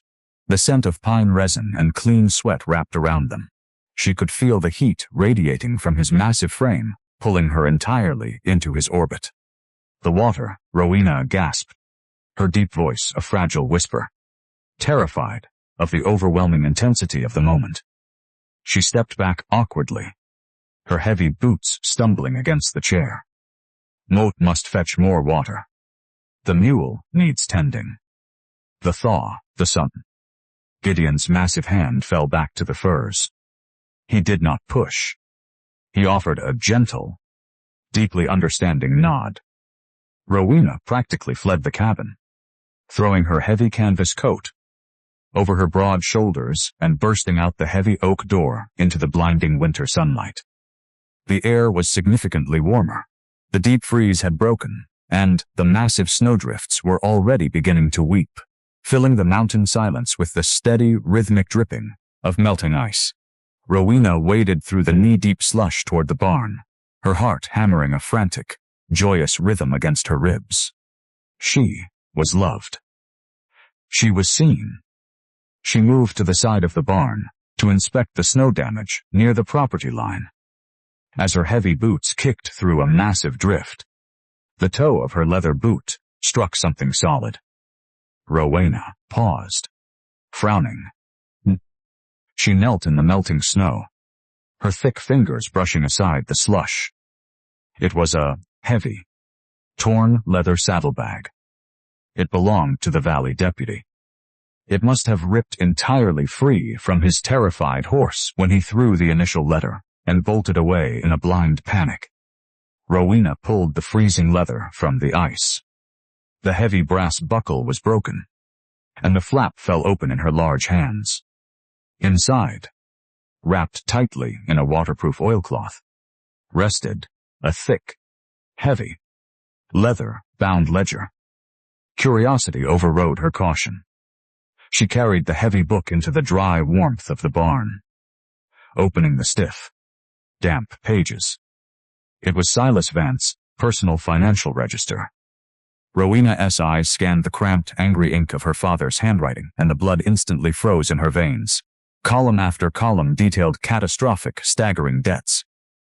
The scent of pine resin and clean sweat wrapped around them. She could feel the heat radiating from his massive frame, pulling her entirely into his orbit. The water, Rowena gasped, her deep voice a fragile whisper, terrified of the overwhelming intensity of the moment. She stepped back awkwardly, her heavy boots stumbling against the chair. Mot must fetch more water. The mule needs tending. The thaw, the sun. Gideon's massive hand fell back to the furs. He did not push. He offered a gentle, deeply understanding nod. Rowena practically fled the cabin, throwing her heavy canvas coat over her broad shoulders and bursting out the heavy oak door into the blinding winter sunlight. The air was significantly warmer. The deep freeze had broken, and the massive snowdrifts were already beginning to weep, filling the mountain silence with the steady, rhythmic dripping of melting ice. Rowena waded through the knee-deep slush toward the barn, her heart hammering a frantic, joyous rhythm against her ribs. She was loved. She was seen. She moved to the side of the barn to inspect the snow damage near the property line. As her heavy boots kicked through a massive drift, the toe of her leather boot struck something solid. Rowena paused, frowning. She knelt in the melting snow, her thick fingers brushing aside the slush. It was a heavy, torn leather saddlebag. It belonged to the valley deputy. It must have ripped entirely free from his terrified horse when he threw the initial letter and bolted away in a blind panic. Rowena pulled the freezing leather from the ice. The heavy brass buckle was broken, and the flap fell open in her large hands. Inside, wrapped tightly in a waterproof oilcloth, rested a thick, heavy, leather-bound ledger. Curiosity overrode her caution. She carried the heavy book into the dry warmth of the barn, opening the stiff, damp pages. It was Silas Vance's personal financial register. Rowena's eyes scanned the cramped, angry ink of her father's handwriting, and the blood instantly froze in her veins. Column after column detailed catastrophic, staggering debts.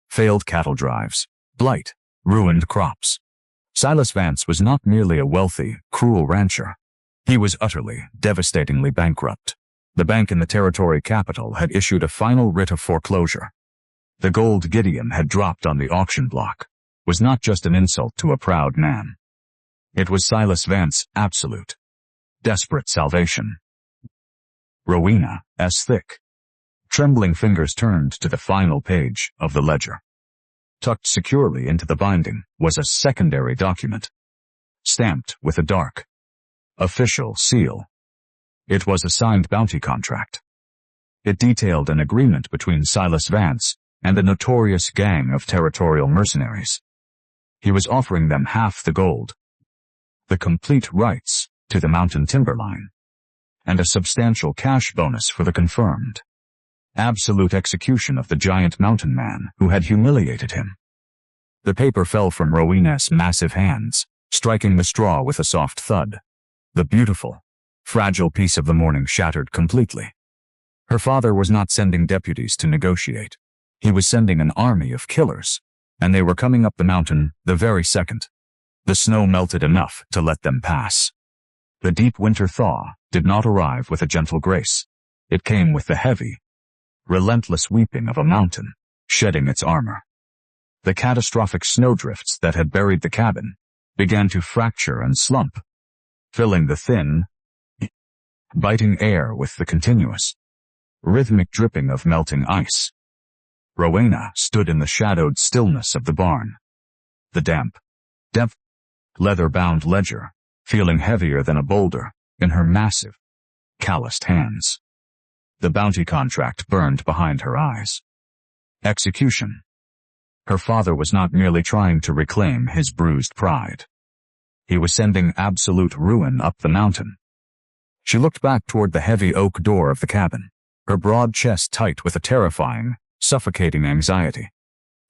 Failed cattle drives, blight, ruined crops. Silas Vance was not merely a wealthy, cruel rancher. He was utterly, devastatingly bankrupt. The bank in the territory capital had issued a final writ of foreclosure. The gold Gideon had dropped on the auction block was not just an insult to a proud man. It was Silas Vance's absolute, desperate salvation. Rowena's thick, trembling fingers turned to the final page of the ledger. Tucked securely into the binding was a secondary document, stamped with a dark, official seal. It was a signed bounty contract. It detailed an agreement between Silas Vance and the notorious gang of territorial mercenaries. He was offering them half the gold, the complete rights to the mountain timberline, and a substantial cash bonus for the confirmed absolute execution of the giant mountain man who had humiliated him. The paper fell from Rowena's massive hands, striking the straw with a soft thud. The beautiful, fragile piece of the morning shattered completely. Her father was not sending deputies to negotiate. He was sending an army of killers, and they were coming up the mountain the very second. The snow melted enough to let them pass. The deep winter thaw did not arrive with a gentle grace. It came with the heavy, relentless weeping of a mountain, shedding its armor. The catastrophic snowdrifts that had buried the cabin began to fracture and slump, filling the thin, biting air with the continuous, rhythmic dripping of melting ice. Rowena stood in the shadowed stillness of the barn. The damp, leather-bound ledger, feeling heavier than a boulder, in her massive, calloused hands. The bounty contract burned behind her eyes. Execution. Her father was not merely trying to reclaim his bruised pride. He was sending absolute ruin up the mountain. She looked back toward the heavy oak door of the cabin, her broad chest tight with a terrifying, suffocating anxiety.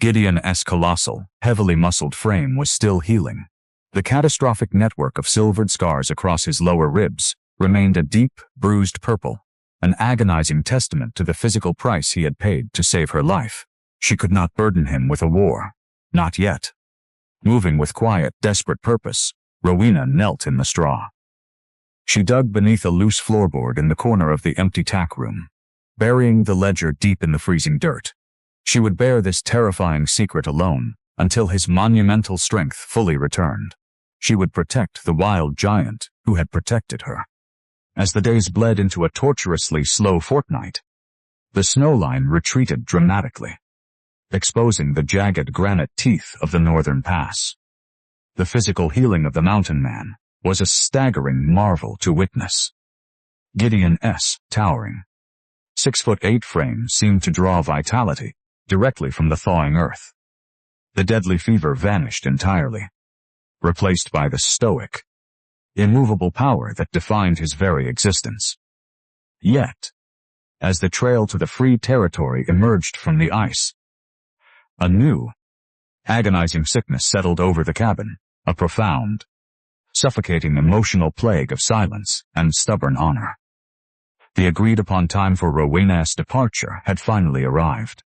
Gideon's colossal, heavily muscled frame was still healing. The catastrophic network of silvered scars across his lower ribs remained a deep, bruised purple, an agonizing testament to the physical price he had paid to save her life. She could not burden him with a war. Not yet. Moving with quiet, desperate purpose, Rowena knelt in the straw. She dug beneath a loose floorboard in the corner of the empty tack room, burying the ledger deep in the freezing dirt. She would bear this terrifying secret alone until his monumental strength fully returned. She would protect the wild giant who had protected her. As the days bled into a torturously slow fortnight, the snow line retreated dramatically, exposing the jagged granite teeth of the northern pass. The physical healing of the mountain man was a staggering marvel to witness. Gideon's towering 6'8" frame seemed to draw vitality directly from the thawing earth. The deadly fever vanished entirely, replaced by the stoic, immovable power that defined his very existence. Yet, as the trail to the free territory emerged from the ice, a new, agonizing sickness settled over the cabin, a profound, suffocating emotional plague of silence and stubborn honor. The agreed-upon time for Rowena's departure had finally arrived.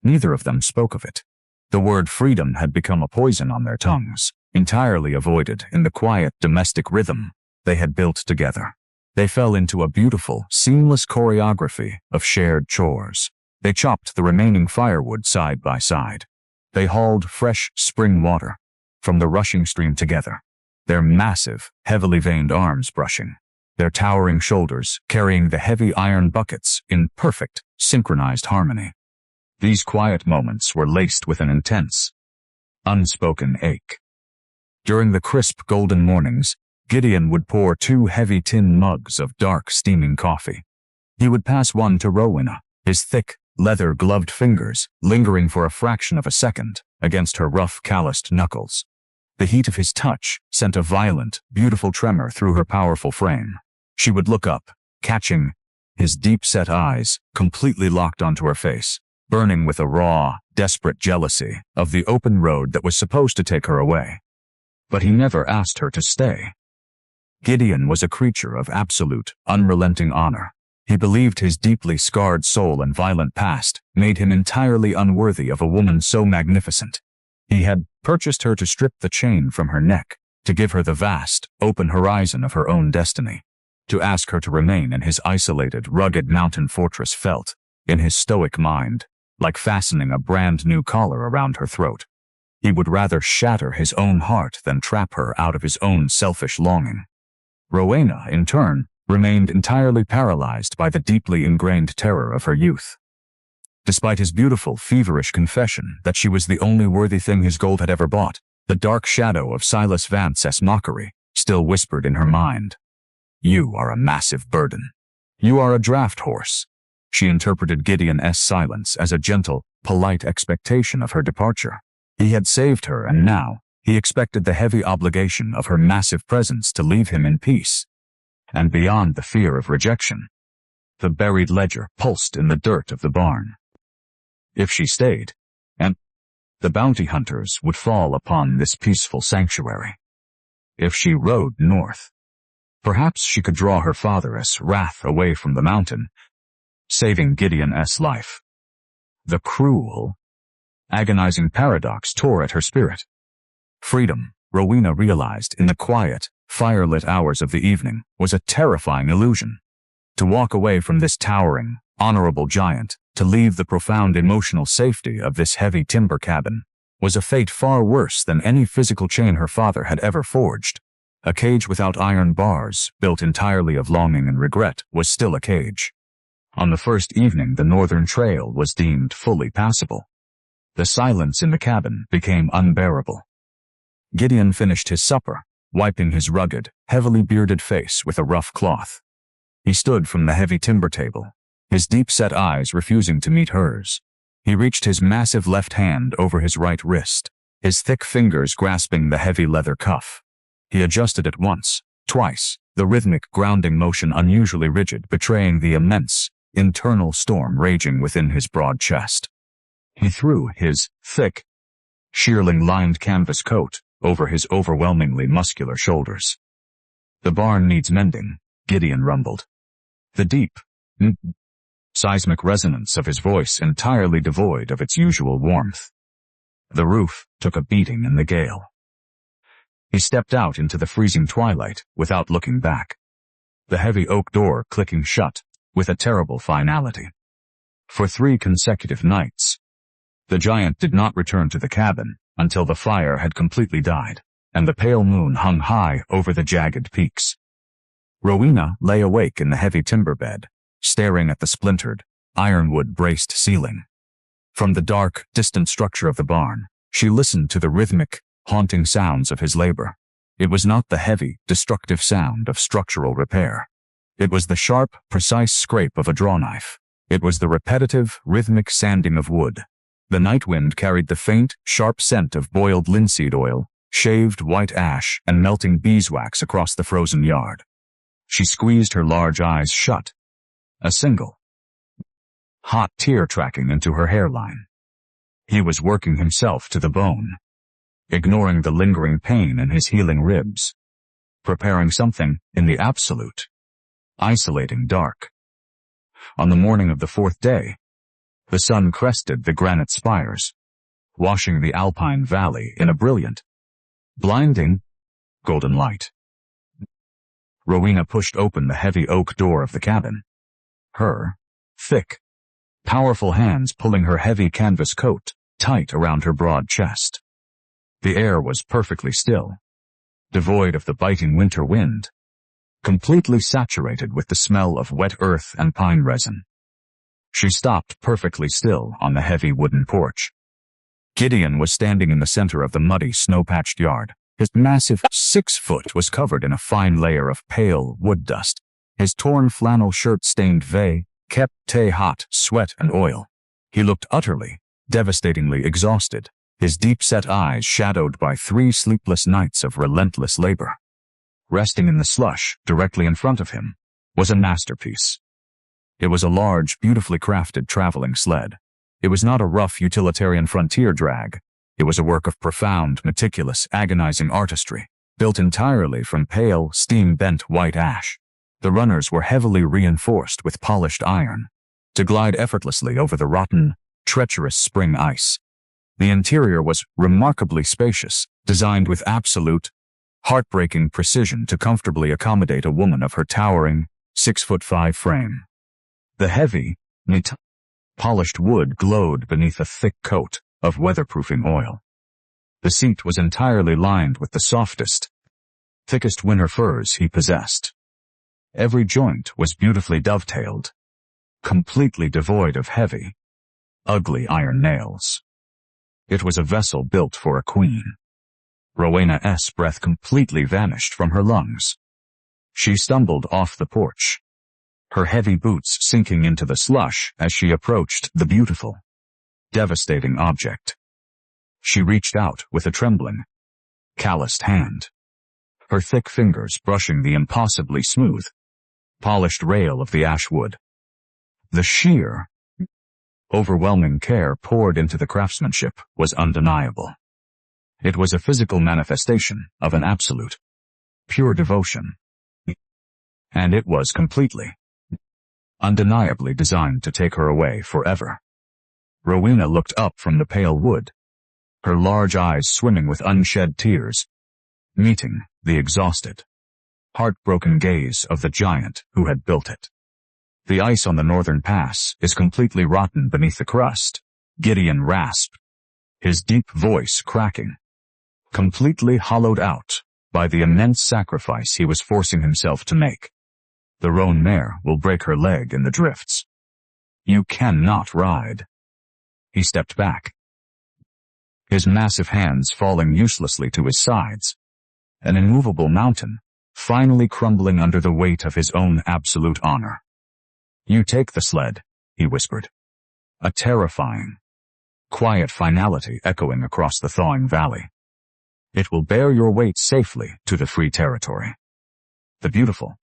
Neither of them spoke of it. The word freedom had become a poison on their tongues, entirely avoided in the quiet domestic rhythm they had built together. They fell into a beautiful, seamless choreography of shared chores. They chopped the remaining firewood side by side. They hauled fresh spring water from the rushing stream together, their massive, heavily veined arms brushing, their towering shoulders carrying the heavy iron buckets in perfect, synchronized harmony. These quiet moments were laced with an intense, unspoken ache. During the crisp golden mornings, Gideon would pour 2 heavy tin mugs of dark, steaming coffee. He would pass one to Rowena, his thick, leather-gloved fingers lingering for a fraction of a second against her rough, calloused knuckles. The heat of his touch sent a violent, beautiful tremor through her powerful frame. She would look up, catching his deep-set eyes completely locked onto her face, burning with a raw, desperate jealousy of the open road that was supposed to take her away. But he never asked her to stay. Gideon was a creature of absolute, unrelenting honor. He believed his deeply scarred soul and violent past made him entirely unworthy of a woman so magnificent. He had purchased her to strip the chain from her neck, to give her the vast, open horizon of her own destiny. To ask her to remain in his isolated, rugged mountain fortress felt, in his stoic mind, like fastening a brand new collar around her throat. He would rather shatter his own heart than trap her out of his own selfish longing. Rowena, in turn, remained entirely paralyzed by the deeply ingrained terror of her youth. Despite his beautiful, feverish confession that she was the only worthy thing his gold had ever bought, the dark shadow of Silas Vance's mockery still whispered in her mind. You are a massive burden. You are a draft horse. She interpreted Gideon's silence as a gentle, polite expectation of her departure. He had saved her, and now he expected the heavy obligation of her massive presence to leave him in peace. And beyond the fear of rejection, the buried ledger pulsed in the dirt of the barn. If she stayed, and the bounty hunters would fall upon this peaceful sanctuary. If she rode north, perhaps she could draw her father's wrath away from the mountain, saving Gideon's life. The cruel, agonizing paradox tore at her spirit. Freedom, Rowena realized in the quiet, firelit hours of the evening, was a terrifying illusion. To walk away from this towering, honorable giant, to leave the profound emotional safety of this heavy timber cabin, was a fate far worse than any physical chain her father had ever forged. A cage without iron bars, built entirely of longing and regret, was still a cage. On the first evening, the northern trail was deemed fully passable. The silence in the cabin became unbearable. Gideon finished his supper, wiping his rugged, heavily bearded face with a rough cloth. He stood from the heavy timber table, his deep-set eyes refusing to meet hers. He reached his massive left hand over his right wrist, his thick fingers grasping the heavy leather cuff. He adjusted it once, twice, the rhythmic grounding motion unusually rigid, betraying the immense, internal storm raging within his broad chest. He threw his thick, shearling-lined canvas coat over his overwhelmingly muscular shoulders. The barn needs mending, Gideon rumbled. The deep, seismic resonance of his voice entirely devoid of its usual warmth. The roof took a beating in the gale. He stepped out into the freezing twilight without looking back, the heavy oak door clicking shut with a terrible finality. For 3 consecutive nights, the giant did not return to the cabin until the fire had completely died, and the pale moon hung high over the jagged peaks. Rowena lay awake in the heavy timber bed, staring at the splintered, ironwood-braced ceiling. From the dark, distant structure of the barn, she listened to the rhythmic, haunting sounds of his labor. It was not the heavy, destructive sound of structural repair. It was the sharp, precise scrape of a drawknife. It was the repetitive, rhythmic sanding of wood. The night wind carried the faint, sharp scent of boiled linseed oil, shaved white ash, and melting beeswax across the frozen yard. She squeezed her large eyes shut, a single, hot tear tracking into her hairline. He was working himself to the bone, ignoring the lingering pain in his healing ribs, preparing something in the absolute, isolating dark. On the morning of the 4th day, the sun crested the granite spires, washing the alpine valley in a brilliant, blinding, golden light. Rowena pushed open the heavy oak door of the cabin, her thick, powerful hands pulling her heavy canvas coat tight around her broad chest. The air was perfectly still, devoid of the biting winter wind, completely saturated with the smell of wet earth and pine resin. She stopped perfectly still on the heavy wooden porch. Gideon was standing in the center of the muddy, snow-patched yard. His massive 6-foot was covered in a fine layer of pale wood dust. His torn flannel shirt stained kept hot sweat and oil. He looked utterly, devastatingly exhausted, his deep-set eyes shadowed by 3 sleepless nights of relentless labor. Resting in the slush directly in front of him was a masterpiece. It was a large, beautifully crafted traveling sled. It was not a rough utilitarian frontier drag. It was a work of profound, meticulous, agonizing artistry, built entirely from pale, steam-bent white ash. The runners were heavily reinforced with polished iron, to glide effortlessly over the rotten, treacherous spring ice. The interior was remarkably spacious, designed with absolute, heartbreaking precision to comfortably accommodate a woman of her towering, 6'5" frame. The heavy, neat, polished wood glowed beneath a thick coat of weatherproofing oil. The seat was entirely lined with the softest, thickest winter furs he possessed. Every joint was beautifully dovetailed, completely devoid of heavy, ugly iron nails. It was a vessel built for a queen. Rowena's breath completely vanished from her lungs. She stumbled off the porch, her heavy boots sinking into the slush as she approached the beautiful, devastating object. She reached out with a trembling, calloused hand, her thick fingers brushing the impossibly smooth, polished rail of the ash wood. The sheer, overwhelming care poured into the craftsmanship was undeniable. It was a physical manifestation of an absolute, pure devotion. And it was completely, undeniably designed to take her away forever. Rowena looked up from the pale wood, her large eyes swimming with unshed tears, meeting the exhausted, heartbroken gaze of the giant who had built it. The ice on the northern pass is completely rotten beneath the crust, Gideon rasped, his deep voice cracking, completely hollowed out by the immense sacrifice he was forcing himself to make. The roan mare will break her leg in the drifts. You cannot ride. He stepped back, his massive hands falling uselessly to his sides, an immovable mountain, finally crumbling under the weight of his own absolute honor. You take the sled, he whispered, a terrifying, quiet finality echoing across the thawing valley. It will bear your weight safely to the free territory. The beautiful,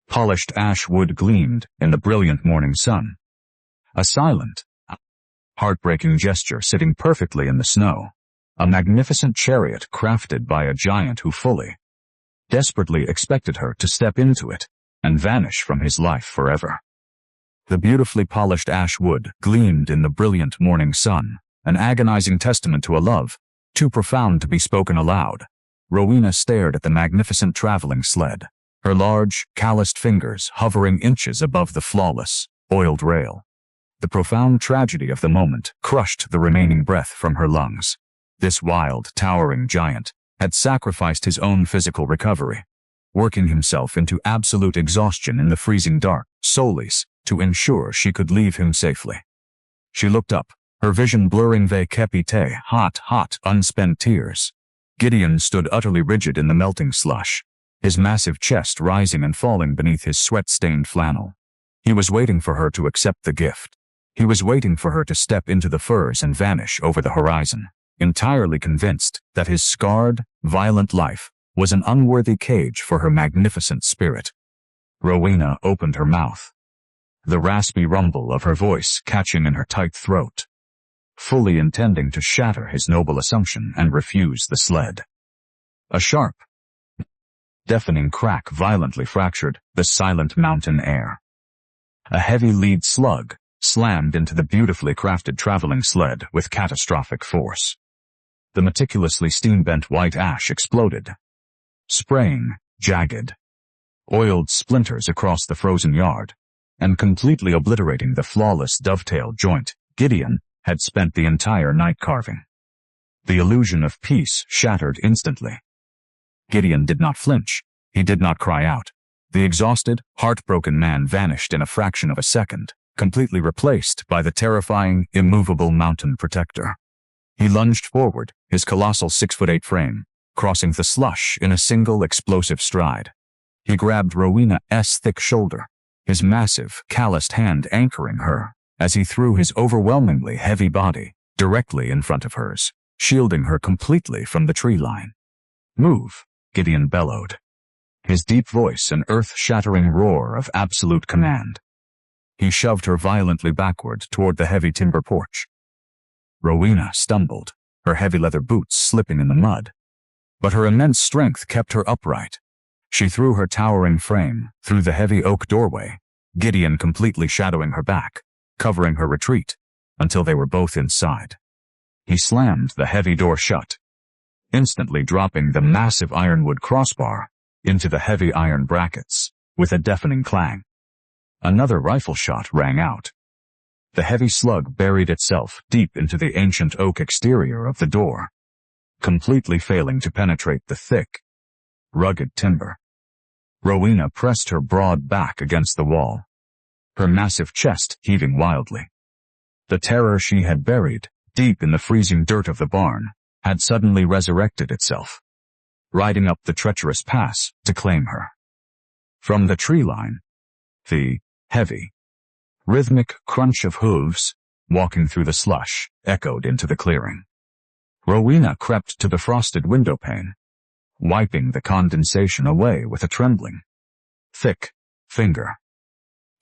polished ash wood gleamed in the brilliant morning sun. A silent, heartbreaking gesture sitting perfectly in the snow. A magnificent chariot crafted by a giant who fully, desperately expected her to step into it and vanish from his life forever. The beautifully polished ash wood gleamed in the brilliant morning sun, an agonizing testament to a love too profound to be spoken aloud. Rowena stared at the magnificent traveling sled, her large, calloused fingers hovering inches above the flawless, oiled rail. The profound tragedy of the moment crushed the remaining breath from her lungs. This wild, towering giant had sacrificed his own physical recovery, working himself into absolute exhaustion in the freezing dark, solely to ensure she could leave him safely. She looked up, her vision blurring the captivity, hot, unspent tears. Gideon stood utterly rigid in the melting slush, his massive chest rising and falling beneath his sweat-stained flannel. He was waiting for her to accept the gift. He was waiting for her to step into the furs and vanish over the horizon, entirely convinced that his scarred, violent life was an unworthy cage for her magnificent spirit. Rowena opened her mouth, the raspy rumble of her voice catching in her tight throat, fully intending to shatter his noble assumption and refuse the sled. A sharp, deafening crack violently fractured the silent mountain air. A heavy lead slug slammed into the beautifully crafted traveling sled with catastrophic force. The meticulously steam-bent white ash exploded, spraying jagged, oiled splinters across the frozen yard, and completely obliterating the flawless dovetail joint Gideon had spent the entire night carving. The illusion of peace shattered instantly. Gideon did not flinch. He did not cry out. The exhausted, heartbroken man vanished in a fraction of a second, completely replaced by the terrifying, immovable mountain protector. He lunged forward, his colossal 6'8" frame, crossing the slush in a single explosive stride. He grabbed Rowena's thick shoulder, his massive, calloused hand anchoring her, as he threw his overwhelmingly heavy body directly in front of hers, shielding her completely from the tree line. "Move," Gideon bellowed, his deep voice an earth-shattering roar of absolute command. He shoved her violently backward toward the heavy timber porch. Rowena stumbled, her heavy leather boots slipping in the mud. But her immense strength kept her upright. She threw her towering frame through the heavy oak doorway, Gideon completely shadowing her back, covering her retreat, until they were both inside. He slammed the heavy door shut, instantly dropping the massive ironwood crossbar into the heavy iron brackets with a deafening clang. Another rifle shot rang out. The heavy slug buried itself deep into the ancient oak exterior of the door, completely failing to penetrate the thick, rugged timber. Rowena pressed her broad back against the wall, her massive chest heaving wildly. The terror she had buried deep in the freezing dirt of the barn had suddenly resurrected itself, riding up the treacherous pass to claim her. From the tree line, the heavy, rhythmic crunch of hooves, walking through the slush, echoed into the clearing. Rowena crept to the frosted window pane, wiping the condensation away with a trembling, thick finger.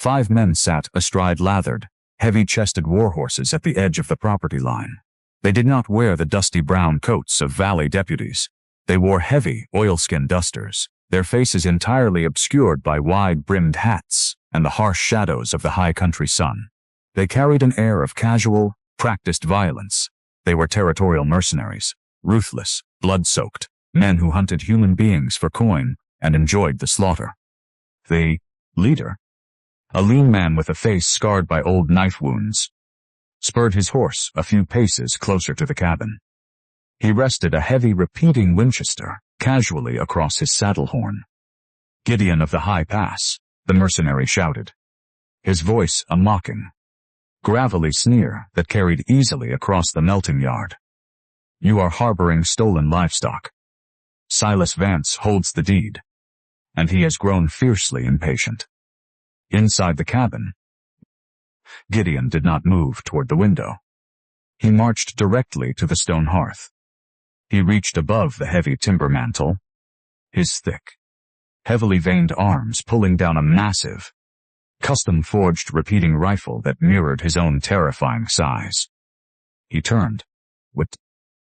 5 men sat astride lathered, heavy-chested warhorses at the edge of the property line. They did not wear the dusty brown coats of valley deputies. They wore heavy, oilskin dusters, their faces entirely obscured by wide-brimmed hats and the harsh shadows of the high country sun. They carried an air of casual, practiced violence. They were territorial mercenaries, ruthless, blood-soaked, men who hunted human beings for coin and enjoyed the slaughter. The leader, a lean man with a face scarred by old knife wounds, spurred his horse a few paces closer to the cabin. He rested a heavy repeating Winchester casually across his saddle horn. "Gideon of the High Pass," the mercenary shouted, his voice a mocking, gravelly sneer that carried easily across the melting yard. "You are harboring stolen livestock. Silas Vance holds the deed, and he has grown fiercely impatient." Inside the cabin, Gideon did not move toward the window. He marched directly to the stone hearth. He reached above the heavy timber mantel, his thick, heavily veined arms pulling down a massive, custom-forged repeating rifle that mirrored his own terrifying size. He turned, with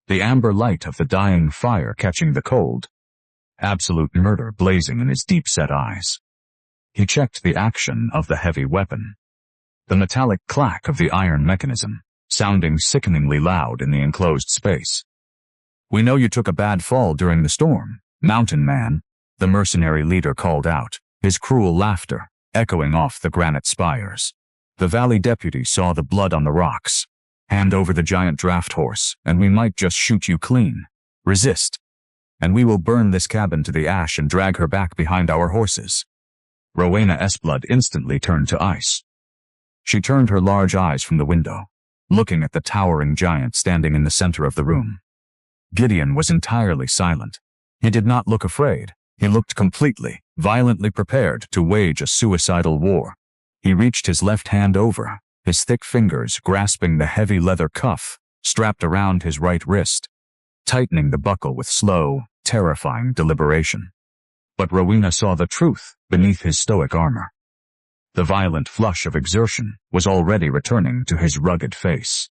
the amber light of the dying fire catching the cold, absolute murder blazing in his deep-set eyes. He checked the action of the heavy weapon, the metallic clack of the iron mechanism, sounding sickeningly loud in the enclosed space. "We know you took a bad fall during the storm, mountain man," the mercenary leader called out, his cruel laughter echoing off the granite spires. The valley deputy saw the blood on the rocks. "Hand over the giant draft horse, and we might just shoot you clean. Resist, and we will burn this cabin to the ash and drag her back behind our horses." Rowena's blood instantly turned to ice. She turned her large eyes from the window, looking at the towering giant standing in the center of the room. Gideon was entirely silent. He did not look afraid. He looked completely, violently prepared to wage a suicidal war. He reached his left hand over, his thick fingers grasping the heavy leather cuff strapped around his right wrist, tightening the buckle with slow, terrifying deliberation. But Rowena saw the truth beneath his stoic armor. The violent flush of exertion was already returning to his rugged face.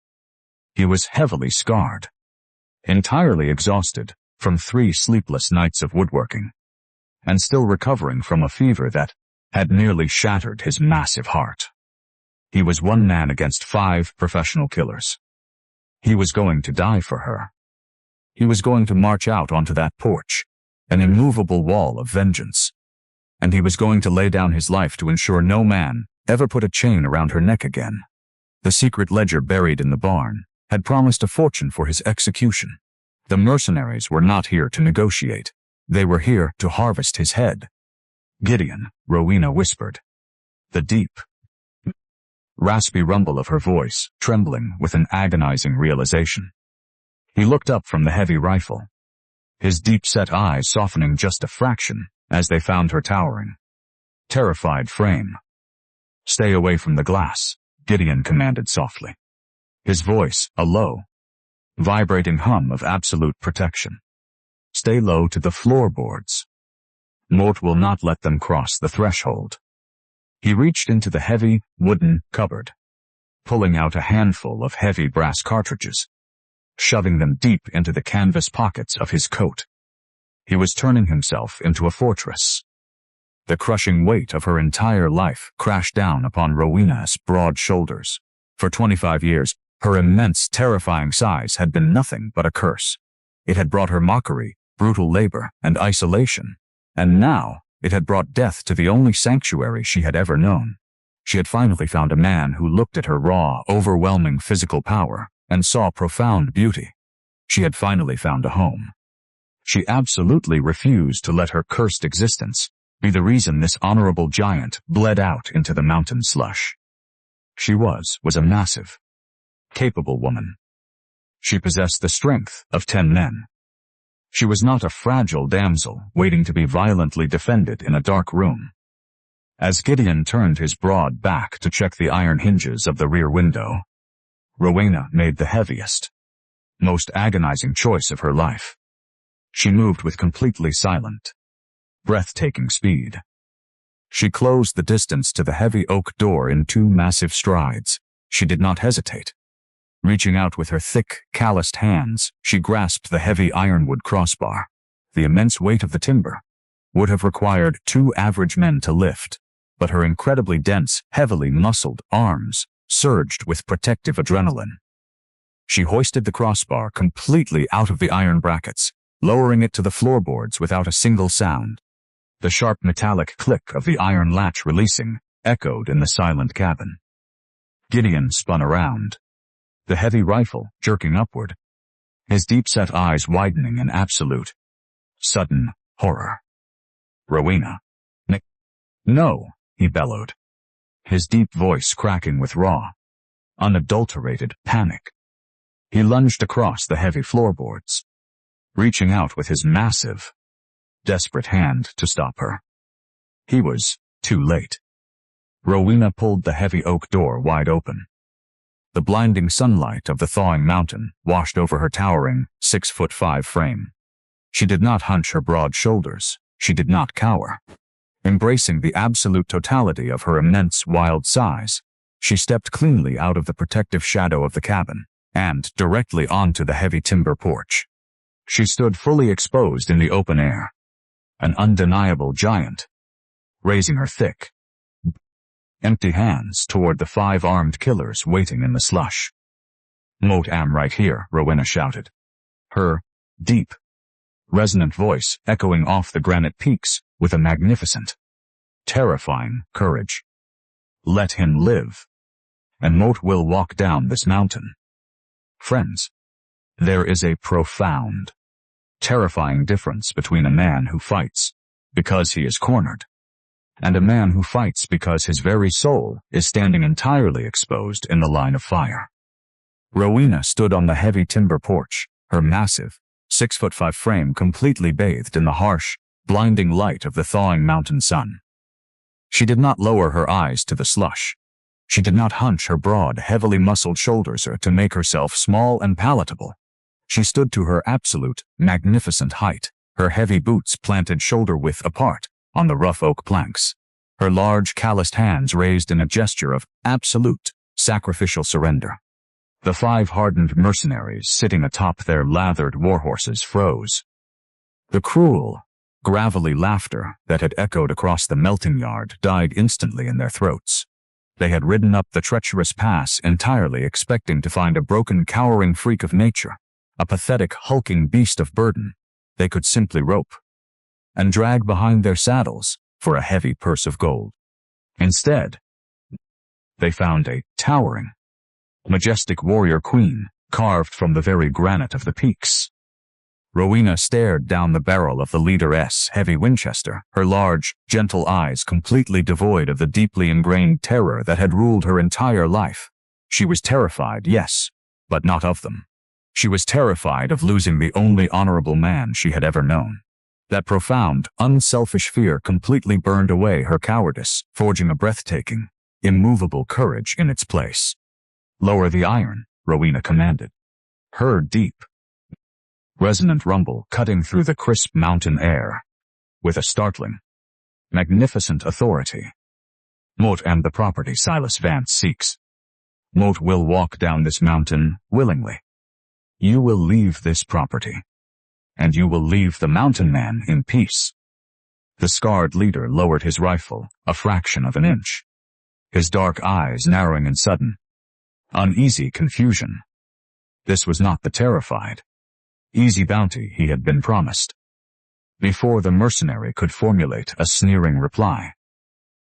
He was heavily scarred, entirely exhausted from 3 sleepless nights of woodworking, and still recovering from a fever that had nearly shattered his massive heart. He was one man against 5 professional killers. He was going to die for her. He was going to march out onto that porch, an immovable wall of vengeance. And he was going to lay down his life to ensure no man ever put a chain around her neck again. The secret ledger buried in the barn had promised a fortune for his execution. The mercenaries were not here to negotiate. They were here to harvest his head. "Gideon," Rowena whispered, the deep, raspy rumble of her voice trembling with an agonizing realization. He looked up from the heavy rifle, his deep-set eyes softening just a fraction as they found her towering, terrified frame. "Stay away from the glass," Gideon commanded softly, his voice a low, vibrating hum of absolute protection. "Stay low to the floorboards. Mort will not let them cross the threshold." He reached into the heavy, wooden cupboard, pulling out a handful of heavy brass cartridges, shoving them deep into the canvas pockets of his coat. He was turning himself into a fortress. The crushing weight of her entire life crashed down upon Rowena's broad shoulders. For 25 years, her immense, terrifying size had been nothing but a curse. It had brought her mockery, brutal labor, and isolation. And now, it had brought death to the only sanctuary she had ever known. She had finally found a man who looked at her raw, overwhelming physical power and saw profound beauty. She had finally found a home. She absolutely refused to let her cursed existence be the reason this honorable giant bled out into the mountain slush. She was a massive, capable woman. She possessed the strength of 10 men. She was not a fragile damsel waiting to be violently defended in a dark room. As Gideon turned his broad back to check the iron hinges of the rear window, Rowena made the heaviest, most agonizing choice of her life. She moved with completely silent, breathtaking speed. She closed the distance to the heavy oak door in 2 massive strides. She did not hesitate. Reaching out with her thick, calloused hands, she grasped the heavy ironwood crossbar. The immense weight of the timber would have required 2 average men to lift, but her incredibly dense, heavily muscled arms surged with protective adrenaline. She hoisted the crossbar completely out of the iron brackets, lowering it to the floorboards without a single sound. The sharp metallic click of the iron latch releasing echoed in the silent cabin. Gideon spun around, the heavy rifle jerking upward, his deep-set eyes widening in absolute, sudden horror. "Rowena." "No," he bellowed, his deep voice cracking with raw, unadulterated panic. He lunged across the heavy floorboards, reaching out with his massive, desperate hand to stop her. He was too late. Rowena pulled the heavy oak door wide open. The blinding sunlight of the thawing mountain washed over her towering 6'5" frame. She did not hunch her broad shoulders. She did not cower. Embracing the absolute totality of her immense wild size, she stepped cleanly out of the protective shadow of the cabin and directly onto the heavy timber porch. She stood fully exposed in the open air, an undeniable giant, raising her thick, empty hands toward the 5 armed killers waiting in the slush. "Moat am right here," Rowena shouted, her deep, resonant voice echoing off the granite peaks with a magnificent, terrifying courage. "Let him live, and Moat will walk down this mountain." Friends, there is a profound, terrifying difference between a man who fights because he is cornered and a man who fights because his very soul is standing entirely exposed in the line of fire. Rowena stood on the heavy timber porch, her massive, 6'5" frame completely bathed in the harsh, blinding light of the thawing mountain sun. She did not lower her eyes to the slush. She did not hunch her broad, heavily muscled shoulders to make herself small and palatable. She stood to her absolute, magnificent height, her heavy boots planted shoulder-width apart on the rough oak planks, her large, calloused hands raised in a gesture of absolute, sacrificial surrender. The 5 hardened mercenaries sitting atop their lathered warhorses froze. The cruel, gravelly laughter that had echoed across the melting yard died instantly in their throats. They had ridden up the treacherous pass entirely expecting to find a broken, cowering freak of nature, a pathetic, hulking beast of burden they could simply rope and drag behind their saddles for a heavy purse of gold. Instead, they found a towering, majestic warrior queen carved from the very granite of the peaks. Rowena stared down the barrel of the Leader-S heavy Winchester, her large, gentle eyes completely devoid of the deeply ingrained terror that had ruled her entire life. She was terrified, yes, but not of them. She was terrified of losing the only honorable man she had ever known. That profound, unselfish fear completely burned away her cowardice, forging a breathtaking, immovable courage in its place. "Lower the iron," Rowena commanded, her deep, resonant rumble cutting through the crisp mountain air with a startling, magnificent authority. "Moat and the property Silas Vance seeks. Moat will walk down this mountain willingly. You will leave this property, and you will leave the mountain man in peace." The scarred leader lowered his rifle a fraction of an inch, his dark eyes narrowing in sudden, uneasy confusion. This was not the terrified, easy bounty he had been promised. Before the mercenary could formulate a sneering reply,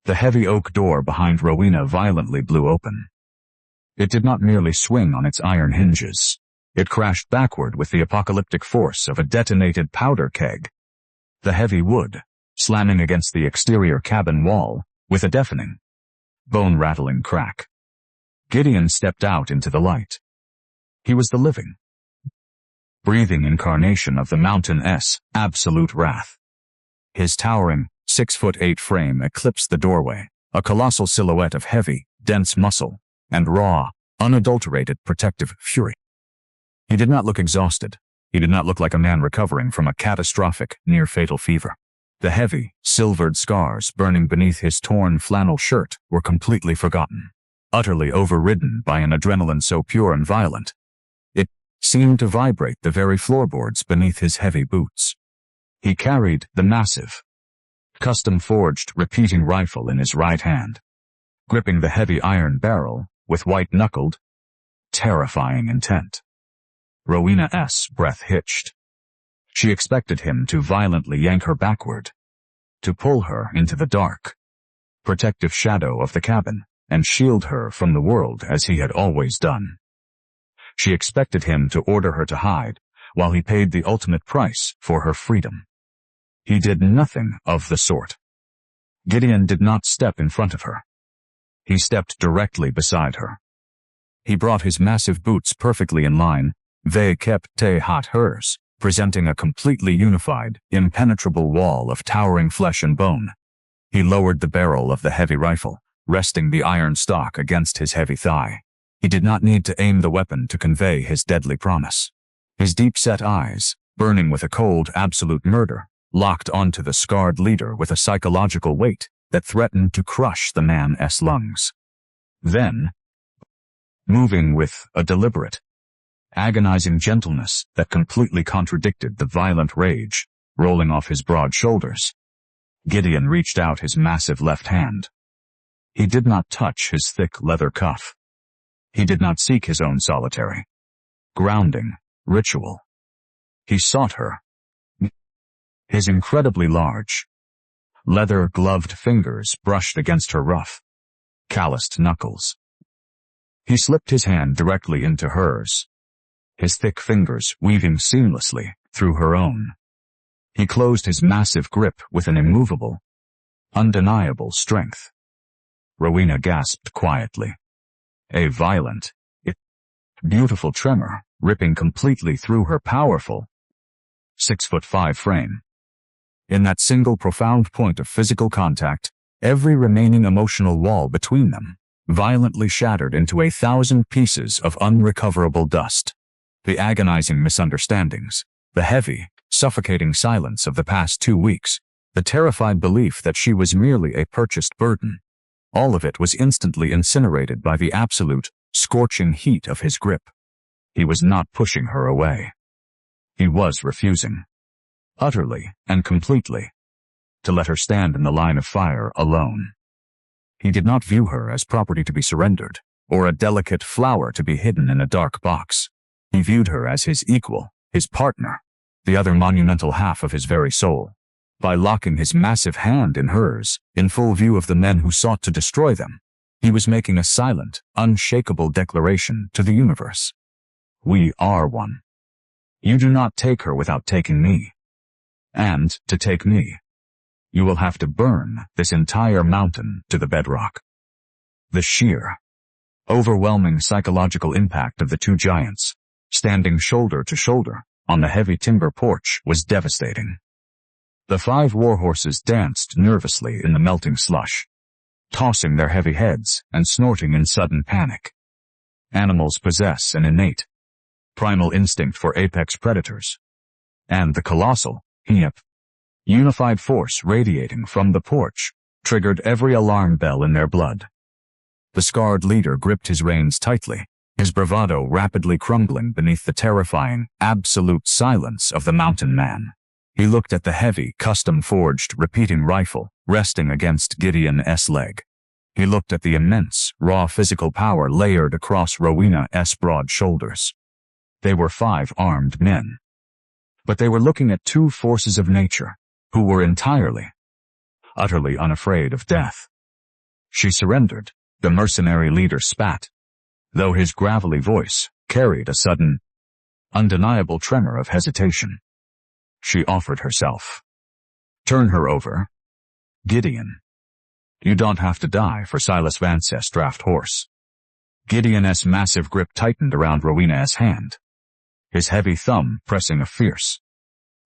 the heavy oak door behind Rowena violently blew open. It did not merely swing on its iron hinges. It crashed backward with the apocalyptic force of a detonated powder keg, the heavy wood slamming against the exterior cabin wall with a deafening, bone-rattling crack. Gideon stepped out into the light. He was the living, breathing incarnation of the Mountain-S absolute wrath. His towering 6'8" frame eclipsed the doorway, a colossal silhouette of heavy, dense muscle and raw, unadulterated protective fury. He did not look exhausted. He did not look like a man recovering from a catastrophic, near-fatal fever. The heavy, silvered scars burning beneath his torn flannel shirt were completely forgotten, utterly overridden by an adrenaline so pure and violent. It seemed to vibrate the very floorboards beneath his heavy boots. He carried the massive, custom-forged repeating rifle in his right hand, gripping the heavy iron barrel with white-knuckled, terrifying intent. Rowena's breath hitched. She expected him to violently yank her backward, to pull her into the dark, protective shadow of the cabin, and shield her from the world as he had always done. She expected him to order her to hide, while he paid the ultimate price for her freedom. He did nothing of the sort. Gideon did not step in front of her. He stepped directly beside her. He brought his massive boots perfectly in line. They kept hot hers, presenting a completely unified, impenetrable wall of towering flesh and bone. He lowered the barrel of the heavy rifle, resting the iron stock against his heavy thigh. He did not need to aim the weapon to convey his deadly promise. His deep-set eyes, burning with a cold, absolute murder, locked onto the scarred leader with a psychological weight that threatened to crush the man's lungs. Then, moving with a deliberate, agonizing gentleness that completely contradicted the violent rage rolling off his broad shoulders, Gideon reached out his massive left hand. He did not touch his thick leather cuff. He did not seek his own solitary, grounding ritual. He sought her. His incredibly large, leather-gloved fingers brushed against her rough, calloused knuckles. He slipped his hand directly into hers, his thick fingers weaving seamlessly through her own. He closed his massive grip with an immovable, undeniable strength. Rowena gasped quietly. A violent, beautiful tremor ripping completely through her powerful 6'5" frame. In that single profound point of physical contact, every remaining emotional wall between them violently shattered into 1,000 pieces of unrecoverable dust. The agonizing misunderstandings, the heavy, suffocating silence of the past 2 weeks, the terrified belief that she was merely a purchased burden, all of it was instantly incinerated by the absolute, scorching heat of his grip. He was not pushing her away. He was refusing, utterly and completely, to let her stand in the line of fire alone. He did not view her as property to be surrendered, or a delicate flower to be hidden in a dark box. He viewed her as his equal, his partner, the other monumental half of his very soul. By locking his massive hand in hers, in full view of the men who sought to destroy them, he was making a silent, unshakable declaration to the universe. We are one. You do not take her without taking me. And, to take me, you will have to burn this entire mountain to the bedrock. The sheer, overwhelming psychological impact of the two giants, standing shoulder to shoulder on the heavy timber porch, was devastating. The 5 warhorses danced nervously in the melting slush, tossing their heavy heads and snorting in sudden panic. Animals possess an innate, primal instinct for apex predators, and the colossal, unified force radiating from the porch triggered every alarm bell in their blood. The scarred leader gripped his reins tightly, his bravado rapidly crumbling beneath the terrifying, absolute silence of the mountain man. He looked at the heavy, custom-forged repeating rifle resting against Gideon's leg. He looked at the immense, raw physical power layered across Rowena's broad shoulders. They were 5 armed men. But they were looking at 2 forces of nature, who were entirely, utterly unafraid of death. She surrendered, the mercenary leader spat, though his gravelly voice carried a sudden, undeniable tremor of hesitation. She offered herself. Turn her over, Gideon. You don't have to die for Silas Vance's draft horse. Gideon's massive grip tightened around Rowena's hand. his heavy thumb pressing a fierce,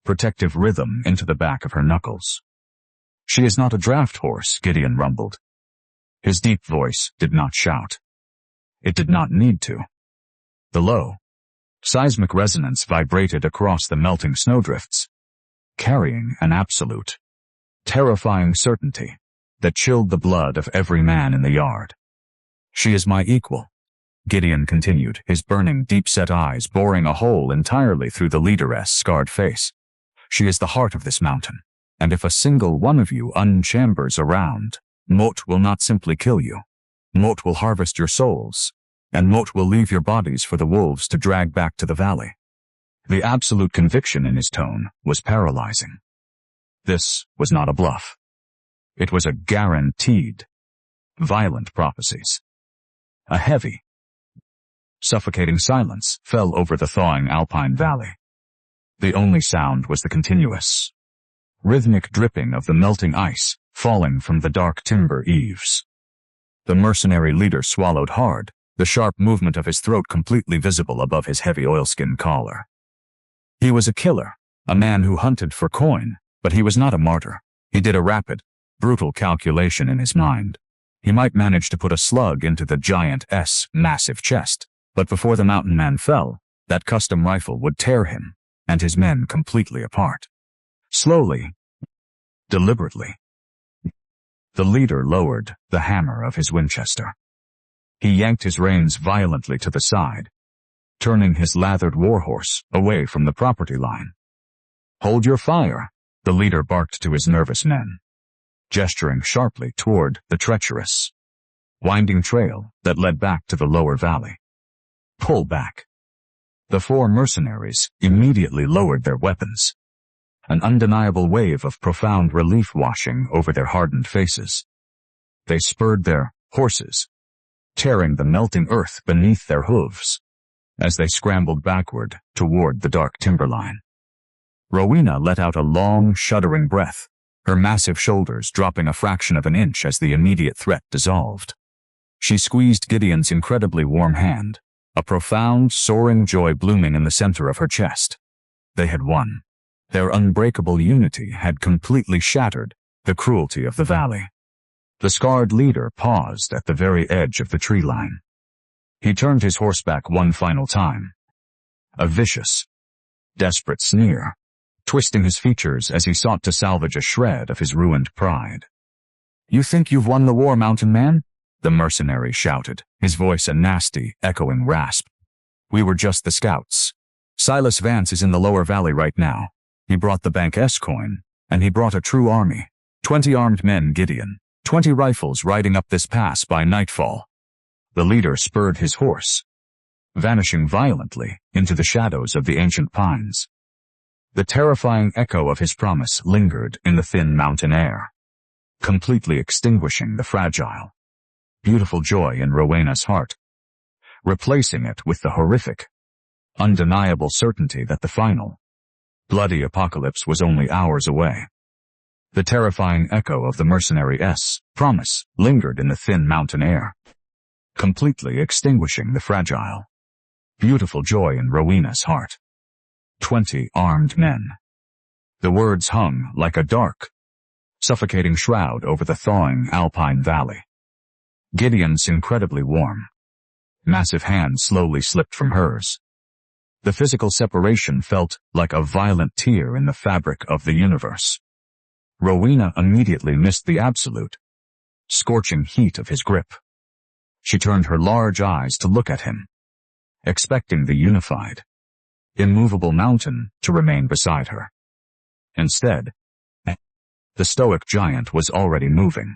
protective rhythm into the back of her knuckles. "She is not a draft horse," Gideon rumbled. His deep voice did not shout. It did not need to. The low, seismic resonance vibrated across the melting snowdrifts, carrying an absolute, terrifying certainty that chilled the blood of every man in the yard. "She is my equal," Gideon continued, his burning, deep-set eyes boring a hole entirely through the leaderess' scarred face. "She is the heart of this mountain, and if a single one of you unchambers around, Mot will not simply kill you. Mot will harvest your souls, and Mot will leave your bodies for the wolves to drag back to the valley." The absolute conviction in his tone was paralyzing. This was not a bluff. It was a guaranteed, violent prophecies. A heavy, suffocating silence fell over the thawing alpine valley. The only sound was the continuous, rhythmic dripping of the melting ice falling from the dark timber eaves. The mercenary leader swallowed hard, the sharp movement of his throat completely visible above his heavy oilskin collar. He was a killer, a man who hunted for coin, but he was not a martyr. He did a rapid, brutal calculation in his mind. He might manage to put a slug into the giant's massive chest, but before the mountain man fell, that custom rifle would tear him and his men completely apart. Slowly, deliberately, the leader lowered the hammer of his Winchester. He yanked his reins violently to the side, turning his lathered warhorse away from the property line. "Hold your fire," the leader barked to his nervous men, gesturing sharply toward the treacherous, winding trail that led back to the lower valley. "Pull back." The four mercenaries immediately lowered their weapons, an undeniable wave of profound relief washing over their hardened faces. They spurred their horses, tearing the melting earth beneath their hooves, as they scrambled backward toward the dark timberline. Rowena let out a long, shuddering breath, her massive shoulders dropping a fraction of an inch as the immediate threat dissolved. She squeezed Gideon's incredibly warm hand, a profound, soaring joy blooming in the center of her chest. They had won. Their unbreakable unity had completely shattered the cruelty of the valley. The scarred leader paused at the very edge of the tree line. He turned his horse back one final time, a vicious, desperate sneer, twisting his features as he sought to salvage a shred of his ruined pride. "You think you've won the war, mountain man?" the mercenary shouted, his voice a nasty, echoing rasp. "We were just the scouts. Silas Vance is in the lower valley right now. He brought the bank's coin, and he brought a true army. 20 armed men, Gideon. 20 rifles riding up this pass by nightfall." The leader spurred his horse, vanishing violently into the shadows of the ancient pines. The terrifying echo of his promise lingered in the thin mountain air, completely extinguishing the fragile, beautiful joy in Rowena's heart, replacing it with the horrific, undeniable certainty that the final, bloody apocalypse was only hours away. The terrifying echo of the mercenary's promise lingered in the thin mountain air, completely extinguishing the fragile, beautiful joy in Rowena's heart. 20 armed men. The words hung like a dark, suffocating shroud over the thawing alpine valley. Gideon's incredibly warm, massive hand slowly slipped from hers. The physical separation felt like a violent tear in the fabric of the universe. Rowena immediately missed the absolute, scorching heat of his grip. She turned her large eyes to look at him, expecting the unified, immovable mountain to remain beside her. Instead, the stoic giant was already moving.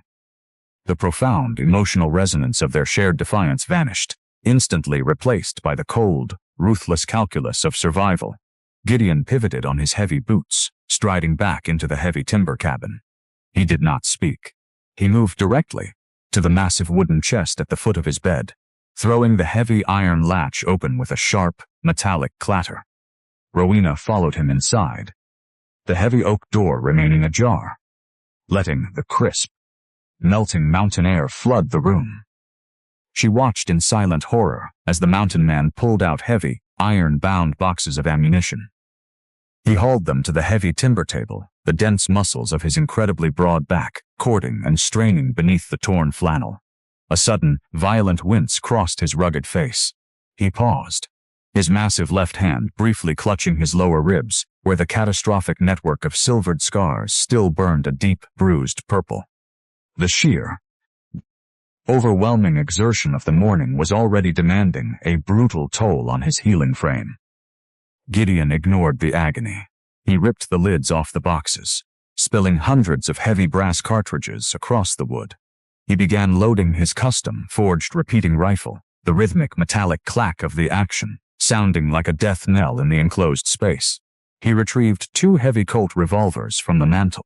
The profound emotional resonance of their shared defiance vanished, instantly replaced by the cold, ruthless calculus of survival. Gideon pivoted on his heavy boots, striding back into the heavy timber cabin. He did not speak. He moved directly to the massive wooden chest at the foot of his bed, throwing the heavy iron latch open with a sharp, metallic clatter. Rowena followed him inside, the heavy oak door remaining ajar, letting the crisp, melting mountain air flood the room. She watched in silent horror as the mountain man pulled out heavy, iron-bound boxes of ammunition. He hauled them to the heavy timber table, the dense muscles of his incredibly broad back cording and straining beneath the torn flannel. A sudden, violent wince crossed his rugged face. He paused, his massive left hand briefly clutching his lower ribs, where the catastrophic network of silvered scars still burned a deep, bruised purple. The sheer, overwhelming exertion of the morning was already demanding a brutal toll on his healing frame. Gideon ignored the agony. He ripped the lids off the boxes, spilling hundreds of heavy brass cartridges across the wood. He began loading his custom-forged repeating rifle, the rhythmic metallic clack of the action sounding like a death knell in the enclosed space. He retrieved 2 heavy Colt revolvers from the mantel,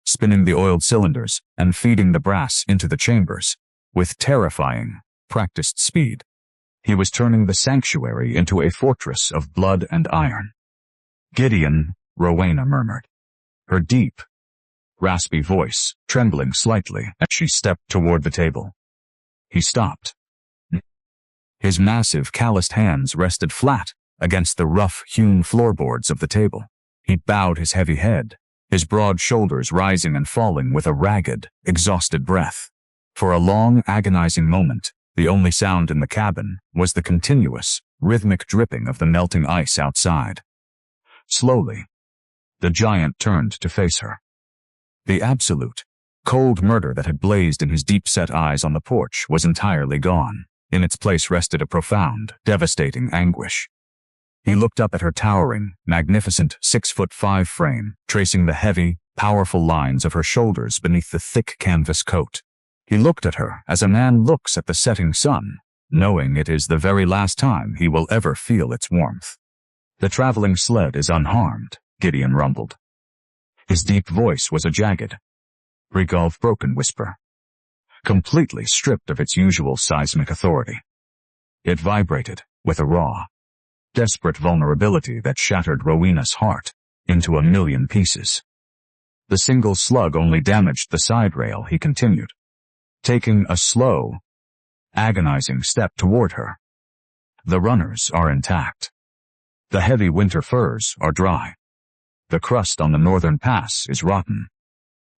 spinning the oiled cylinders and feeding the brass into the chambers. With terrifying, practiced speed, he was turning the sanctuary into a fortress of blood and iron. "Gideon," Rowena murmured, her deep, raspy voice trembling slightly as she stepped toward the table. He stopped. His massive, calloused hands rested flat against the rough-hewn floorboards of the table. He bowed his heavy head, his broad shoulders rising and falling with a ragged, exhausted breath. For a long, agonizing moment, the only sound in the cabin was the continuous, rhythmic dripping of the melting ice outside. Slowly, the giant turned to face her. The absolute, cold murder that had blazed in his deep-set eyes on the porch was entirely gone. In its place rested a profound, devastating anguish. He looked up at her towering, magnificent 6'5" frame, tracing the heavy, powerful lines of her shoulders beneath the thick canvas coat. He looked at her as a man looks at the setting sun, knowing it is the very last time he will ever feel its warmth. "The traveling sled is unharmed," Gideon rumbled. His deep voice was a jagged, broken whisper, completely stripped of its usual seismic authority. It vibrated with a raw, desperate vulnerability that shattered Rowena's heart into a million pieces. The single slug only damaged the side rail, he continued, taking a slow, agonizing step toward her. "The runners are intact. The heavy winter furs are dry. The crust on the northern pass is rotten,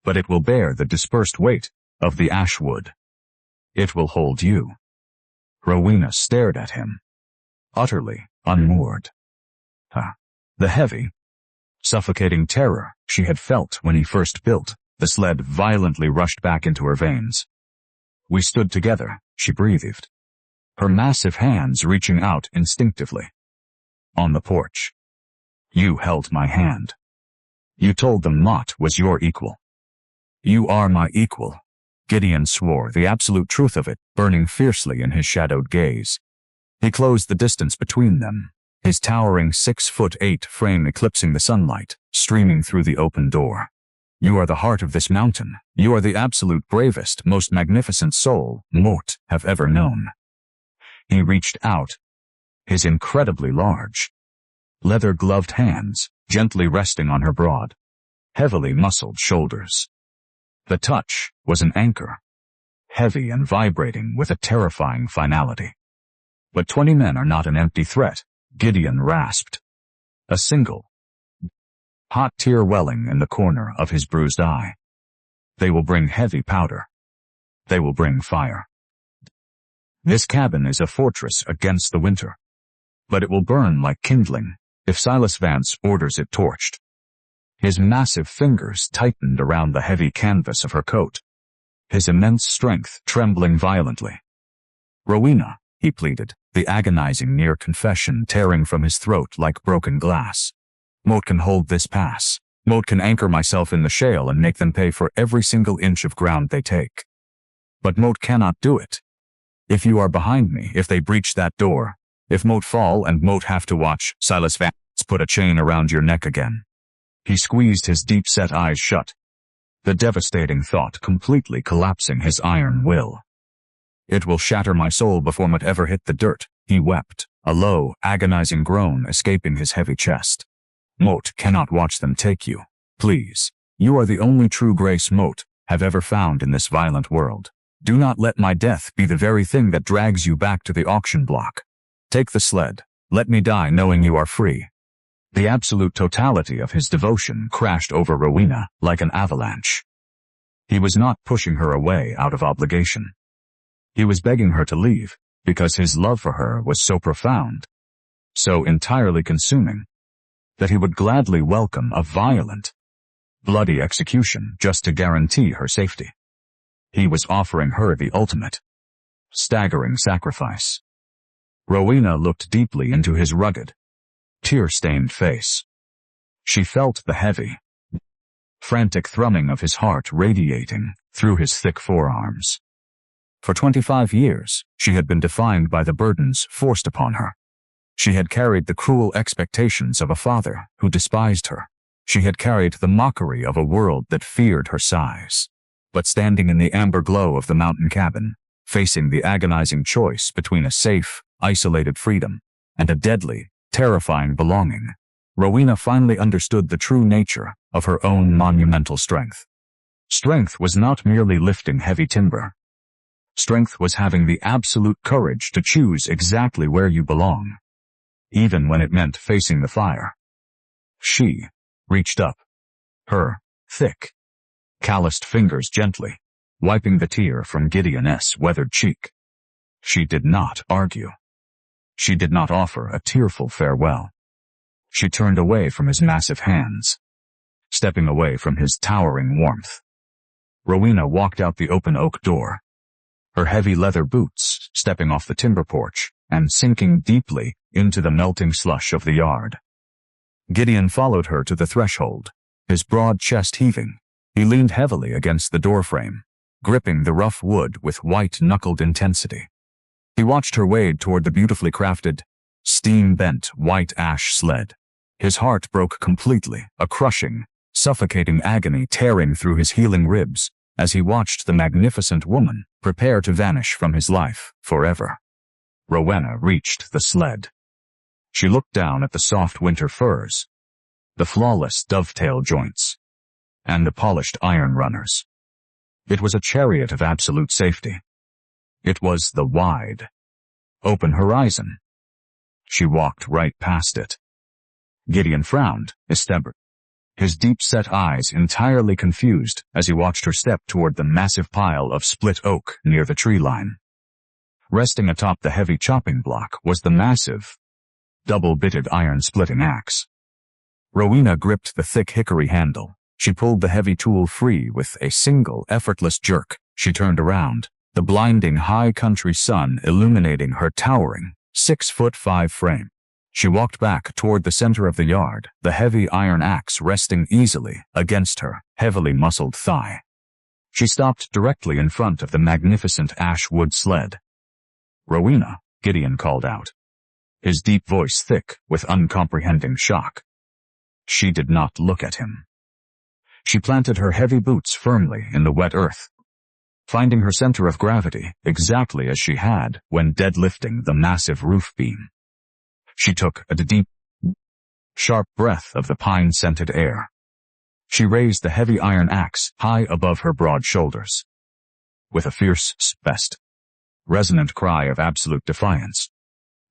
but it will bear the dispersed weight of the ash wood. It will hold you." Rowena stared at him, utterly unmoored. The heavy, suffocating terror she had felt when he first built the sled violently rushed back into her veins. "We stood together," she breathed, her massive hands reaching out instinctively. "On the porch. You held my hand. You told them Mott was your equal." "You are my equal," Gideon swore, the absolute truth of it burning fiercely in his shadowed gaze. He closed the distance between them, his towering 6'8" frame eclipsing the sunlight, streaming through the open door. "You are the heart of this mountain. You are the absolute bravest, most magnificent soul Mott have ever known." He reached out, his incredibly large, leather-gloved hands gently resting on her broad, heavily muscled shoulders. The touch was an anchor, heavy and vibrating with a terrifying finality. "But 20 men are not an empty threat," Gideon rasped, a single, hot tear welling in the corner of his bruised eye. "They will bring heavy powder. They will bring fire. This cabin is a fortress against the winter, but it will burn like kindling if Silas Vance orders it torched." His massive fingers tightened around the heavy canvas of her coat, his immense strength trembling violently. "Rowena," he pleaded, the agonizing near confession tearing from his throat like broken glass. "Mott can hold this pass. Mott can anchor myself in the shale and make them pay for every single inch of ground they take. But Mott cannot do it. If you are behind me, if they breach that door, if Mott fall and Mott have to watch Silas Vance put a chain around your neck again." He squeezed his deep-set eyes shut, the devastating thought completely collapsing his iron will. "It will shatter my soul before Mott ever hit the dirt," he wept, a low, agonizing groan escaping his heavy chest. "Mott cannot watch them take you. Please, you are the only true grace Mott have ever found in this violent world. Do not let my death be the very thing that drags you back to the auction block. Take the sled, Let me die knowing you are free." The absolute totality of his devotion crashed over Rowena like an avalanche. He was not pushing her away out of obligation. He was begging her to leave, because his love for her was so profound, so entirely consuming, that he would gladly welcome a violent, bloody execution just to guarantee her safety. He was offering her the ultimate, staggering sacrifice. Rowena looked deeply into his rugged, tear-stained face. She felt the heavy, frantic thrumming of his heart radiating through his thick forearms. For 25 years, she had been defined by the burdens forced upon her. She had carried the cruel expectations of a father who despised her. She had carried the mockery of a world that feared her size. But standing in the amber glow of the mountain cabin, facing the agonizing choice between a safe, isolated freedom and a deadly, terrifying belonging, Rowena finally understood the true nature of her own monumental strength. Strength was not merely lifting heavy timber. Strength was having the absolute courage to choose exactly where you belong, even when it meant facing the fire. She reached up, her thick, calloused fingers gently wiping the tear from Gideon's weathered cheek. She did not argue. She did not offer a tearful farewell. She turned away from his massive hands, stepping away from his towering warmth. Rowena walked out the open oak door, her heavy leather boots stepping off the timber porch and sinking deeply into the melting slush of the yard. Gideon followed her to the threshold, his broad chest heaving. He leaned heavily against the doorframe, gripping the rough wood with white-knuckled intensity. He watched her wade toward the beautifully crafted, steam-bent white ash sled. His heart broke completely, a crushing, suffocating agony tearing through his healing ribs as he watched the magnificent woman prepare to vanish from his life forever. Rowena reached the sled. She looked down at the soft winter furs, the flawless dovetail joints, and the polished iron runners. It was a chariot of absolute safety. It was the wide, open horizon. She walked right past it. Gideon frowned, his deep-set eyes entirely confused as he watched her step toward the massive pile of split oak near the tree line. Resting atop the heavy chopping block was the massive, double-bitted iron-splitting axe. Rowena gripped the thick hickory handle. She pulled the heavy tool free with a single, effortless jerk. She turned around, the blinding high country sun illuminating her towering 6'5" frame. She walked back toward the center of the yard, the heavy iron axe resting easily against her heavily muscled thigh. She stopped directly in front of the magnificent ash wood sled. "Rowena," Gideon called out, his deep voice thick with uncomprehending shock. She did not look at him. She planted her heavy boots firmly in the wet earth, finding her center of gravity exactly as she had when deadlifting the massive roof beam. She took a deep, sharp breath of the pine-scented air. She raised the heavy iron axe high above her broad shoulders. With a fierce, resonant cry of absolute defiance,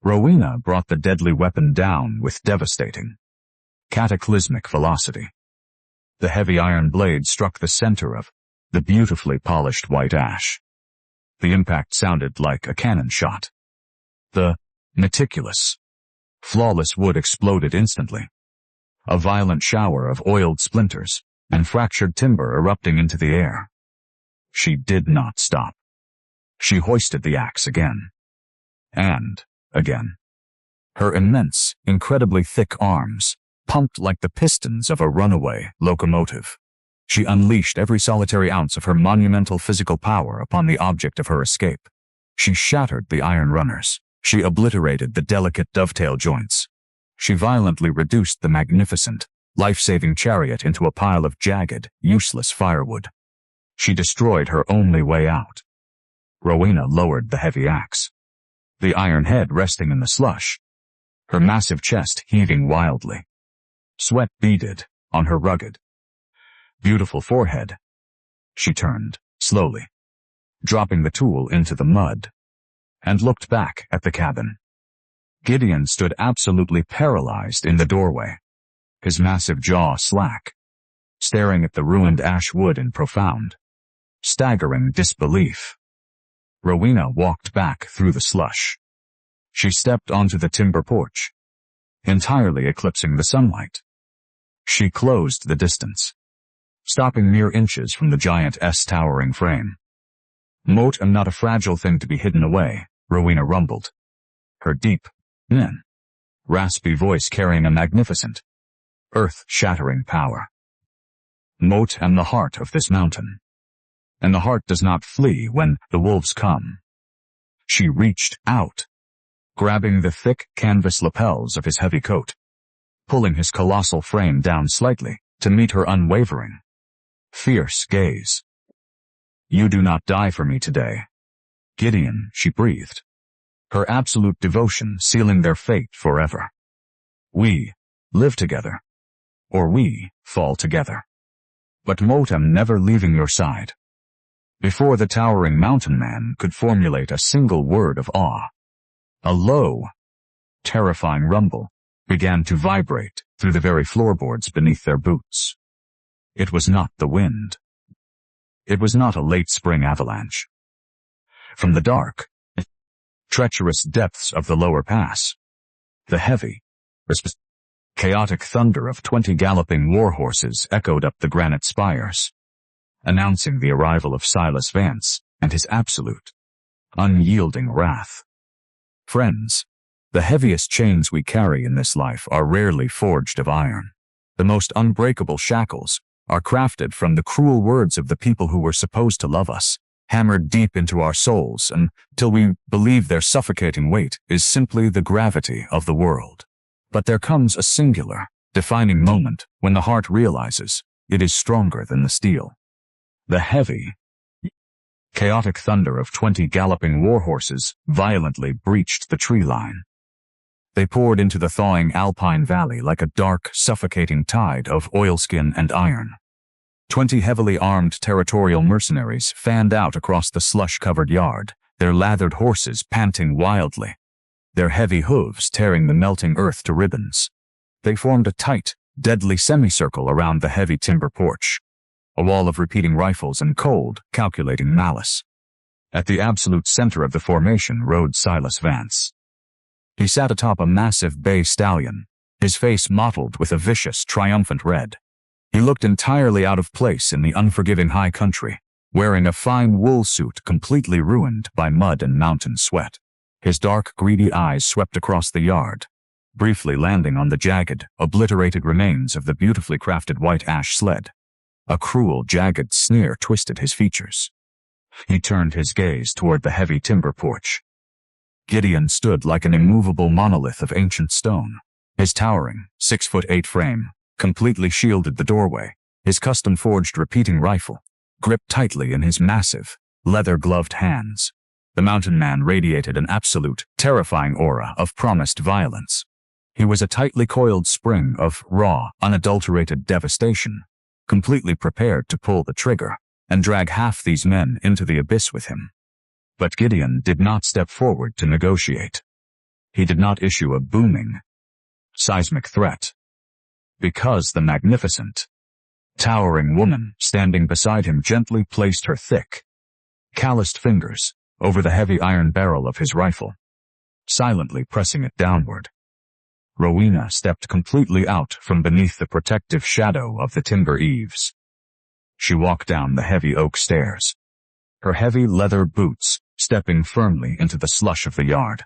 Rowena brought the deadly weapon down with devastating, cataclysmic velocity. The heavy iron blade struck the center of the beautifully polished white ash. The impact sounded like a cannon shot. The meticulous, flawless wood exploded instantly, a violent shower of oiled splinters and fractured timber erupting into the air. She did not stop. She hoisted the axe again, and again. Her immense, incredibly thick arms pumped like the pistons of a runaway locomotive. She unleashed every solitary ounce of her monumental physical power upon the object of her escape. She shattered the iron runners. She obliterated the delicate dovetail joints. She violently reduced the magnificent, life-saving chariot into a pile of jagged, useless firewood. She destroyed her only way out. Rowena lowered the heavy axe, the iron head resting in the slush, her massive chest heaving wildly. Sweat beaded on her rugged, beautiful forehead. She turned, slowly, dropping the tool into the mud, and looked back at the cabin. Gideon stood absolutely paralyzed in the doorway, his massive jaw slack, staring at the ruined ash wood in profound, staggering disbelief. Rowena walked back through the slush. She stepped onto the timber porch, entirely eclipsing the sunlight. She closed the distance, stopping mere inches from the giant's towering frame. "Moat am not a fragile thing to be hidden away," Rowena rumbled, her deep, raspy voice carrying a magnificent, earth-shattering power. "Moat am the heart of this mountain, and the heart does not flee when the wolves come." She reached out, grabbing the thick canvas lapels of his heavy coat, pulling his colossal frame down slightly to meet her unwavering, fierce gaze. "You do not die for me today, Gideon," she breathed, her absolute devotion sealing their fate forever. "We live together, or we fall together. But Moat am never leaving your side." Before the towering mountain man could formulate a single word of awe, a low, terrifying rumble began to vibrate through the very floorboards beneath their boots. It was not the wind. It was not a late spring avalanche. From the dark, treacherous depths of the lower pass, the heavy, chaotic thunder of 20 galloping war horses echoed up the granite spires, announcing the arrival of Silas Vance and his absolute, unyielding wrath. Friends, the heaviest chains we carry in this life are rarely forged of iron. The most unbreakable shackles are crafted from the cruel words of the people who were supposed to love us, hammered deep into our souls until we believe their suffocating weight is simply the gravity of the world. But there comes a singular, defining moment when the heart realizes it is stronger than the steel. The heavy, chaotic thunder of 20 galloping war horses violently breached the tree line. They poured into the thawing alpine valley like a dark, suffocating tide of oilskin and iron. 20 heavily armed territorial mercenaries fanned out across the slush-covered yard, their lathered horses panting wildly, their heavy hooves tearing the melting earth to ribbons. They formed a tight, deadly semicircle around the heavy timber porch, a wall of repeating rifles and cold, calculating malice. At the absolute center of the formation rode Silas Vance. He sat atop a massive bay stallion, his face mottled with a vicious, triumphant red. He looked entirely out of place in the unforgiving high country, wearing a fine wool suit completely ruined by mud and mountain sweat. His dark, greedy eyes swept across the yard, briefly landing on the jagged, obliterated remains of the beautifully crafted white ash sled. A cruel, jagged sneer twisted his features. He turned his gaze toward the heavy timber porch. Gideon stood like an immovable monolith of ancient stone. His towering, 6'8" frame completely shielded the doorway, his custom-forged repeating rifle gripped tightly in his massive, leather-gloved hands. The mountain man radiated an absolute, terrifying aura of promised violence. He was a tightly coiled spring of raw, unadulterated devastation, completely prepared to pull the trigger and drag half these men into the abyss with him. But Gideon did not step forward to negotiate. He did not issue a booming, seismic threat, because the magnificent, towering woman standing beside him gently placed her thick, calloused fingers over the heavy iron barrel of his rifle, silently pressing it downward. Rowena stepped completely out from beneath the protective shadow of the timber eaves. She walked down the heavy oak stairs, her heavy leather boots stepping firmly into the slush of the yard.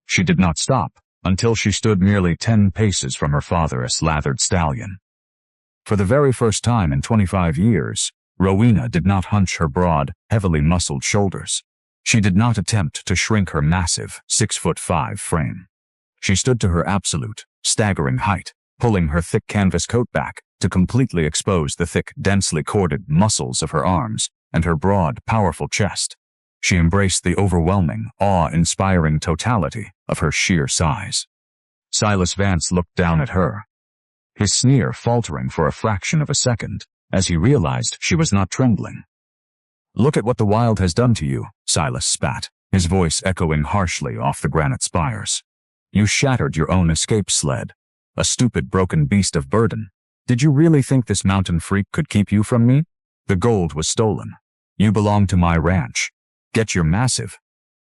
She did not stop until she stood merely 10 paces from her father's lathered stallion. For the very first time in 25 years, Rowena did not hunch her broad, heavily muscled shoulders. She did not attempt to shrink her massive 6'5" frame. She stood to her absolute, staggering height, pulling her thick canvas coat back to completely expose the thick, densely corded muscles of her arms and her broad, powerful chest. She embraced the overwhelming, awe-inspiring totality of her sheer size. Silas Vance looked down at her, his sneer faltering for a fraction of a second as he realized she was not trembling. "Look at what the wild has done to you," Silas spat, his voice echoing harshly off the granite spires. You shattered your own escape sled. A stupid broken beast of burden. Did you really think this mountain freak could keep you from me? The gold was stolen. You belong to my ranch. Get your massive,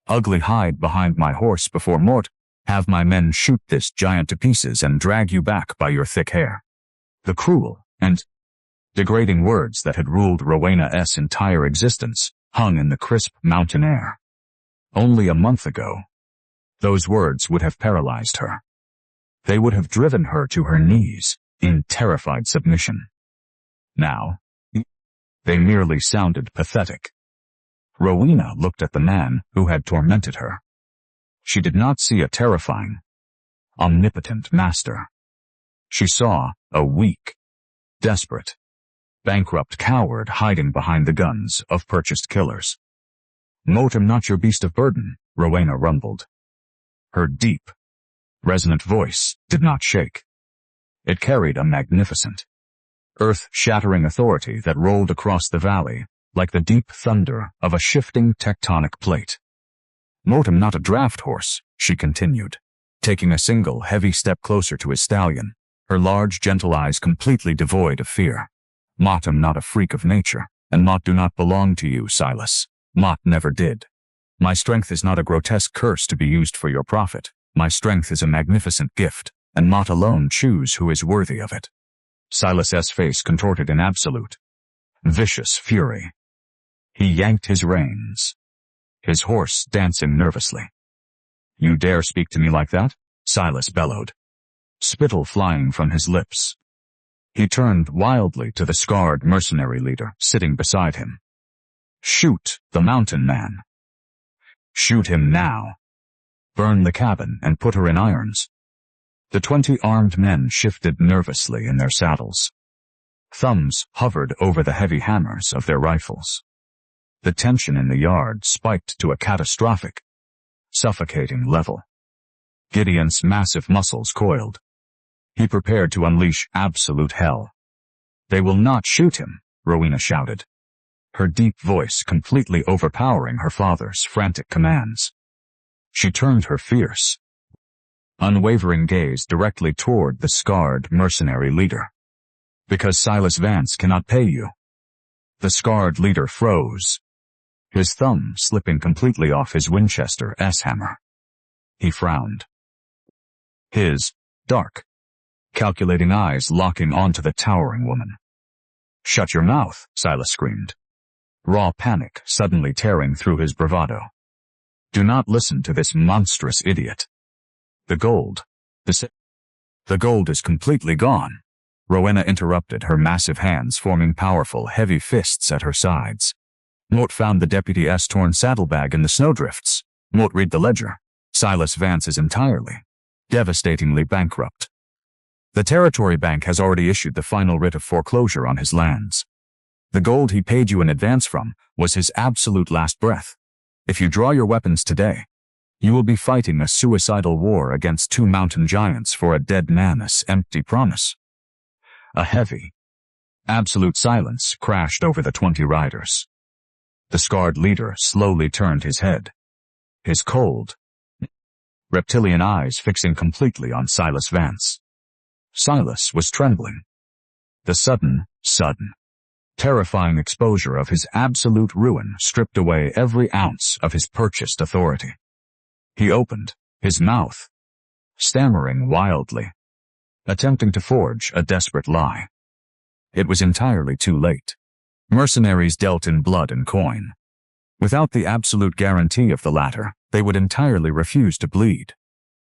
ugly hide behind my horse before Mort. Have my men shoot this giant to pieces and drag you back by your thick hair. The cruel and degrading words that had ruled Rowena's entire existence hung in the crisp mountain air. Only a month ago, those words would have paralyzed her. They would have driven her to her knees in terrified submission. Now, they merely sounded pathetic. Rowena looked at the man who had tormented her. She did not see a terrifying, omnipotent master. She saw a weak, desperate, bankrupt coward hiding behind the guns of purchased killers. "Mote am not your beast of burden," Rowena rumbled. Her deep, resonant voice did not shake. It carried a magnificent, earth-shattering authority that rolled across the valley like the deep thunder of a shifting tectonic plate. "Mote am not a draft horse," she continued, taking a single heavy step closer to his stallion, her large, gentle eyes completely devoid of fear. "Mott am not a freak of nature, and Mott do not belong to you, Silas. Mott never did. My strength is not a grotesque curse to be used for your profit. My strength is a magnificent gift, and Mott alone choose who is worthy of it." Silas's face contorted in absolute, vicious fury. He yanked his reins, his horse dancing nervously. "You dare speak to me like that?" Silas bellowed, spittle flying from his lips. He turned wildly to the scarred mercenary leader sitting beside him. "Shoot the mountain man. Shoot him now. Burn the cabin and put her in irons." The 20 armed men shifted nervously in their saddles. Thumbs hovered over the heavy hammers of their rifles. The tension in the yard spiked to a catastrophic, suffocating level. Gideon's massive muscles coiled. He prepared to unleash absolute hell. "They will not shoot him," Rowena shouted, her deep voice completely overpowering her father's frantic commands. She turned her fierce, unwavering gaze directly toward the scarred mercenary leader. "Because Silas Vance cannot pay you." The scarred leader froze, his thumb slipping completely off his Winchester S-hammer. He frowned, his dark, calculating eyes locking onto the towering woman. "Shut your mouth," Silas screamed, raw panic suddenly tearing through his bravado. "Do not listen to this monstrous idiot. The gold is completely gone." Rowena interrupted, her massive hands forming powerful, heavy fists at her sides. "Mort found the deputy's torn saddlebag in the snowdrifts. Mort read the ledger. Silas Vance is entirely, devastatingly bankrupt. The Territory Bank has already issued the final writ of foreclosure on his lands. The gold he paid you in advance from was his absolute last breath. If you draw your weapons today, you will be fighting a suicidal war against 2 mountain giants for a dead man's empty promise." A heavy, absolute silence crashed over the 20 riders. The scarred leader slowly turned his head, his cold, reptilian eyes fixing completely on Silas Vance. Silas was trembling. The sudden, terrifying exposure of his absolute ruin stripped away every ounce of his purchased authority. He opened his mouth, stammering wildly, attempting to forge a desperate lie. It was entirely too late. Mercenaries dealt in blood and coin. Without the absolute guarantee of the latter, they would entirely refuse to bleed.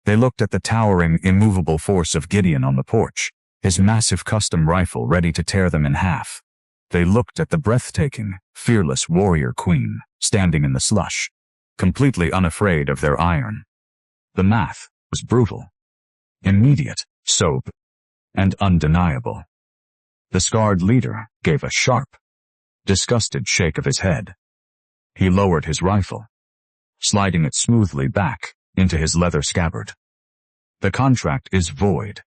They looked at the towering, immovable force of Gideon on the porch, his massive custom rifle ready to tear them in half. They looked at the breathtaking, fearless warrior queen standing in the slush, completely unafraid of their iron. The math was brutal, immediate, sober, and undeniable. The scarred leader gave a sharp, disgusted shake of his head. He lowered his rifle, sliding it smoothly back into his leather scabbard. "The contract is void."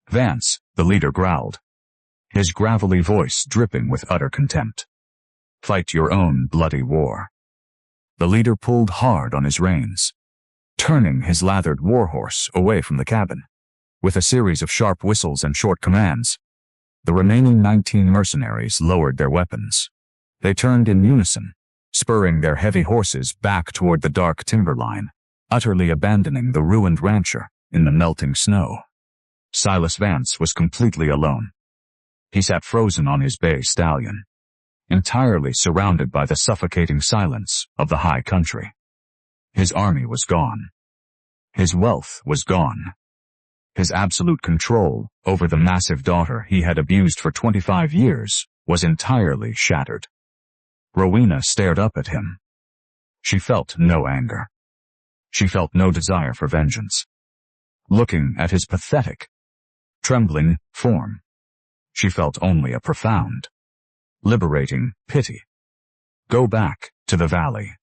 "Vance," the leader growled, his gravelly voice dripping with utter contempt. "Fight your own bloody war." The leader pulled hard on his reins. turning his lathered warhorse away from the cabin. With a series of sharp whistles and short commands, the remaining 19 mercenaries lowered their weapons. They turned in unison, spurring their heavy horses back toward the dark timberline, utterly abandoning the ruined rancher in the melting snow. Silas Vance was completely alone. He sat frozen on his bay stallion, entirely surrounded by the suffocating silence of the high country. His army was gone. His wealth was gone. His absolute control over the massive daughter he had abused for 25 years was entirely shattered. Rowena stared up at him. She felt no anger. She felt no desire for vengeance. Looking at his pathetic, trembling form, she felt only a profound, liberating pity. "Go back to the valley."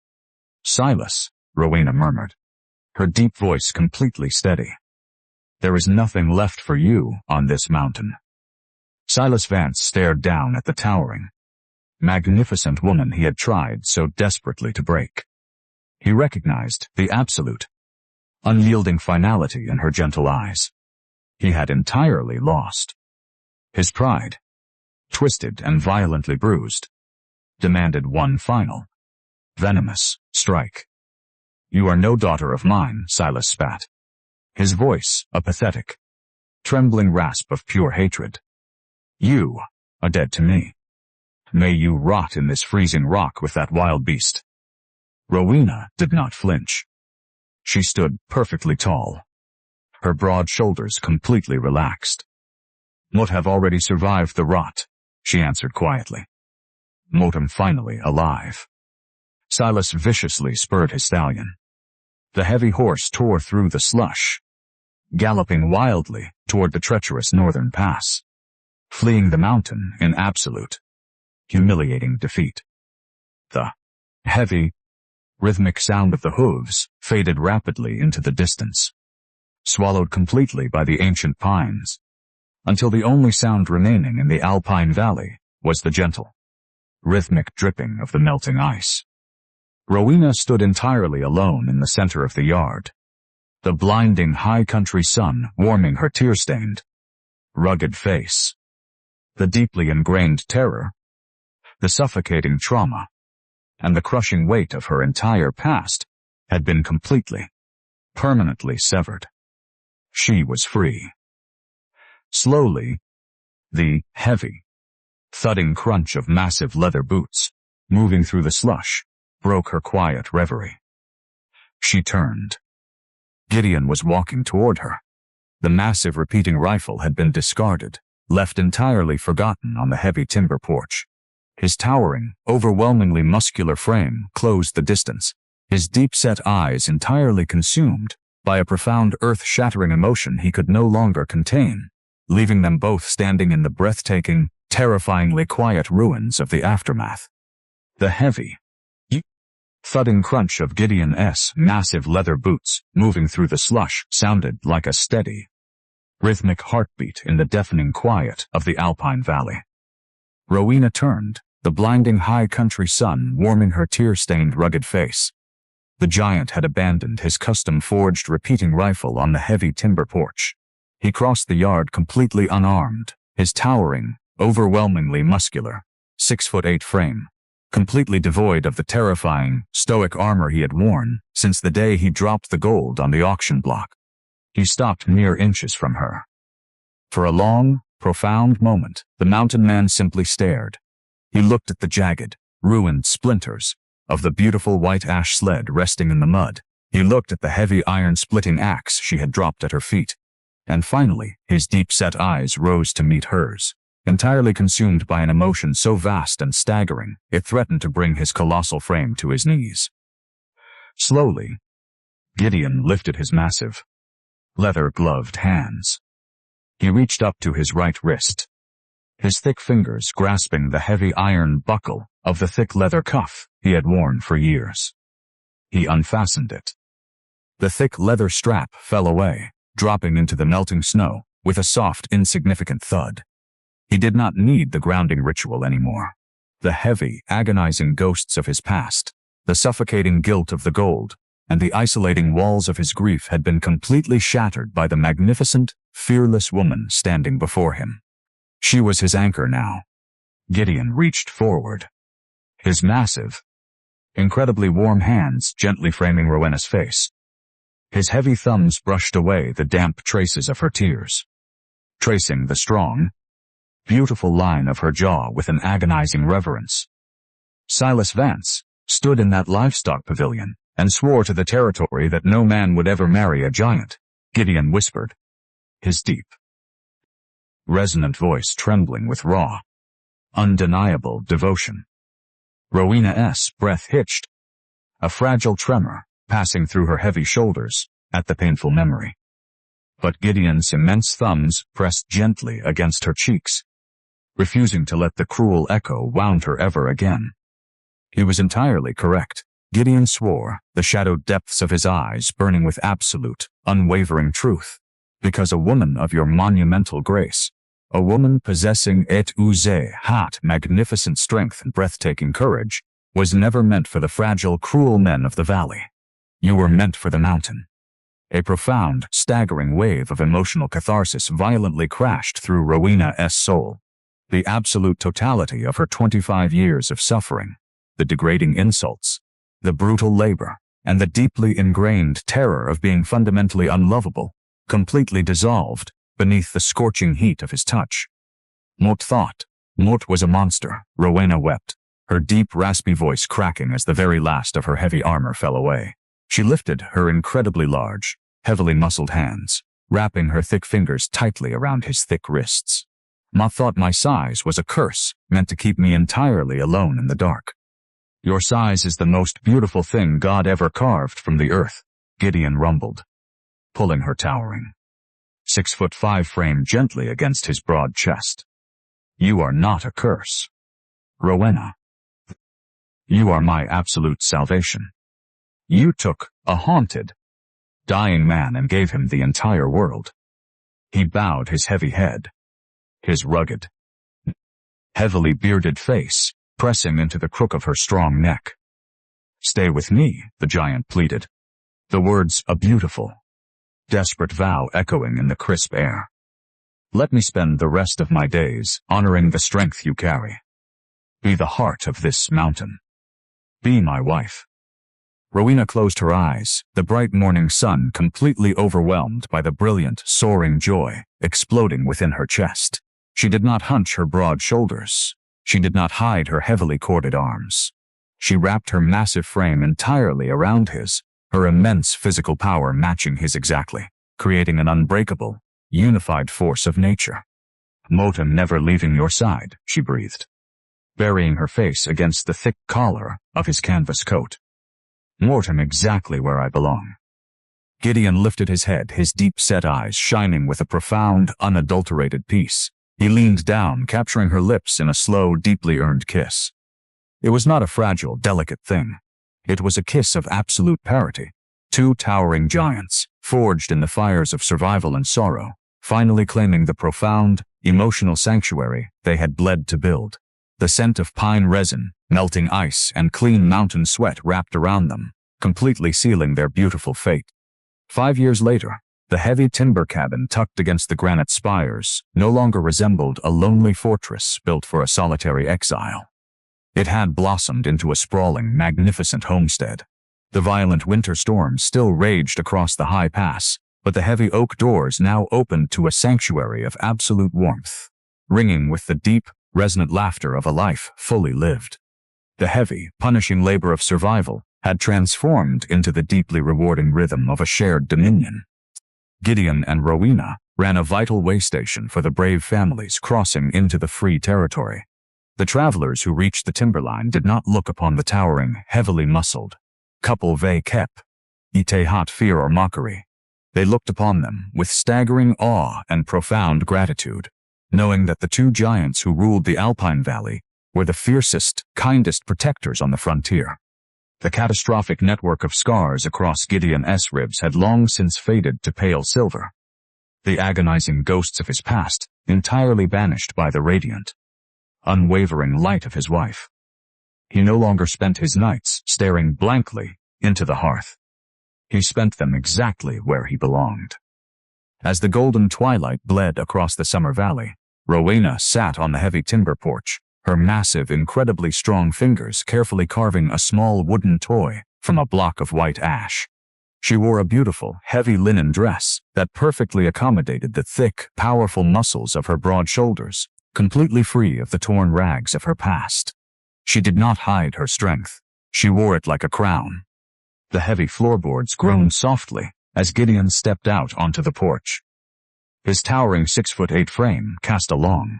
"Silas," Rowena murmured, her deep voice completely steady. "There is nothing left for you on this mountain." Silas Vance stared down at the towering, magnificent woman he had tried so desperately to break. He recognized the absolute, unyielding finality in her gentle eyes. He had entirely lost. His pride, twisted and violently bruised, demanded one final, venomous strike. "You are no daughter of mine," Silas spat, his voice a pathetic, trembling rasp of pure hatred. "You are dead to me. May you rot in this freezing rock with that wild beast." Rowena did not flinch. She stood perfectly tall, her broad shoulders completely relaxed. "Mote have already survived the rot," she answered quietly. "Mote am finally alive." Silas viciously spurred his stallion. The heavy horse tore through the slush, galloping wildly toward the treacherous northern pass, fleeing the mountain in absolute, humiliating defeat. The heavy, rhythmic sound of the hooves faded rapidly into the distance, swallowed completely by the ancient pines, until the only sound remaining in the alpine valley was the gentle, rhythmic dripping of the melting ice. Rowena stood entirely alone in the center of the yard, the blinding high country sun warming her tear-stained, rugged face. The deeply ingrained terror, the suffocating trauma, and the crushing weight of her entire past had been completely, permanently severed. She was free. Slowly, the heavy, thudding crunch of massive leather boots, moving through the slush, broke her quiet reverie. She turned. Gideon was walking toward her. The massive repeating rifle had been discarded, left entirely forgotten on the heavy timber porch. His towering, overwhelmingly muscular frame closed the distance, his deep-set eyes entirely consumed by a profound earth-shattering emotion he could no longer contain, leaving them both standing in the breathtaking, terrifyingly quiet ruins of the aftermath. The heavy, thudding crunch of Gideon's massive leather boots moving through the slush sounded like a steady, rhythmic heartbeat in the deafening quiet of the alpine valley. Rowena turned, the blinding high country sun warming her tear-stained rugged face. The giant had abandoned his custom-forged repeating rifle on the heavy timber porch. He crossed the yard completely unarmed, his towering, overwhelmingly muscular, 6'8" frame, completely devoid of the terrifying, stoic armor he had worn since the day he dropped the gold on the auction block. He stopped mere inches from her. For a long, profound moment, the mountain man simply stared. He looked at the jagged, ruined splinters of the beautiful white ash sled resting in the mud. He looked at the heavy iron-splitting axe she had dropped at her feet. And finally, his deep-set eyes rose to meet hers, entirely consumed by an emotion so vast and staggering, it threatened to bring his colossal frame to his knees. Slowly, Gideon lifted his massive, leather-gloved hands. He reached up to his right wrist, his thick fingers grasping the heavy iron buckle of the thick leather cuff he had worn for years. He unfastened it. The thick leather strap fell away, dropping into the melting snow with a soft, insignificant thud. He did not need the grounding ritual anymore. The heavy, agonizing ghosts of his past, the suffocating guilt of the gold, and the isolating walls of his grief had been completely shattered by the magnificent, fearless woman standing before him. She was his anchor now. Gideon reached forward. His massive, incredibly warm hands gently framing Rowena's face. His heavy thumbs brushed away the damp traces of her tears, tracing the strong, beautiful line of her jaw with an agonizing reverence. Silas Vance stood in that livestock pavilion and swore to the territory that no man would ever marry a giant, Gideon whispered, his deep, resonant voice trembling with raw, undeniable devotion. Rowena's breath hitched, a fragile tremor passing through her heavy shoulders at the painful memory. But Gideon's immense thumbs pressed gently against her cheeks, refusing to let the cruel echo wound her ever again. He was entirely correct. Gideon swore, the shadowed depths of his eyes burning with absolute, unwavering truth. Because a woman of your monumental grace, a woman possessing et uze hat magnificent strength and breathtaking courage, was never meant for the fragile, cruel men of the valley. You were meant for the mountain. A profound, staggering wave of emotional catharsis violently crashed through Rowena's soul. The absolute totality of her 25 years of suffering, the degrading insults, the brutal labor, and the deeply ingrained terror of being fundamentally unlovable, completely dissolved beneath the scorching heat of his touch. Mort thought. Mort was a monster, Rowena wept, her deep, raspy voice cracking as the very last of her heavy armor fell away. She lifted her incredibly large, heavily muscled hands, wrapping her thick fingers tightly around his thick wrists. Ma thought my size was a curse, meant to keep me entirely alone in the dark. Your size is the most beautiful thing God ever carved from the earth, Gideon rumbled, pulling her towering 6'5" frame gently against his broad chest. You are not a curse, Rowena. You are my absolute salvation. You took a haunted, dying man and gave him the entire world. He bowed his heavy head, his rugged, heavily bearded face pressing into the crook of her strong neck. Stay with me, the giant pleaded, the words a beautiful, desperate vow echoing in the crisp air. Let me spend the rest of my days honoring the strength you carry. Be the heart of this mountain. Be my wife. Rowena closed her eyes, the bright morning sun completely overwhelmed by the brilliant, soaring joy exploding within her chest. She did not hunch her broad shoulders. She did not hide her heavily corded arms. She wrapped her massive frame entirely around his, her immense physical power matching his exactly, creating an unbreakable, unified force of nature. Motem never leaving your side, she breathed, burying her face against the thick collar of his canvas coat. Mortem exactly where I belong. Gideon lifted his head, his deep-set eyes shining with a profound, unadulterated peace. He leaned down, capturing her lips in a slow, deeply earned kiss. It was not a fragile, delicate thing. It was a kiss of absolute parity. Two towering giants, forged in the fires of survival and sorrow, finally claiming the profound, emotional sanctuary they had bled to build. The scent of pine resin, melting ice, and clean mountain sweat wrapped around them, completely sealing their beautiful fate. 5 years later, the heavy timber cabin tucked against the granite spires no longer resembled a lonely fortress built for a solitary exile. It had blossomed into a sprawling, magnificent homestead. The violent winter storms still raged across the high pass, but the heavy oak doors now opened to a sanctuary of absolute warmth, ringing with the deep, resonant laughter of a life fully lived. The heavy, punishing labor of survival had transformed into the deeply rewarding rhythm of a shared dominion. Gideon and Rowena ran a vital way station for the brave families crossing into the free territory. The travelers who reached the timberline did not look upon the towering, heavily muscled couple they kept, ite hot fear or mockery. They looked upon them with staggering awe and profound gratitude, knowing that the two giants who ruled the Alpine Valley were the fiercest, kindest protectors on the frontier. The catastrophic network of scars across Gideon's ribs had long since faded to pale silver, the agonizing ghosts of his past entirely banished by the radiant, unwavering light of his wife. He no longer spent his nights staring blankly into the hearth. He spent them exactly where he belonged. As the golden twilight bled across the summer valley, Rowena sat on the heavy timber porch, her massive, incredibly strong fingers carefully carving a small wooden toy from a block of white ash. She wore a beautiful, heavy linen dress that perfectly accommodated the thick, powerful muscles of her broad shoulders, completely free of the torn rags of her past. She did not hide her strength. She wore it like a crown. The heavy floorboards groaned softly as Gideon stepped out onto the porch. His towering 6'8" frame cast a long,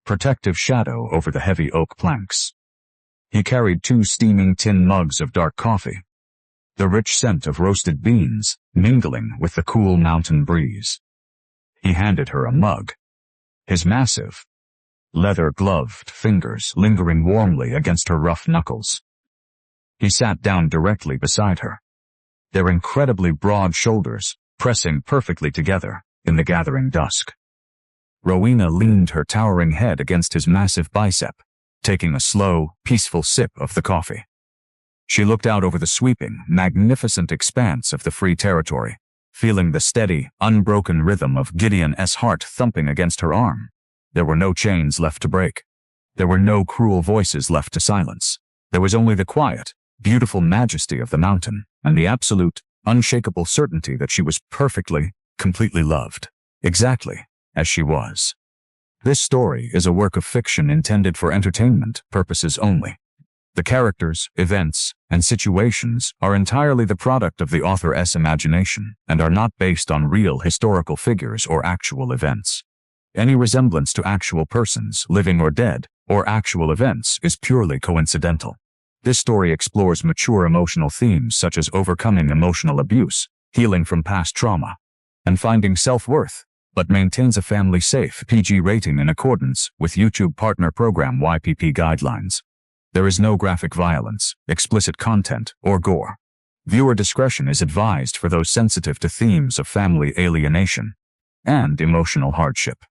protective shadow over the heavy oak planks. He carried 2 steaming tin mugs of dark coffee, the rich scent of roasted beans mingling with the cool mountain breeze. He handed her a mug, his massive, leather-gloved fingers lingering warmly against her rough knuckles. He sat down directly beside her, their incredibly broad shoulders pressing perfectly together in the gathering dusk. Rowena leaned her towering head against his massive bicep, taking a slow, peaceful sip of the coffee. She looked out over the sweeping, magnificent expanse of the free territory, feeling the steady, unbroken rhythm of Gideon's heart thumping against her arm. There were no chains left to break. There were no cruel voices left to silence. There was only the quiet, beautiful majesty of the mountain and the absolute, unshakable certainty that she was perfectly, completely loved, exactly as she was. This story is a work of fiction intended for entertainment purposes only. The characters, events, and situations are entirely the product of the author's imagination and are not based on real historical figures or actual events. Any resemblance to actual persons, living or dead, or actual events is purely coincidental. This story explores mature emotional themes such as overcoming emotional abuse, healing from past trauma, and finding self-worth, but maintains a family-safe PG rating in accordance with YouTube Partner Program YPP guidelines. There is no graphic violence, explicit content, or gore. Viewer discretion is advised for those sensitive to themes of family alienation and emotional hardship.